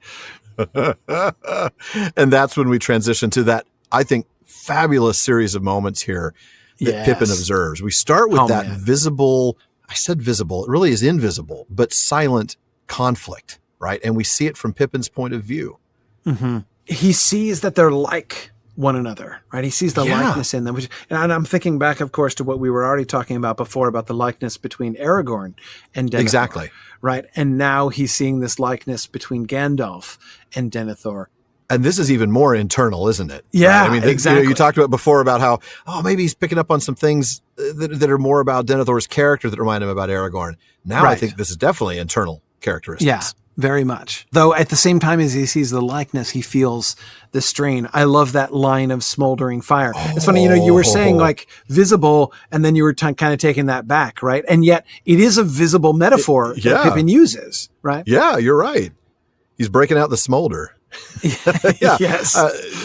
And that's when we transition to that, I think, fabulous series of moments here that Pippin observes. We start with visible, I said visible, it really is invisible, but silent conflict, right? And we see it from Pippin's point of view. Mm-hmm. He sees that they're like one another, right? He sees the likeness in them. And I'm thinking back, of course, to what we were already talking about before, about the likeness between Aragorn and Denethor. Exactly. Right? And now he's seeing this likeness between Gandalf and Denethor. And this is even more internal, isn't it? Yeah, right? I mean, exactly. You talked about before about how, maybe he's picking up on some things that are more about Denethor's character that remind him about Aragorn. Now I think this is definitely internal characteristics. Yeah, very much. Though at the same time as he sees the likeness, he feels the strain. I love that line of smoldering fire. It's funny, you were saying like visible, and then you were kind of taking that back, right? And yet it is a visible metaphor that Pippin uses, right? Yeah, you're right. He's breaking out the smolder. Yes.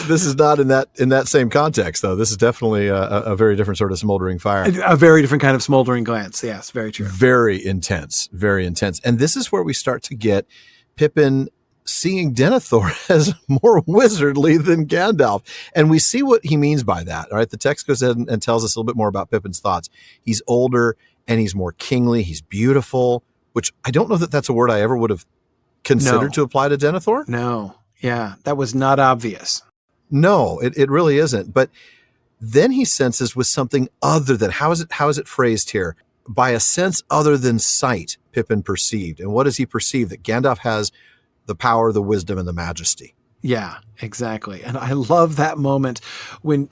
This is not in that same context, though. This is definitely a very different sort of smoldering fire. A very different kind of smoldering glance. Yes, very true. Very intense. Very intense. And this is where we start to get Pippin seeing Denethor as more wizardly than Gandalf. And we see what he means by that. All right. The text goes ahead and tells us a little bit more about Pippin's thoughts. He's older and he's more kingly. He's beautiful, which I don't know that that's a word I ever would have considered to apply to Denethor. No. Yeah, that was not obvious. No, it really isn't. But Then he senses with something other than, how is it phrased here? By a sense other than sight, Pippin perceived. And what does he perceive? That Gandalf has the power, the wisdom, and the majesty. Yeah, exactly. And I love that moment when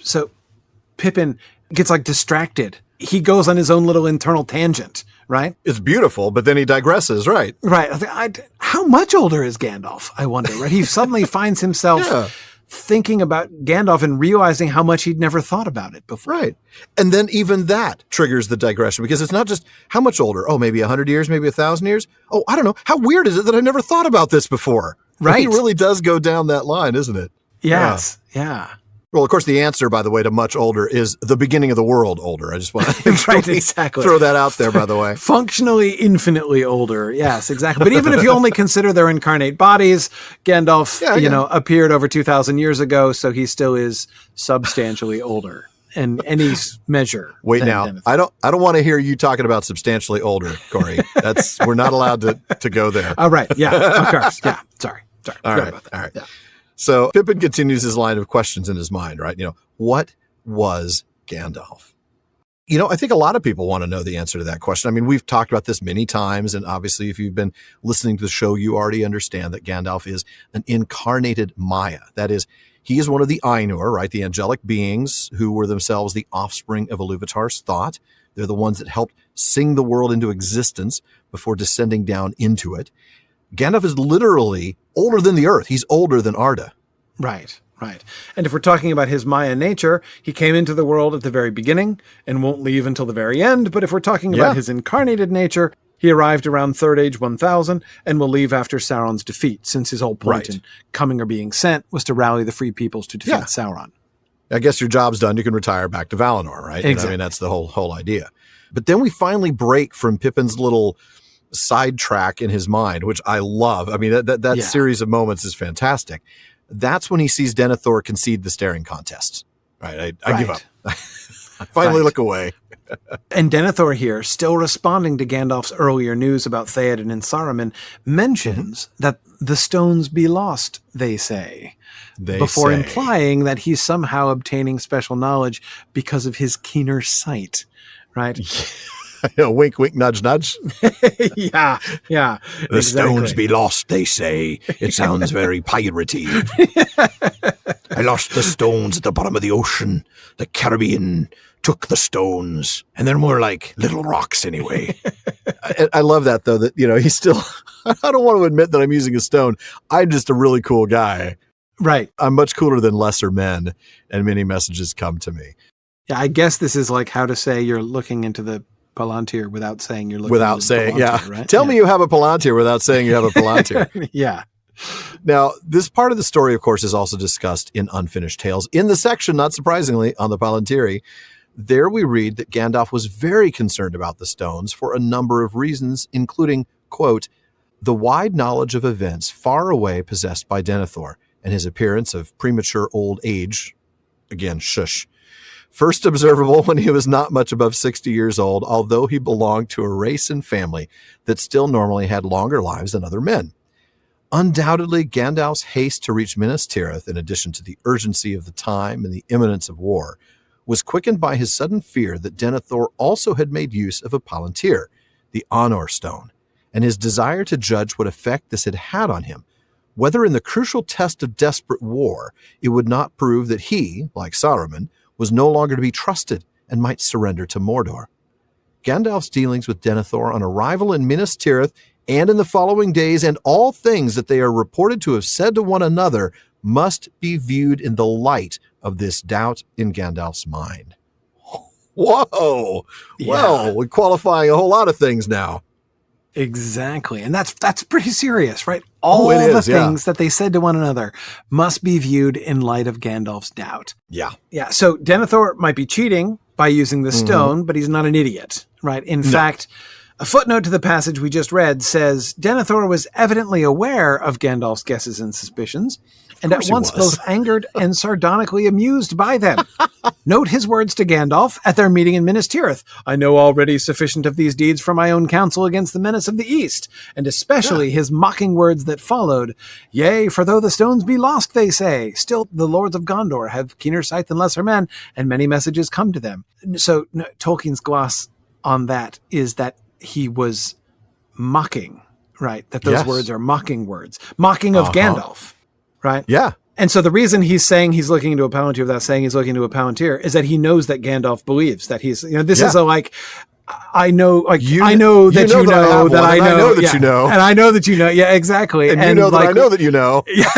Pippin gets like distracted. He goes on his own little internal tangent, right? It's beautiful, but then he digresses, right? Right. How much older is Gandalf? I wonder, right? He suddenly finds himself thinking about Gandalf and realizing how much he'd never thought about it before. Right. And then even that triggers the digression, because it's not just how much older. Oh, maybe 100 years, maybe 1,000 years. Oh, I don't know. How weird is it that I never thought about this before? Right. He really does go down that line, isn't it? Yes. Yeah. Well, of course, the answer, by the way, to much older is the beginning of the world older. I just want to exactly. throw that out there, by the way. Functionally infinitely older. Yes, exactly. But even if you only consider their incarnate bodies, Gandalf, appeared over 2,000 years ago, so he still is substantially older in any measure. Wait, now, Denethor. I don't want to hear you talking about substantially older, Corey. We're not allowed to go there. Oh, right. Yeah, of course. Yeah. Sorry. All right. Yeah. So Pippin continues his line of questions in his mind, right? What was Gandalf? I think a lot of people want to know the answer to that question. I mean, we've talked about this many times, and obviously if you've been listening to the show, you already understand that Gandalf is an incarnated Maya. That is, he is one of the Ainur, right? The angelic beings who were themselves the offspring of Iluvatar's thought. They're the ones that helped sing the world into existence before descending down into it. Gandalf is literally older than the earth. He's older than Arda. Right. And if we're talking about his Maya nature, he came into the world at the very beginning and won't leave until the very end. But if we're talking about his incarnated nature, he arrived around Third Age 1000 and will leave after Sauron's defeat, since his whole point in coming or being sent was to rally the free peoples to defeat Sauron. I guess your job's done. You can retire back to Valinor, right? Exactly. That's the whole idea. But then we finally break from Pippin's little sidetrack in his mind, which I love. I mean, that series of moments is fantastic. That's when he sees Denethor concede the staring contest. Right. I give up. I finally look away. And Denethor here, still responding to Gandalf's earlier news about Theoden and Saruman, mentions that the stones be lost, they say. Before implying that he's somehow obtaining special knowledge because of his keener sight. Right? Wink, wink, nudge, nudge. Yeah. The stones be lost, they say. It sounds very piratey. I lost the stones at the bottom of the ocean. The Caribbean took the stones, and they're more like little rocks anyway. I love that, though, that, he's still, I don't want to admit that I'm using a stone. I'm just a really cool guy. Right. I'm much cooler than lesser men, and many messages come to me. Yeah, I guess this is like how to say you're looking into the palantír without saying you're looking into the palantír, right? Tell me you have a palantír without saying you have a palantír. Yeah. Now, this part of the story, of course, is also discussed in Unfinished Tales. In the section, not surprisingly, on the palantíri, there we read that Gandalf was very concerned about the stones for a number of reasons, including, quote, the wide knowledge of events far away possessed by Denethor and his appearance of premature old age. Again, shush. First observable when he was not much above 60 years old, although he belonged to a race and family that still normally had longer lives than other men. Undoubtedly, Gandalf's haste to reach Minas Tirith, in addition to the urgency of the time and the imminence of war, was quickened by his sudden fear that Denethor also had made use of a palantír, the Honor Stone, and his desire to judge what effect this had had on him, whether in the crucial test of desperate war it would not prove that he, like Saruman, was no longer to be trusted and might surrender to Mordor. Gandalf's dealings with Denethor on arrival in Minas Tirith and in the following days, and all things that they are reported to have said to one another, must be viewed in the light of this doubt in Gandalf's mind. Whoa! Yeah. Well, we're qualifying a whole lot of things now. Exactly. And that's pretty serious, right? All the things that they said to one another must be viewed in light of Gandalf's doubt. Yeah. Yeah. So Denethor might be cheating by using the stone, but he's not an idiot, right? In fact, A footnote to the passage we just read says Denethor was evidently aware of Gandalf's guesses and suspicions, and at once both angered and sardonically amused by them. Note his words to Gandalf at their meeting in Minas Tirith. I know already sufficient of these deeds for my own counsel against the menace of the East, and especially his mocking words that followed. Yea, for though the stones be lost, they say, still the lords of Gondor have keener sight than lesser men, and many messages come to them. So Tolkien's gloss on that is that he was mocking, right? That those words are mocking words. Mocking of Gandalf, right? Yeah. And so the reason he's saying he's looking into a palantir without saying he's looking into a palantir is that he knows that Gandalf believes that he's, this is a like, I know, like, I know that you know that I know that you know. And I know that you know. Yeah, exactly. And you know that I know that you know. Yeah.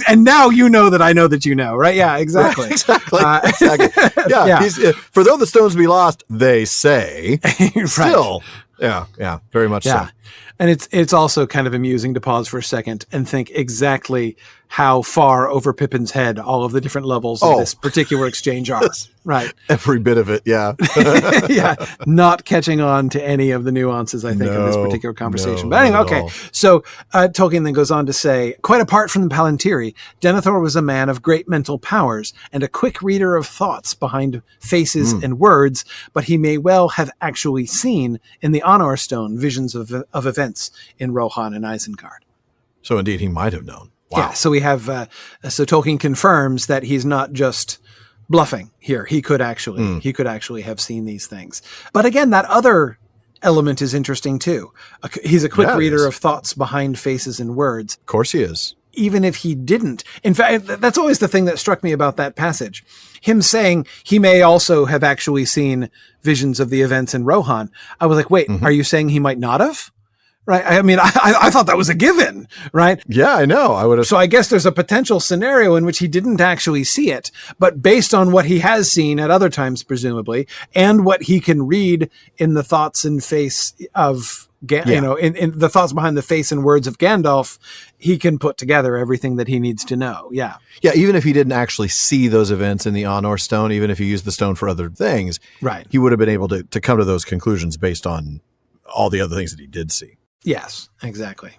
And now you know that I know that you know, right? Yeah, exactly. Right, exactly. Exactly. Yeah. For though the stones be lost, they say, still. Yeah, very much so. And it's also kind of amusing to pause for a second and think exactly how far over Pippin's head all of the different levels of this particular exchange are. Right. Every bit of it, yeah. Yeah. Not catching on to any of the nuances, I think, in this particular conversation. But anyway, okay. So Tolkien then goes on to say, quite apart from the palantíri, Denethor was a man of great mental powers and a quick reader of thoughts behind faces and words, but he may well have actually seen in the Honor Stone visions of events in Rohan and Isengard. So indeed, he might have known. Wow. Yeah, so we have, so Tolkien confirms that he's not just bluffing here. He could actually have seen these things. But again, that other element is interesting too. He's a quick reader of thoughts behind faces and words. Of course he is. Even if he didn't. In fact, that's always the thing that struck me about that passage. Him saying he may also have actually seen visions of the events in Rohan. I was like, wait, are you saying he might not have? Right. I mean, I thought that was a given, right? Yeah, I know. I would have. So I guess there's a potential scenario in which he didn't actually see it, but based on what he has seen at other times, presumably, and what he can read in the thoughts and face of, in the thoughts behind the face and words of Gandalf, he can put together everything that he needs to know. Yeah. Yeah. Even if he didn't actually see those events in the Honor Stone, even if he used the stone for other things, right, he would have been able to come to those conclusions based on all the other things that he did see. Yes, exactly.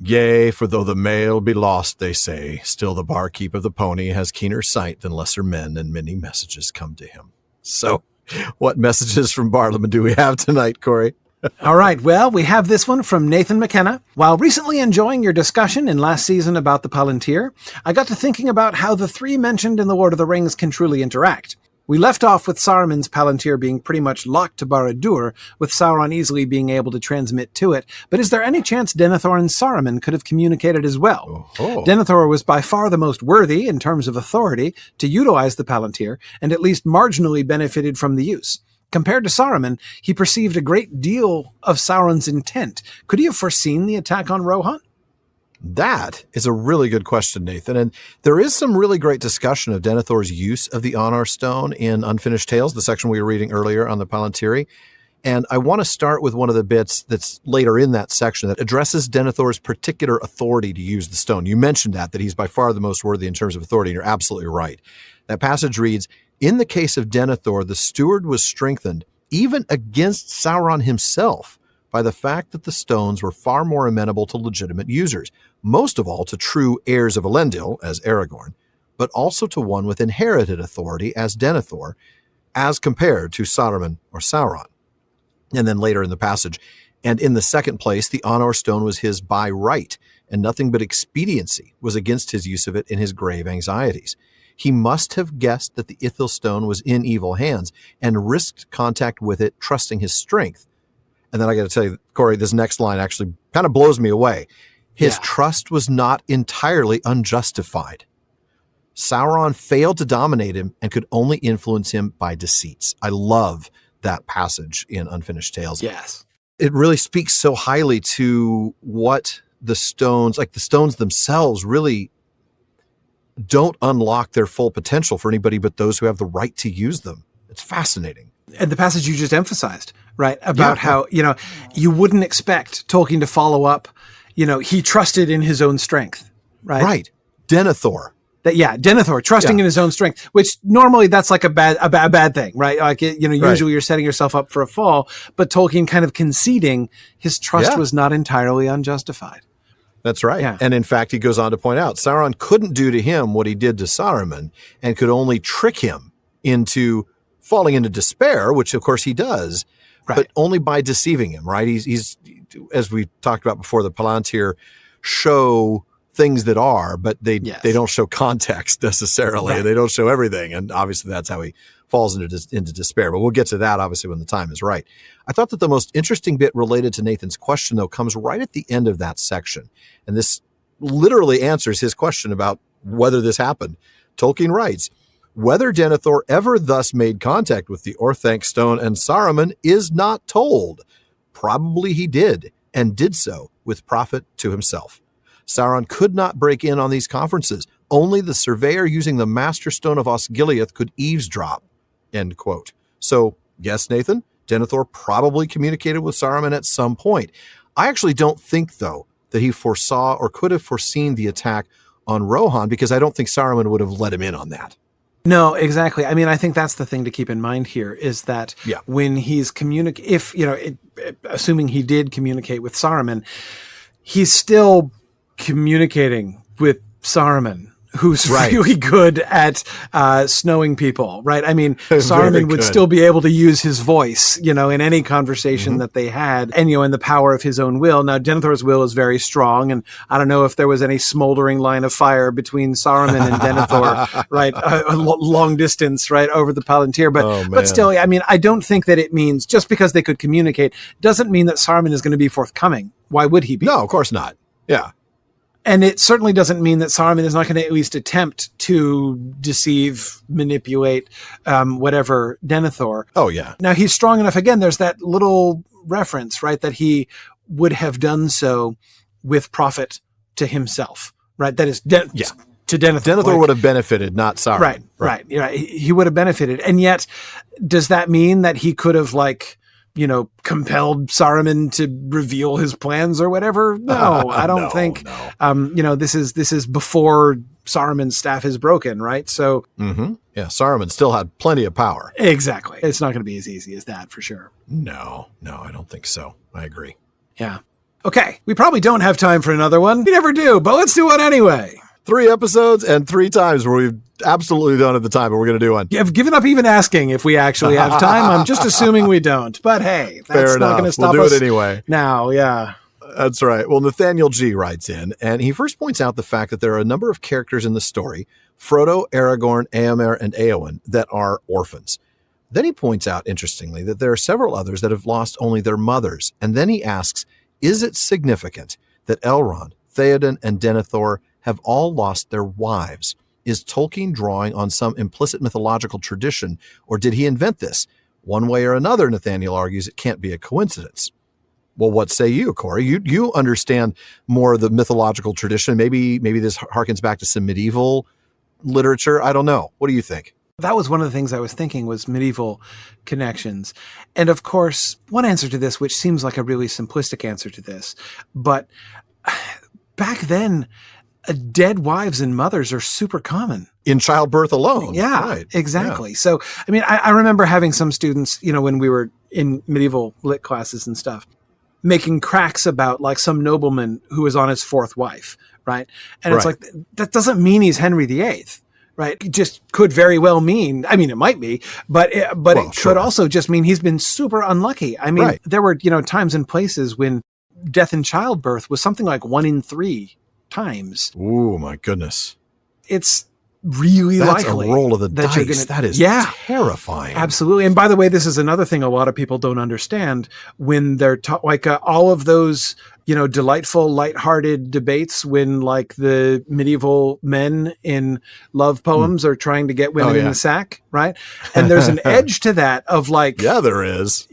Yea, for though the mail be lost, they say, still the barkeep of the pony has keener sight than lesser men, and many messages come to him. So, what messages from Barlaam do we have tonight, Corey? All right, well, we have this one from Nathan McKenna. While recently enjoying your discussion in last season about the Palantir, I got to thinking about how the three mentioned in The Lord of the Rings can truly interact. We left off with Saruman's Palantir being pretty much locked to Barad-dûr, with Sauron easily being able to transmit to it, but is there any chance Denethor and Saruman could have communicated as well? Denethor was by far the most worthy, in terms of authority, to utilize the Palantir, and at least marginally benefited from the use. Compared to Saruman, he perceived a great deal of Sauron's intent. Could he have foreseen the attack on Rohan? That is a really good question, Nathan. And there is some really great discussion of Denethor's use of the Honor Stone in Unfinished Tales, the section we were reading earlier on the Palantíri. And I want to start with one of the bits that's later in that section that addresses Denethor's particular authority to use the stone. You mentioned that he's by far the most worthy in terms of authority, and you're absolutely right. That passage reads, in the case of Denethor, the steward was strengthened even against Sauron himself by the fact that the stones were far more amenable to legitimate users, most of all to true heirs of Elendil, as Aragorn, but also to one with inherited authority, as Denethor, as compared to Saruman or Sauron. And then later in the passage, and in the second place, the Honor Stone was his by right, and nothing but expediency was against his use of it in his grave anxieties. He must have guessed that the Ithil Stone was in evil hands and risked contact with it, trusting his strength. And then I got to tell you, Corey, this next line actually kind of blows me away. His trust was not entirely unjustified. Sauron failed to dominate him and could only influence him by deceits. I love that passage in Unfinished Tales. Yes. It really speaks so highly to what the stones, like the stones themselves, really don't unlock their full potential for anybody but those who have the right to use them. It's fascinating. And the passage you just emphasized, right? About how, you wouldn't expect Tolkien to follow up, he trusted in his own strength, right? Right. Denethor. Denethor trusting in his own strength, which normally that's like a bad thing, right? Like, usually you're setting yourself up for a fall, but Tolkien kind of conceding his trust was not entirely unjustified. That's right. Yeah. And in fact, he goes on to point out Sauron couldn't do to him what he did to Saruman and could only trick him into falling into despair, which of course he does, but only by deceiving him, right? He's as we talked about before, the palantíri show things that are, but they don't show context necessarily. They don't show everything. And obviously that's how he falls into despair. But we'll get to that obviously when the time is right. I thought that the most interesting bit related to Nathan's question, though, comes right at the end of that section. And this literally answers his question about whether this happened. Tolkien writes, whether Denethor ever thus made contact with the Orthanc Stone and Saruman is not told. Probably he did, and did so with profit to himself. Sauron could not break in on these conferences. Only the surveyor using the Master Stone of Osgiliath could eavesdrop. End quote. So, yes, Nathan, Denethor probably communicated with Saruman at some point. I actually don't think, though, that he foresaw or could have foreseen the attack on Rohan, because I don't think Saruman would have let him in on that. No, exactly. I mean, I think that's the thing to keep in mind here is that when he's assuming he did communicate with Saruman, he's still communicating with Saruman, who's really good at snowing people, right? I mean, Saruman would still be able to use his voice, in any conversation that they had, and, in the power of his own will. Now, Denethor's will is very strong, and I don't know if there was any smoldering line of fire between Saruman and Denethor, right? A long distance, right, over the palantíri. But still, I mean, I don't think that it means, just because they could communicate, doesn't mean that Saruman is going to be forthcoming. Why would he be? No, of course not. Yeah. And it certainly doesn't mean that Saruman is not going to at least attempt to deceive, manipulate, whatever, Denethor. Oh, yeah. Now, he's strong enough. Again, there's that little reference, right, that he would have done so with profit to himself, right? That is to Denethor. Denethor would have benefited, not Saruman. Right. He would have benefited. And yet, does that mean that he could have, compelled Saruman to reveal his plans or whatever? No, I don't think. No. This is before Saruman's staff is broken, right? So, Saruman still had plenty of power. Exactly. It's not going to be as easy as that for sure. No, I don't think so. I agree. Yeah. Okay, we probably don't have time for another one. We never do, but let's do one anyway. 3 episodes and 3 times where we've absolutely done at the time, but we're going to do one. I've given up even asking if we actually have time. I'm just assuming we don't. But hey, that's not going to stop us. We'll do it anyway. Now, yeah. That's right. Well, Nathaniel G. writes in, and he first points out the fact that there are a number of characters in the story, Frodo, Aragorn, Éomer, and Éowyn, that are orphans. Then he points out, interestingly, that there are several others that have lost only their mothers. And then he asks, is it significant that Elrond, Theoden, and Denethor have all lost their wives? Is Tolkien drawing on some implicit mythological tradition, or did he invent this? One way or another, Nathaniel argues, it can't be a coincidence. Well, what say you, Corey? You understand more of the mythological tradition. Maybe this harkens back to some medieval literature. I don't know. What do you think? That was one of the things I was thinking was medieval connections. And of course, one answer to this, which seems like a really simplistic answer to this, but back then, dead wives and mothers are super common. In childbirth alone. Yeah, right. Exactly. Yeah. So, I mean, I remember having some students, when we were in medieval lit classes and stuff, making cracks about some nobleman who was on his 4th wife, right? And it's that doesn't mean he's Henry VIII, right? It just could very well mean, I mean, it might be, but it could also just mean he's been super unlucky. I mean, there were, times and places when death in childbirth was something like 1 in 3 times. Oh my goodness. It's really That's likely. A roll of the dice. That is terrifying. Absolutely. And by the way, this is another thing a lot of people don't understand when they're all of those, delightful, lighthearted debates when the medieval men in love poems are trying to get women in the sack, right? And there's an edge to that of yeah, there is.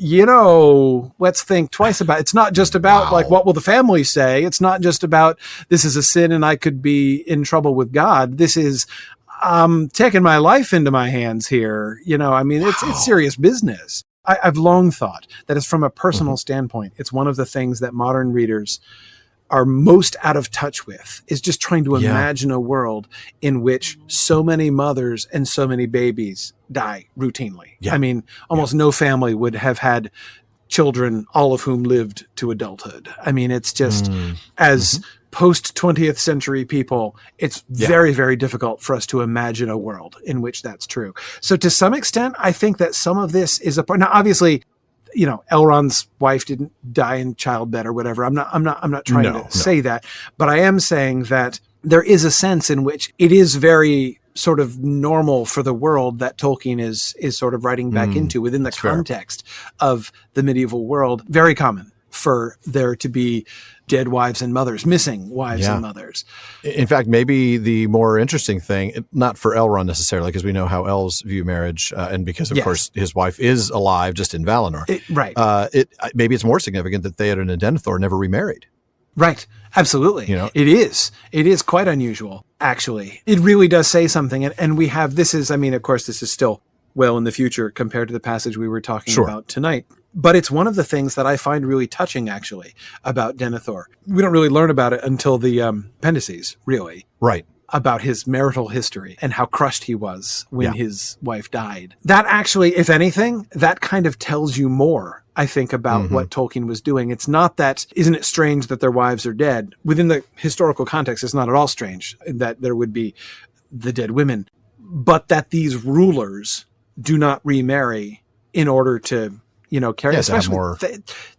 Let's think twice about it. It's not just about what will the family say? It's not just about this is a sin and I could be in trouble with God. This is taking my life into my hands here. It's serious business. I've long thought that from a personal standpoint, it's one of the things that modern readers are most out of touch with is just trying to imagine a world in which so many mothers and so many babies die routinely. I mean, almost no family would have had children, all of whom lived to adulthood. I mean, it's just as post 20th century people, it's very, very difficult for us to imagine a world in which that's true. So to some extent, I think that some of this is a part. Now, obviously, you know, Elrond's wife didn't die in childbed or whatever. I'm not trying to say that, but I am saying that there is a sense in which it is very sort of normal for the world that Tolkien is sort of writing back into within the context of the medieval world. Very common for there to be dead wives and mothers, missing wives and mothers. In fact, maybe the more interesting thing, not for Elrond necessarily, because we know how elves view marriage, and because, of course, his wife is alive just in Valinor. Maybe it's more significant that Theoden and Denethor never remarried. Right. Absolutely. You know? It is quite unusual, actually. It really does say something. And we have, this is, I mean, of course, this is still well in the future compared to the passage we were talking about tonight. But it's one of the things that I find really touching, actually, about Denethor. We don't really learn about it until the appendices, really. Right. About his marital history and how crushed he was when his wife died. That actually, if anything, that kind of tells you more, I think, about what Tolkien was doing. It's not that, isn't it strange that their wives are dead? Within the historical context, it's not at all strange that there would be the dead women, but that these rulers do not remarry in order to, you know, carry, especially more.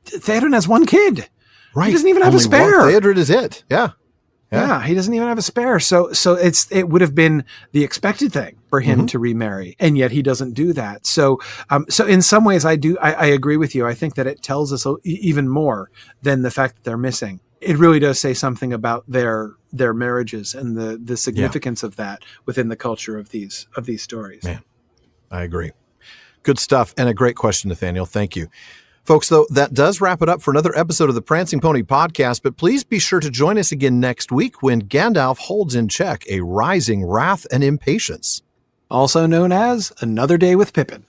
Theoden has one kid. Right. He doesn't even have a spare. Theoden is it. Yeah, he doesn't even have a spare. So it would have been the expected thing for him to remarry, and yet he doesn't do that. So in some ways, I agree with you. I think that it tells us even more than the fact that they're missing. It really does say something about their marriages and the significance of that within the culture of these stories. Man, I agree. Good stuff, and a great question, Nathaniel. Thank you. Folks, though, that does wrap it up for another episode of the Prancing Pony Podcast, but please be sure to join us again next week when Gandalf holds in check a rising wrath and impatience. Also known as Another Day with Pippin.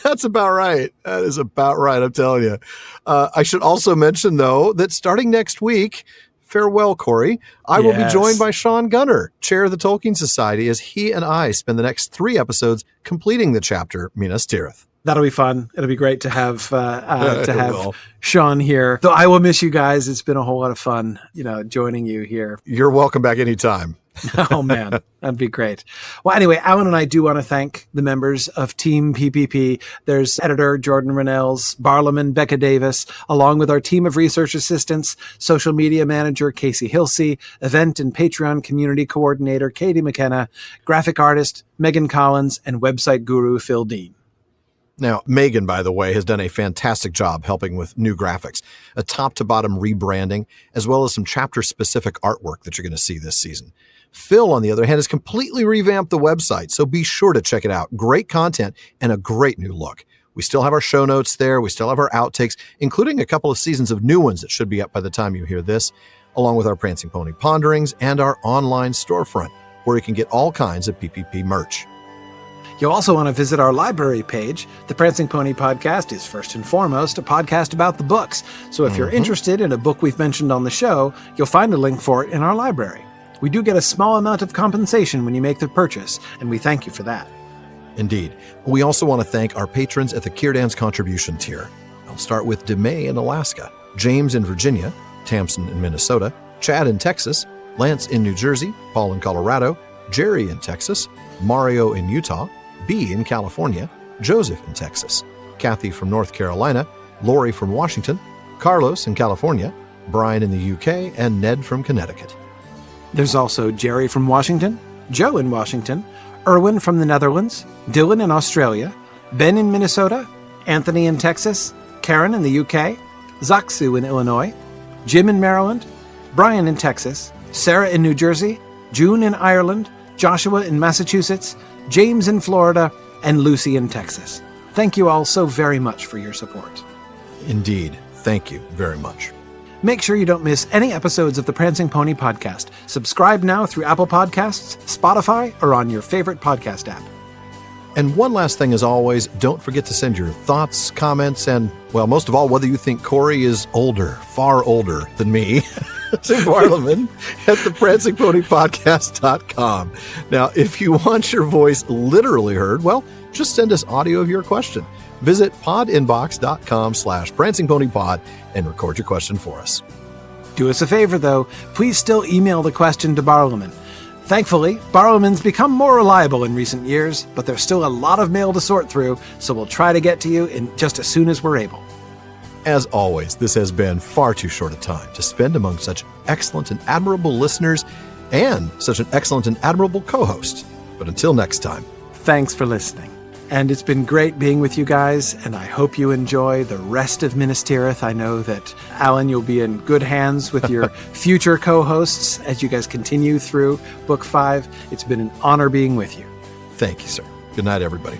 That's about right. That is about right, I'm telling you. I should also mention, though, that starting next week, farewell, Corey, I will be joined by Sean Gunner, chair of the Tolkien Society, as he and I spend the next 3 episodes completing the chapter Minas Tirith. That'll be fun. It'll be great to have Sean here. Though I will miss you guys. It's been a whole lot of fun, you know, joining you here. You're welcome back anytime. Oh, man. That'd be great. Well, anyway, Alan and I do want to thank the members of Team PPP. There's editor Jordan Rennells, Barlaman, Becca Davis, along with our team of research assistants, social media manager Casey Hilsey, event and Patreon community coordinator Katie McKenna, graphic artist Megan Collins, and website guru Phil Dean. Now, Megan, by the way, has done a fantastic job helping with new graphics, a top-to-bottom rebranding, as well as some chapter-specific artwork that you're going to see this season. Phil, on the other hand, has completely revamped the website, so be sure to check it out. Great content and a great new look. We still have our show notes there. We still have our outtakes, including a couple of seasons of new ones that should be up by the time you hear this, along with our Prancing Pony Ponderings and our online storefront, where you can get all kinds of PPP merch. You'll also want to visit our library page. The Prancing Pony Podcast is first and foremost a podcast about the books. So if you're interested in a book we've mentioned on the show, you'll find a link for it in our library. We do get a small amount of compensation when you make the purchase, and we thank you for that. Indeed. We also want to thank our patrons at the Kierdance contribution tier. I'll start with DeMay in Alaska, James in Virginia, Tamsin in Minnesota, Chad in Texas, Lance in New Jersey, Paul in Colorado, Jerry in Texas, Mario in Utah, B in California, Joseph in Texas, Kathy from North Carolina, Lori from Washington, Carlos in California, Brian in the UK, and Ned from Connecticut. There's also Jerry from Washington, Joe in Washington, Erwin from the Netherlands, Dylan in Australia, Ben in Minnesota, Anthony in Texas, Karen in the UK, Zaksu in Illinois, Jim in Maryland, Brian in Texas, Sarah in New Jersey, June in Ireland, Joshua in Massachusetts, James in Florida, and Lucy in Texas. Thank you all so very much for your support. Indeed. Thank you very much. Make sure you don't miss any episodes of the Prancing Pony Podcast. Subscribe now through Apple Podcasts, Spotify, or on your favorite podcast app. And one last thing, as always, don't forget to send your thoughts, comments, and, well, most of all, whether you think Corey is older, far older than me, to Barliman at theprancingponypodcast.com. Now, if you want your voice literally heard, well, just send us audio of your question. Visit podinbox.com/prancingponypod and record your question for us. Do us a favor, though. Please still email the question to Barliman. Thankfully, Barliman's become more reliable in recent years, but there's still a lot of mail to sort through, so we'll try to get to you in just as soon as we're able. As always, this has been far too short a time to spend among such excellent and admirable listeners and such an excellent and admirable co-host. But until next time. Thanks for listening. And it's been great being with you guys, and I hope you enjoy the rest of Minas Tirith. I know that, Alan, you'll be in good hands with your future co-hosts as you guys continue through Book 5. It's been an honor being with you. Thank you, sir. Good night, everybody.